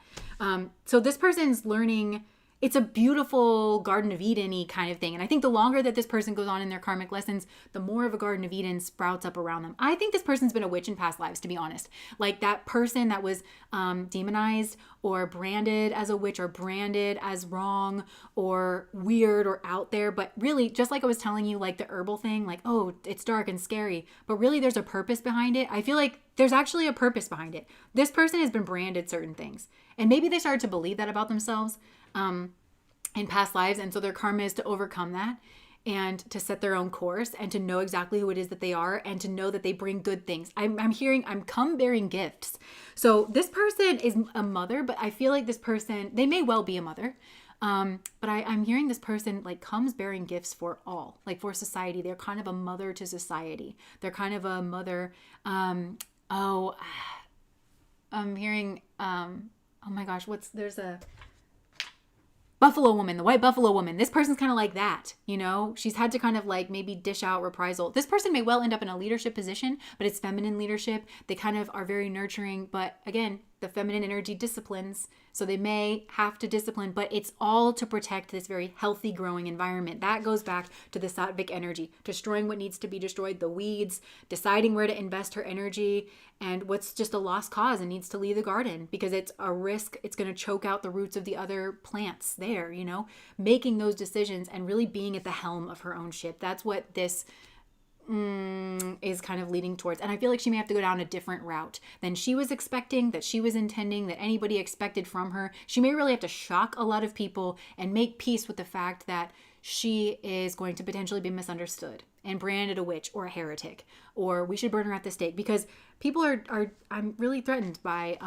So this person's learning, it's a beautiful Garden of Eden-y kind of thing. And I think the longer that this person goes on in their karmic lessons, the more of a Garden of Eden sprouts up around them. I think this person's been a witch in past lives, to be honest. Like that person that was demonized or branded as a witch or branded as wrong or weird or out there. But really, just like I was telling you, like the herbal thing, like, oh, it's dark and scary, but really there's a purpose behind it. I feel like there's actually a purpose behind it. This person has been branded certain things, and maybe they started to believe that about themselves in past lives. And so their karma is to overcome that and to set their own course and to know exactly who it is that they are and to know that they bring good things. I'm come bearing gifts. So this person is a mother, but I feel like this person, they may well be a mother. But I'm hearing this person like comes bearing gifts for all, like for society. They're kind of a mother to society. They're kind of a mother. I'm hearing, oh my gosh, there's a Buffalo woman, the white buffalo woman. This person's kind of like that, you know? She's had to kind of like maybe dish out reprisal. This person may well end up in a leadership position, but it's feminine leadership. They kind of are very nurturing, but again, the feminine energy disciplines. So they may have to discipline, but it's all to protect this very healthy growing environment. That goes back to the sattvic energy, destroying what needs to be destroyed, the weeds, deciding where to invest her energy, and what's just a lost cause and needs to leave the garden because it's a risk. It's going to choke out the roots of the other plants there, you know, making those decisions and really being at the helm of her own ship. That's what this is kind of leading towards. And I feel like she may have to go down a different route than she was expecting, that she was intending, that anybody expected from her. She may really have to shock a lot of people and make peace with the fact that she is going to potentially be misunderstood and branded a witch or a heretic, or we should burn her at the stake, because people are I'm really threatened by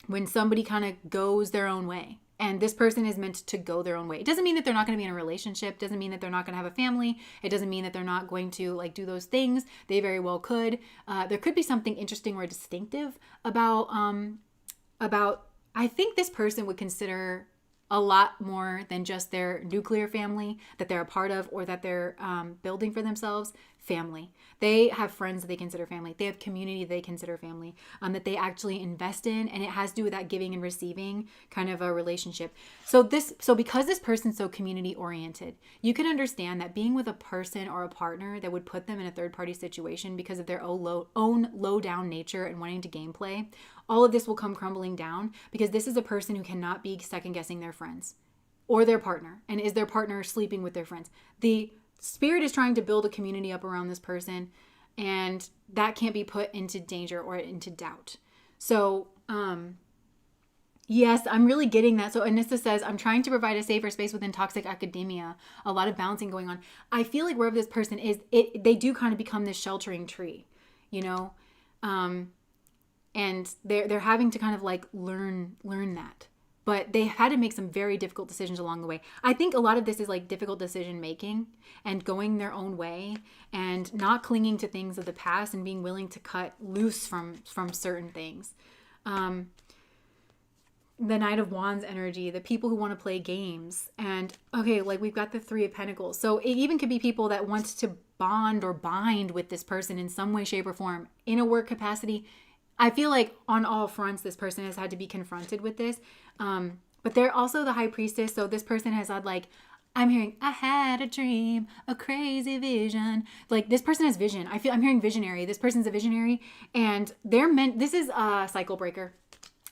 when somebody kind of goes their own way. And this person is meant to go their own way. It doesn't mean that they're not going to be in a relationship. It doesn't mean that they're not going to have a family. It doesn't mean that they're not going to like do those things. They very well could. There could be something interesting or distinctive about I think this person would consider a lot more than just their nuclear family that they're a part of, or that they're building for themselves. Family. They have friends that they consider family. They have community they consider family, that they actually invest in, and it has to do with that giving and receiving kind of a relationship. So because this person's so community oriented, you can understand that being with a person or a partner that would put them in a third party situation because of their own low down nature and wanting to gameplay, all of this will come crumbling down, because this is a person who cannot be second guessing their friends or their partner. And is their partner sleeping with their friends? The spirit is trying to build a community up around this person, and that can't be put into danger or into doubt. So, yes, I'm really getting that. So Anissa says, I'm trying to provide a safer space within toxic academia. A lot of balancing going on. I feel like wherever this person is, they do kind of become this sheltering tree, you know? And they're having to kind of like learn that. But they had to make some very difficult decisions along the way. I think a lot of this is like difficult decision making and going their own way and not clinging to things of the past and being willing to cut loose from certain things. The Knight of Wands energy, the people who want to play games. And okay, like we've got the Three of Pentacles. So it even could be people that want to bond or bind with this person in some way, shape, or form in a work capacity. I feel like on all fronts, this person has had to be confronted with this. But they're also the High Priestess. So this person has had like, I'm hearing, I had a dream, a crazy vision. Like this person has vision. I'm hearing visionary. This person's a visionary, and this is a cycle breaker.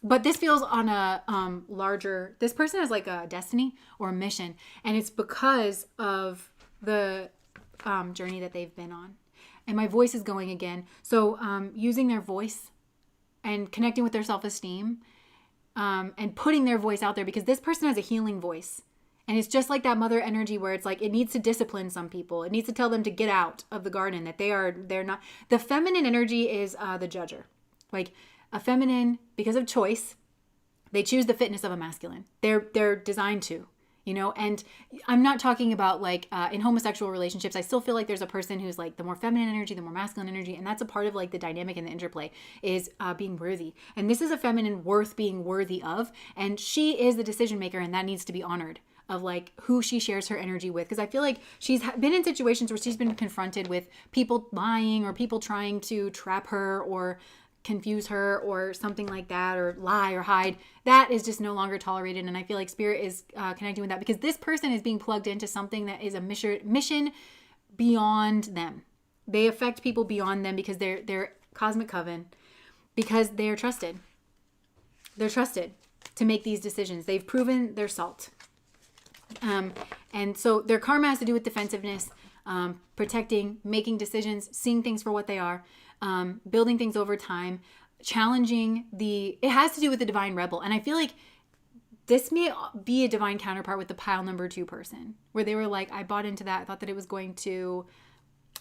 But this feels on a larger, this person has like a destiny or a mission. And it's because of the journey that they've been on. And my voice is going again. So using their voice and connecting with their self-esteem, and putting their voice out there, because this person has a healing voice. And it's just like that mother energy where it's like, it needs to discipline some people. It needs to tell them to get out of the garden, that they're not. The feminine energy is the judger. Like a feminine, because of choice, they choose the fitness of a masculine. They're designed to. You know, and I'm not talking about like in homosexual relationships. I still feel like there's a person who's like the more feminine energy, the more masculine energy. And that's a part of like the dynamic and the interplay is being worthy. And this is a feminine worth being worthy of. And she is the decision maker, and that needs to be honored, of like who she shares her energy with. Because I feel like she's been in situations where she's been confronted with people lying or people trying to trap her or confuse her or something like that, or lie or hide. That is just no longer tolerated. And I feel like spirit is connecting with that, because this person is being plugged into something that is a mission beyond them. They affect people beyond them because they're cosmic coven, because they're trusted. They're trusted to make these decisions. They've proven their salt. And so their karma has to do with defensiveness, protecting, making decisions, seeing things for what they are, building things over time, challenging it has to do with the divine rebel. And I feel like this may be a divine counterpart with the pile number 2 person, where they were like, I bought into that. I thought that it was going to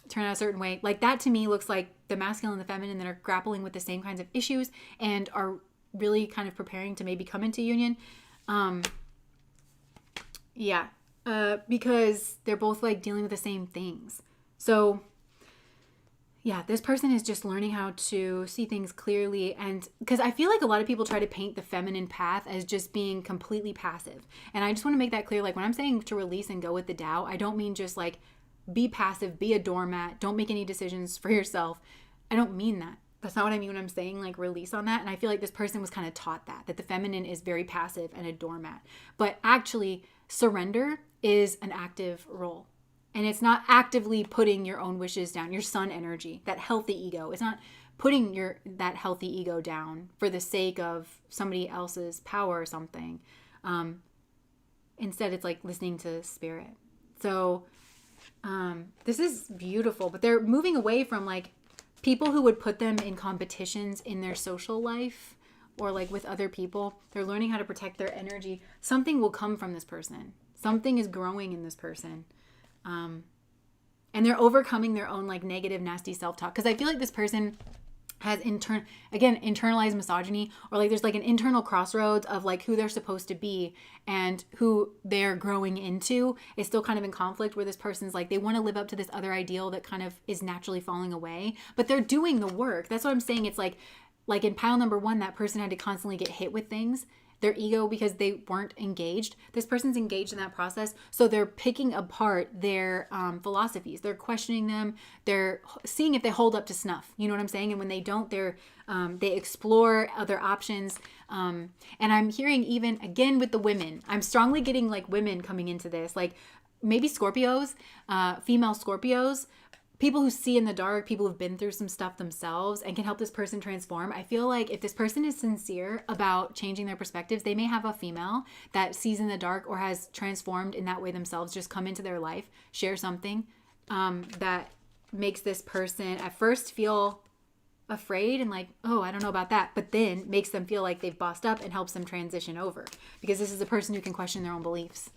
turn out a certain way. Like that to me looks like the masculine and the feminine that are grappling with the same kinds of issues and are really kind of preparing to maybe come into union. Because they're both like dealing with the same things. So yeah, this person is just learning how to see things clearly. And because I feel like a lot of people try to paint the feminine path as just being completely passive. And I just want to make that clear. Like when I'm saying to release and go with the Tao, I don't mean just like be passive, be a doormat, don't make any decisions for yourself. I don't mean that. That's not what I mean when I'm saying like release on that. And I feel like this person was kind of taught that the feminine is very passive and a doormat. But actually, surrender is an active role. And it's not actively putting your own wishes down, your sun energy, that healthy ego. It's not putting that healthy ego down for the sake of somebody else's power or something. Instead, it's like listening to spirit. So This is beautiful, but they're moving away from like people who would put them in competitions in their social life or like with other people. They're learning how to protect their energy. Something will come from this person. Something is growing in this person. And they're overcoming their own like negative, nasty self-talk. Because I feel like this person has internalized misogyny, or like there's like an internal crossroads of like who they're supposed to be and who they're growing into is still kind of in conflict, where this person's like, they want to live up to this other ideal that kind of is naturally falling away, but they're doing the work. That's what I'm saying. It's like in pile number 1, that person had to constantly get hit with things, their ego, because they weren't engaged. This person's engaged in that process. So they're picking apart their philosophies. They're questioning them. They're seeing if they hold up to snuff. You know what I'm saying? And when they don't, they explore other options. And I'm hearing, even again with the women, I'm strongly getting like women coming into this, like maybe Scorpios, female Scorpios, people who see in the dark, people who've been through some stuff themselves and can help this person transform. I feel like if this person is sincere about changing their perspectives, they may have a female that sees in the dark or has transformed in that way themselves, just come into their life, share something that makes this person at first feel afraid and like, oh, I don't know about that, but then makes them feel like they've bossed up and helps them transition over, because this is a person who can question their own beliefs.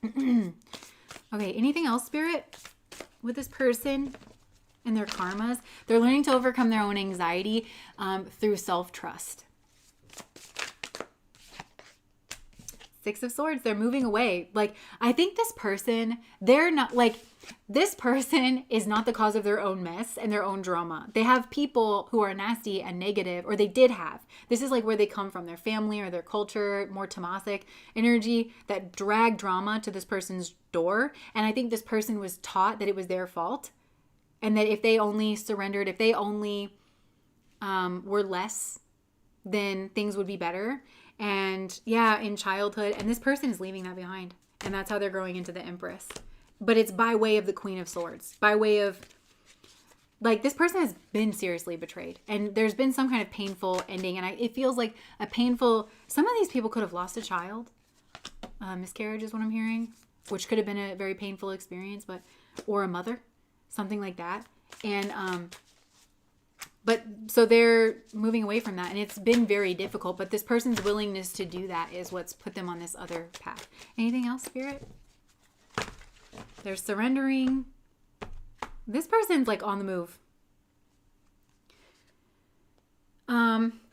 Okay, anything else, Spirit? With this person and their karmas, they're learning to overcome their own anxiety through self-trust. 6 of Swords, they're moving away. Like, I think this person, this person is not the cause of their own mess and their own drama. They have people who are nasty and negative, or they did have. This is like where they come from, their family or their culture, more Tamasic energy that drag drama to this person's door. And I think this person was taught that it was their fault, and that if they only surrendered, if they only were less, then things would be better. And yeah, in childhood, and this person is leaving that behind, and that's how they're growing into the Empress. But it's by way of the Queen of Swords, by way of, like, this person has been seriously betrayed, and there's been some kind of painful ending, and it feels like a painful, some of these people could have lost a child. Miscarriage is what I'm hearing, which could have been a very painful experience, or a mother, something like that. And but so they're moving away from that, and it's been very difficult, but this person's willingness to do that is what's put them on this other path. Anything else, Spirit? They're surrendering. This person's like on the move.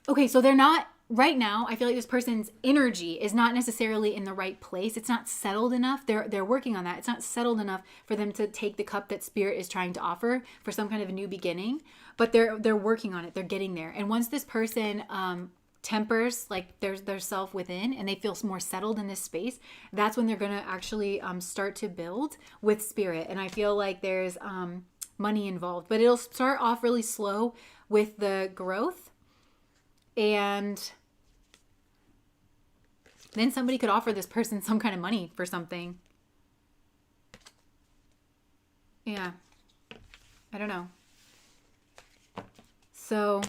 Okay, so they're not, right now, I feel like this person's energy is not necessarily in the right place. It's not settled enough. They're working on that. It's not settled enough for them to take the cup that Spirit is trying to offer for some kind of a new beginning. But they're working on it. They're getting there. And once this person tempers like their self within, and they feel more settled in this space, that's when they're going to actually start to build with Spirit. And I feel like there's money involved, but it'll start off really slow with the growth. And then somebody could offer this person some kind of money for something. Yeah. I don't know. So,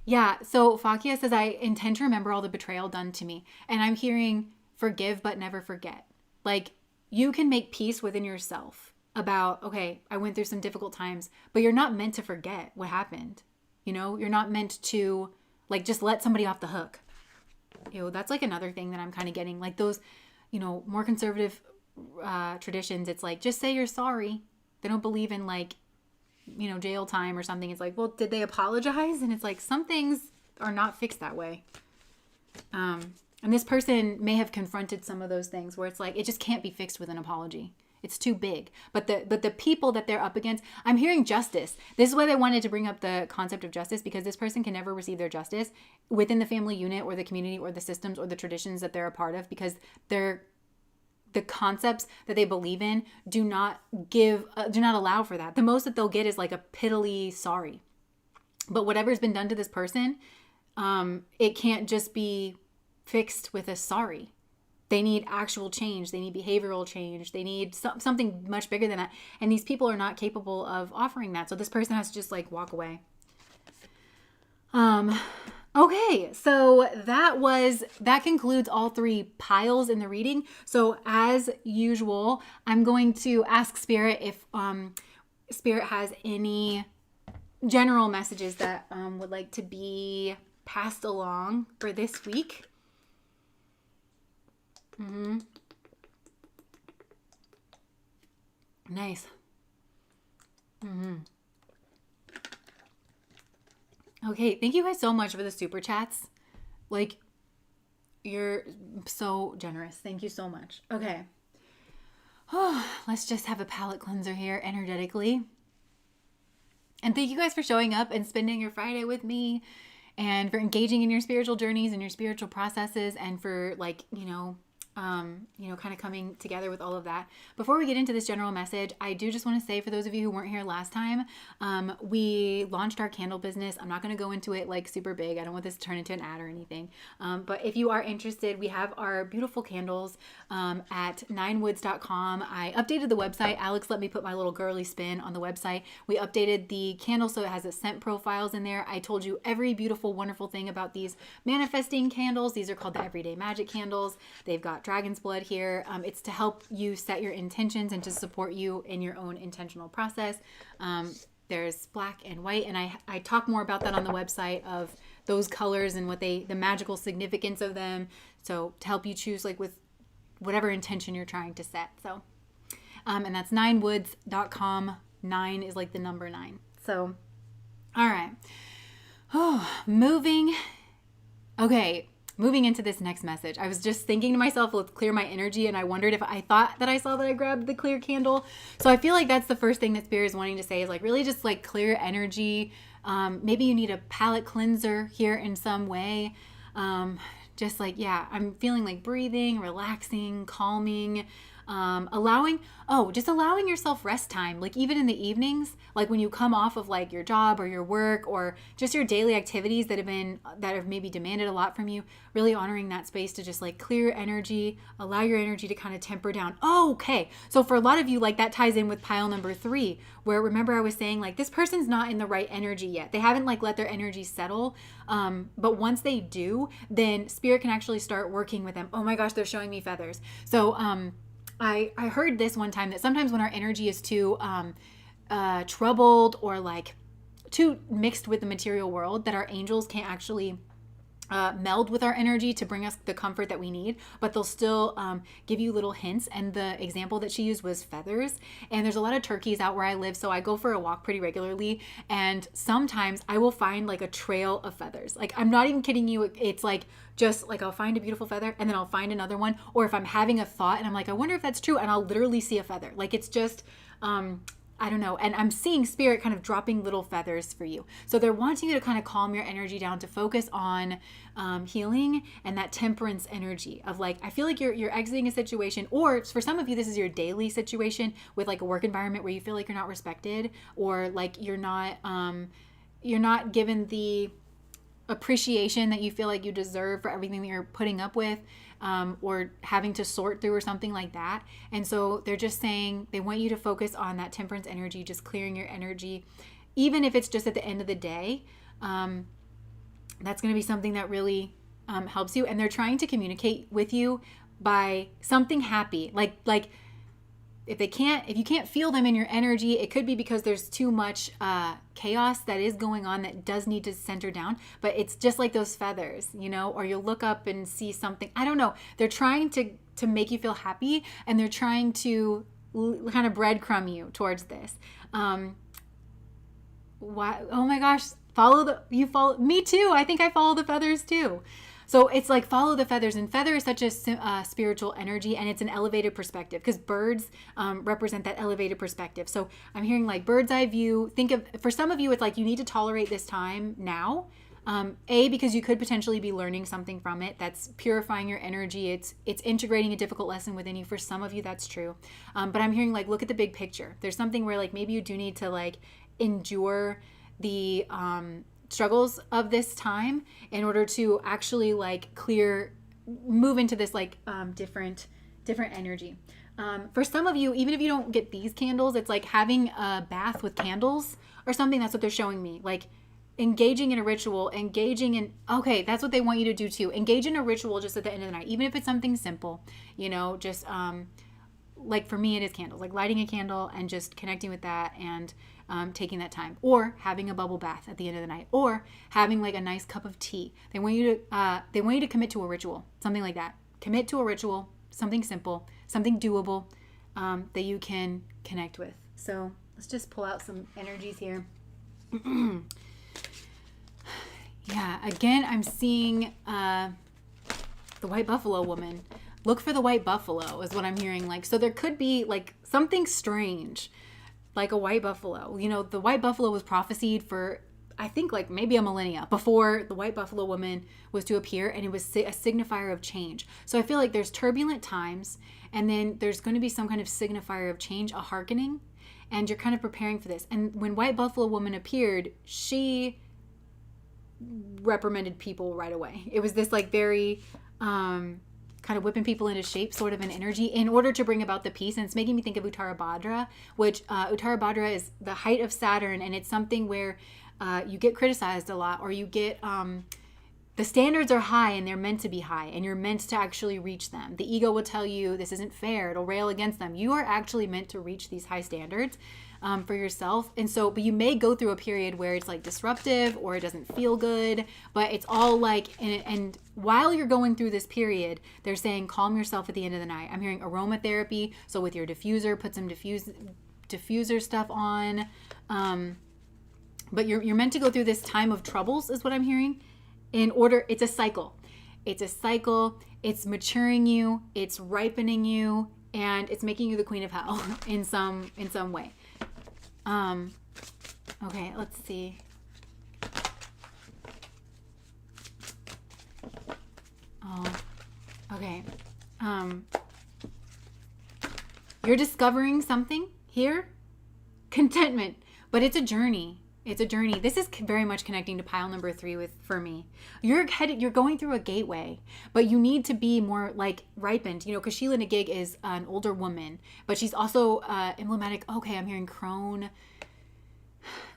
yeah. So Fakia says, I intend to remember all the betrayal done to me. And I'm hearing forgive, but never forget. Like, you can make peace within yourself about, okay, I went through some difficult times, but you're not meant to forget what happened. You know, you're not meant to like just let somebody off the hook. That's like another thing that I'm kind of getting, like those, more conservative traditions. It's like, just say you're sorry. They don't believe in like, jail time or something. It's like, well, did they apologize? And it's like, some things are not fixed that way. And this person may have confronted some of those things where it's like, it just can't be fixed with an apology. It's too big. But the people that they're up against, I'm hearing justice. This is why they wanted to bring up the concept of justice, because this person can never receive their justice within the family unit or the community or the systems or the traditions that they're a part of, because the concepts that they believe in do not allow for that. The most that they'll get is like a pitifully sorry. But whatever's been done to this person, it can't just be fixed with a sorry. They need actual change. They need behavioral change. They need something much bigger than that. And these people are not capable of offering that. So this person has to just like walk away. Okay, so that concludes all three piles in the reading. So as usual, I'm going to ask Spirit if Spirit has any general messages that would like to be passed along for this week. Nice. Okay, thank you guys so much for the super chats. Like, you're so generous. Thank you so much. Okay. Oh, let's just have a palate cleanser here energetically. And thank you guys for showing up and spending your Friday with me and for engaging in your spiritual journeys and your spiritual processes and for kind of coming together with all of that. Before we get into this general message, I do just want to say for those of you who weren't here last time, we launched our candle business. I'm not going to go into it like super big. I don't want this to turn into an ad or anything. But if you are interested, we have our beautiful candles at ninewoods.com. I updated the website. Alex let me put my little girly spin on the website. We updated the candle so it has its scent profiles in there. I told you every beautiful, wonderful thing about these manifesting candles. These are called the Everyday Magic candles. They've got dragon's blood here. It's to help you set your intentions and to support you in your own intentional process. There's black and white, and I talk more about that on the website of those colors and the magical significance of them. So to help you choose like with whatever intention you're trying to set. So, and that's ninewoods.com. 9 is like the number 9. So, all right. Oh, moving into this next message. I was just thinking to myself, let's clear my energy. And I wondered if I thought that I saw that I grabbed the clear candle. So I feel like that's the first thing that Spirit is wanting to say is like really just like clear energy. Maybe you need a palate cleanser here in some way. Just like, yeah, I'm feeling like breathing, relaxing, calming, allowing yourself rest time. Like even in the evenings, like when you come off of like your job or your work or just your daily activities that have maybe demanded a lot from you, really honoring that space to just like clear energy, allow your energy to kind of temper down. Oh, okay. So for a lot of you, like that ties in with pile number 3, where remember I was saying like this person's not in the right energy yet. They haven't like let their energy settle. But once they do, then Spirit can actually start working with them. Oh my gosh, they're showing me feathers. So, I heard this one time that sometimes when our energy is too troubled or like too mixed with the material world, that our angels can't actually meld with our energy to bring us the comfort that we need, but they'll still give you little hints. And the example that she used was feathers. And there's a lot of turkeys out where I live, so I go for a walk pretty regularly. And sometimes I will find like a trail of feathers. Like I'm not even kidding you. It's like just like I'll find a beautiful feather and then I'll find another one. Or if I'm having a thought and I'm like, I wonder if that's true, and I'll literally see a feather. Like it's just I don't know. And I'm seeing Spirit kind of dropping little feathers for you. So they're wanting you to kind of calm your energy down, to focus on healing and that temperance energy of like, I feel like you're exiting a situation, or for some of you, this is your daily situation with like a work environment where you feel like you're not respected, or like you're not given the appreciation that you feel like you deserve for everything that you're putting up with. Or having to sort through or something like that. And so they're just saying they want you to focus on that temperance energy, just clearing your energy, even if it's just at the end of the day. That's going to be something that really helps you. And they're trying to communicate with you by something happy. Like if you can't feel them in your energy, it could be because there's too much chaos that is going on that does need to center down. But it's just like those feathers, or you'll look up and see something. I don't know. They're trying to make you feel happy, and they're trying to kind of breadcrumb you towards this. Why? Oh my gosh! Follow me too. I think I follow the feathers too. So it's like follow the feathers, and feather is such a spiritual energy, and it's an elevated perspective because birds represent that elevated perspective. So I'm hearing like bird's eye view. For some of you, it's like you need to tolerate this time now. Because you could potentially be learning something from it that's purifying your energy. It's integrating a difficult lesson within you. For some of you, that's true. But I'm hearing like look at the big picture. There's something where like maybe you do need to like endure the struggles of this time in order to actually like move into this like different energy. For some of you, even if you don't get these candles, it's like having a bath with candles or something. That's what they're showing me. Like engaging in a ritual, okay, that's what they want you to do too. Engage in a ritual just at the end of the night, even if it's something simple, just like for me, it is candles, like lighting a candle and just connecting with that and taking that time, or having a bubble bath at the end of the night, or having like a nice cup of tea. They want you to commit to a ritual, something like that. Commit to a ritual, something simple, something doable that you can connect with. So let's just pull out some energies here. Yeah, again, I'm seeing the white buffalo woman. Look for the white buffalo is what I'm hearing. Like, so there could be like something strange, like a white buffalo. The white buffalo was prophesied for, I think, like maybe a millennia before the white buffalo woman was to appear, and it was a signifier of change. So I feel like there's turbulent times, and then there's going to be some kind of signifier of change, a hearkening, and you're kind of preparing for this. And when white buffalo woman appeared, she reprimanded people right away. It was this like very kind of whipping people into shape sort of an energy in order to bring about the peace. And it's making me think of Uttara Bhadra, which Uttara Bhadra is the height of Saturn, and it's something where you get criticized a lot, or you get the standards are high and they're meant to be high, and you're meant to actually reach them. The ego will tell you this isn't fair. It'll rail against them. You are actually meant to reach these high standards for yourself. And so, but you may go through a period where it's like disruptive or it doesn't feel good, but it's all like, and while you're going through this period, they're saying calm yourself at the end of the night. I'm hearing aromatherapy. So with your diffuser, put some diffuser stuff on. But you're meant to go through this time of troubles is what I'm hearing. In order, it's a cycle. It's a cycle. It's maturing you. It's ripening you, and it's making you the queen of hell in some way. Okay, let's see. Oh, okay. You're discovering something here. Contentment, but it's a journey. It's a journey. This is very much connecting to pile number 3 for me. You're going through a gateway, but you need to be more like ripened, because Sheila Nagig is an older woman, but she's also emblematic. Okay, I'm hearing crone.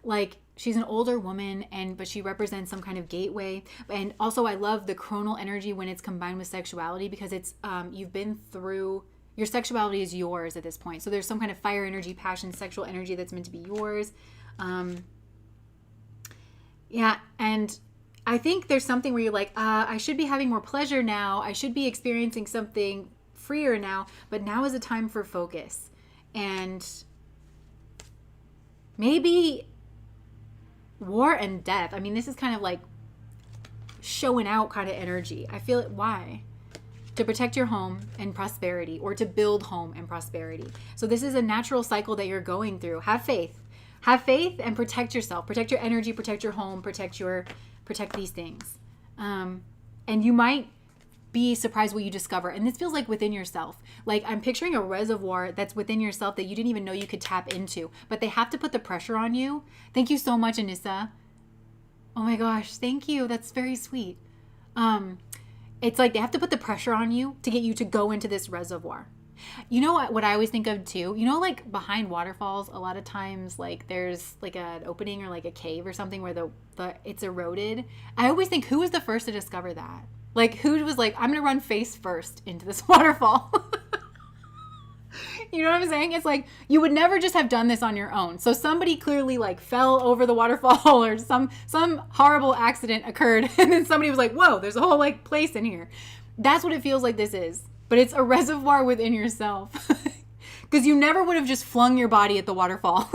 Like she's an older woman, but she represents some kind of gateway. And also I love the chronal energy when it's combined with sexuality, because it's, you've been through, your sexuality is yours at this point. So there's some kind of fire energy, passion, sexual energy that's meant to be yours. Yeah, and I think there's something where you're like, I should be having more pleasure now. I should be experiencing something freer now, but now is a time for focus. And maybe war and death. I mean, this is kind of like showing out kind of energy. I feel it. Why? To protect your home and prosperity, or to build home and prosperity. So this is a natural cycle that you're going through. Have faith. Have faith and protect yourself. Protect your energy, protect your home, protect these things. And you might be surprised what you discover. And this feels like within yourself. Like I'm picturing a reservoir that's within yourself that you didn't even know you could tap into. But they have to put the pressure on you. Thank you so much, Anissa. Oh my gosh, thank you. That's very sweet. It's like they have to put the pressure on you to get you to go into this reservoir. You know what I always think of too? Like behind waterfalls, a lot of times like there's like an opening or like a cave or something where the it's eroded. I always think, who was the first to discover that? Like who was like, I'm gonna run face first into this waterfall. You know what I'm saying? It's like you would never just have done this on your own. So somebody clearly like fell over the waterfall, or some horrible accident occurred, and then somebody was like, whoa, there's a whole like place in here. That's what it feels like this is. But it's a reservoir within yourself. Because you never would have just flung your body at the waterfall.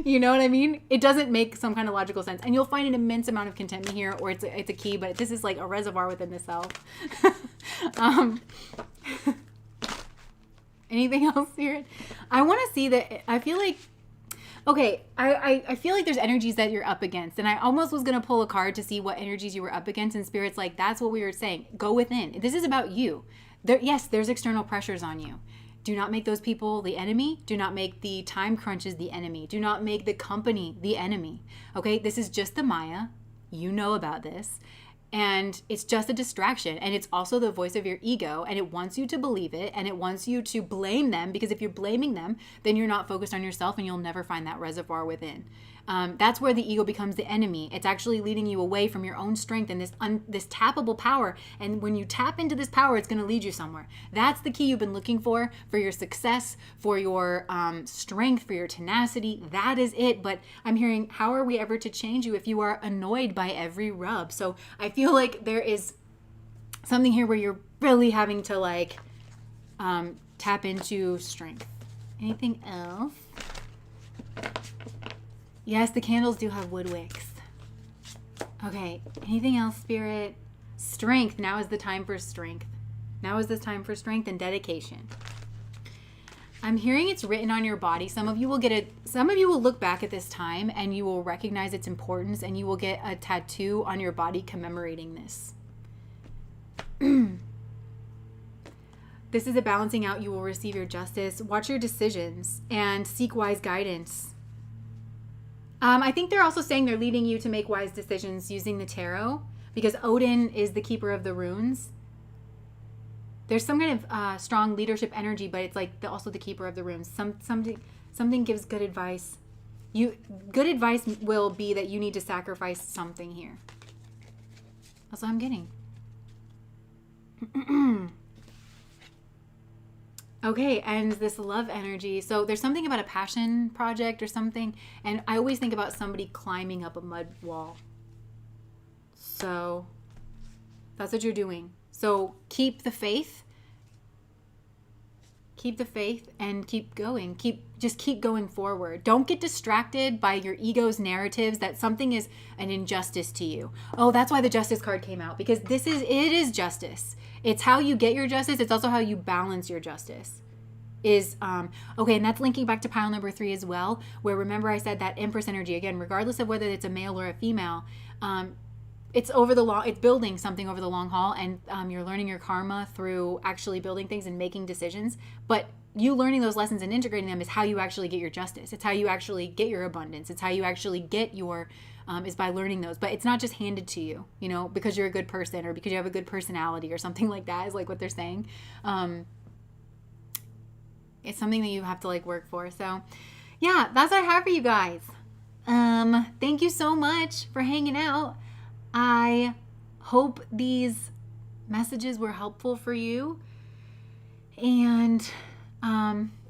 You know what I mean? It doesn't make some kind of logical sense. And you'll find an immense amount of contentment here, or it's a key, but this is like a reservoir within the self. Anything else here? I want to see that. I feel like, okay, I feel like there's energies that you're up against. And I almost was going to pull a card to see what energies you were up against. And Spirit's like, that's what we were saying. Go within. This is about you. Yes, there's external pressures on you. Do not make those people the enemy. Do not make the time crunches the enemy. Do not make the company the enemy. Okay, this is just the Maya. You know about this. And it's just a distraction. And it's also the voice of your ego. And it wants you to believe it. And it wants you to blame them. Because if you're blaming them, then you're not focused on yourself, and you'll never find that reservoir within. That's where the ego becomes the enemy. It's actually leading you away from your own strength and this tappable power. And when you tap into this power, it's going to lead you somewhere. That's the key you've been looking for your success, for your strength, for your tenacity. That is it. But I'm hearing, how are we ever to change you if you are annoyed by every rub? So I feel like there is something here where you're really having to like tap into strength. Anything else? Yes, the candles do have wood wicks. Okay, anything else, Spirit? Strength. Now is the time for strength. Now is the time for strength and dedication. I'm hearing it's written on your body. Some of you will get it. Some of you will look back at this time and you will recognize its importance, and you will get a tattoo on your body commemorating this. This is a balancing out. You will receive your justice. Watch your decisions and seek wise guidance. I think they're also saying they're leading you to make wise decisions using the tarot, because Odin is the keeper of the runes. There's some kind of strong leadership energy, but it's like also the keeper of the runes. Something gives good advice. Good advice will be that you need to sacrifice something here. That's what I'm getting. Okay, and this love energy. So there's something about a passion project or something. And I always think about somebody climbing up a mud wall. So that's what you're doing. So keep the faith. Keep the faith and keep going. Just keep going forward. Don't get distracted by your ego's narratives that something is an injustice to you. Oh, that's why the justice card came out, because it is justice. It's how you get your justice. It's also how you balance your justice. Okay, and that's linking back to pile number 3 as well, where remember I said that Empress energy, again, regardless of whether it's a male or a female, it's building something over the long haul, and you're learning your karma through actually building things and making decisions. But you learning those lessons and integrating them is how you actually get your justice. It's how you actually get your abundance. It's how you actually get your is by learning those. But it's not just handed to you, because you're a good person or because you have a good personality or something like that is like what they're saying. It's something that you have to like work for. So yeah, that's what I have for you guys. Thank you so much for hanging out. I hope these messages were helpful for you. And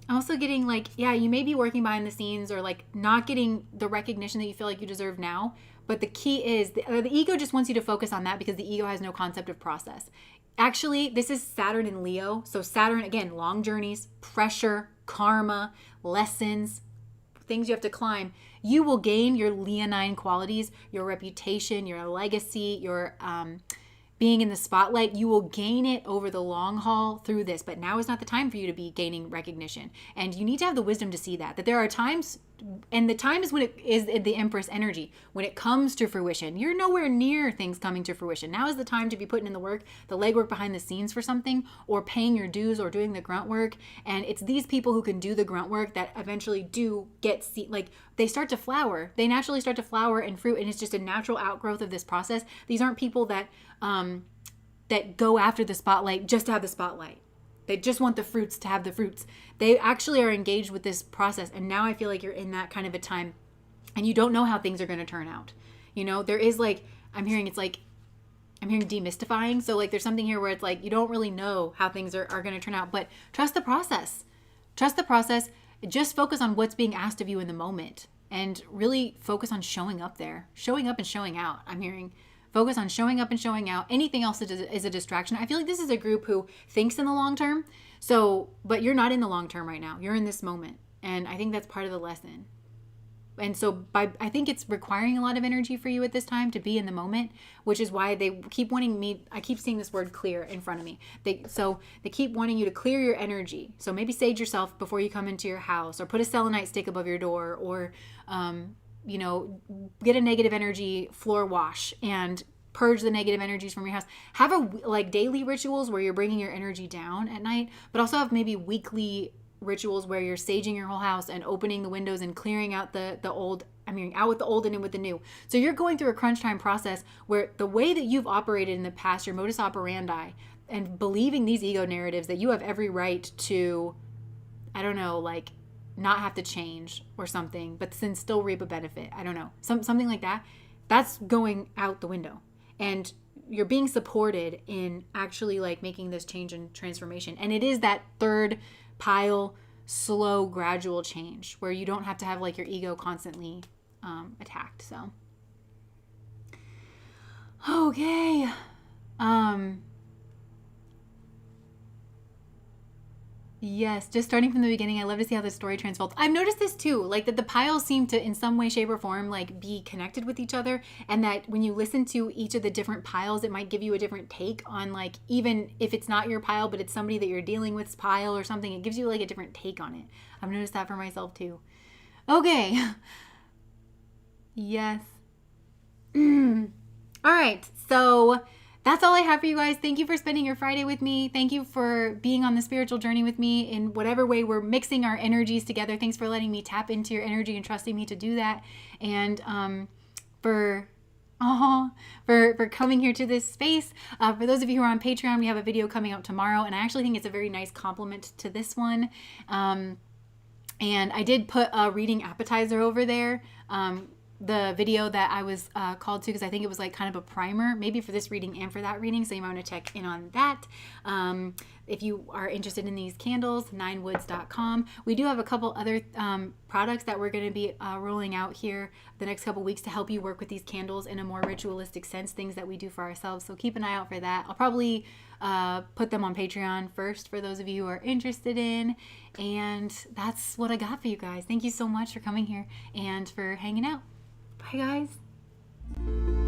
also getting you may be working behind the scenes or not getting the recognition that you feel like you deserve now. But the key is the ego just wants you to focus on that, because the ego has no concept of process. Actually, this is Saturn in Leo. So Saturn, again, long journeys, pressure, karma, lessons, things you have to climb. You will gain your leonine qualities, your reputation, your legacy, your being in the spotlight. You will gain it over the long haul through this. But now is not the time for you to be gaining recognition. And you need to have the wisdom to see that there are times, and the time is when it is the Empress energy. When it comes to fruition, you're nowhere near things coming to fruition. Now is the time to be putting in the work, the legwork behind the scenes for something, or paying your dues, or doing the grunt work. And it's these people who can do the grunt work that eventually do get they start to flower. They naturally start to flower and fruit, and it's just a natural outgrowth of this process. These aren't people that go after the spotlight just to have the spotlight. They just want the fruits to have the fruits. They actually are engaged with this process. And now I feel like you're in that kind of a time, and you don't know how things are going to turn out. There is I'm hearing demystifying. So there's something here where it's you don't really know how things are going to turn out, but trust the process. Trust the process. Just focus on what's being asked of you in the moment, and really focus on showing up there, showing up and showing out. I'm hearing focus on showing up and showing out. Anything else is a distraction. I feel like this is a group who thinks in the long term. But you're not in the long term right now. You're in this moment. And I think that's part of the lesson. And so I think it's requiring a lot of energy for you at this time to be in the moment, which is why they keep wanting me. I keep seeing this word clear in front of me. They keep wanting you to clear your energy. So maybe sage yourself before you come into your house, or put a selenite stick above your door, or, get a negative energy floor wash and purge the negative energies from your house. Have daily rituals where you're bringing your energy down at night, but also have maybe weekly rituals where you're saging your whole house and opening the windows and clearing out the old. Out with the old and in with the new. So you're going through a crunch time process where the way that you've operated in the past, your modus operandi, and believing these ego narratives that you have every right to, not have to change or something, but then still reap a benefit. I don't know. Something like that. That's going out the window. And you're being supported in actually like making this change and transformation. And it is that third pile, slow, gradual change where you don't have to have like your ego constantly attacked. So, okay. Yes, just starting from the beginning. I love to see how the story transfolds. I've noticed this too, like that the piles seem to, in some way, shape, or form, like be connected with each other, and that when you listen to each of the different piles, it might give you a different take on, like, even if it's not your pile, but it's somebody that you're dealing with's pile or something. It gives you like a different take on it. I've noticed that for myself too. Okay. Yes. All right. So that's all I have for you guys. Thank you for spending your Friday with me. Thank you for being on the spiritual journey with me in whatever way we're mixing our energies together. Thanks for letting me tap into your energy and trusting me to do that. And for coming here to this space. For those of you who are on Patreon, we have a video coming out tomorrow, and I actually think it's a very nice compliment to this one. And I did put a reading appetizer over there. The video that I was called to, because I think it was like kind of a primer, maybe for this reading and for that reading, so you might want to check in on that. If you are interested in these candles, 9woods.com. We do have a couple other products that we're going to be rolling out here the next couple weeks to help you work with these candles in a more ritualistic sense, things that we do for ourselves. So keep an eye out for that. I'll probably put them on Patreon first for those of you who are interested in. And that's what I got for you guys. Thank you so much for coming here and for hanging out. Bye, guys.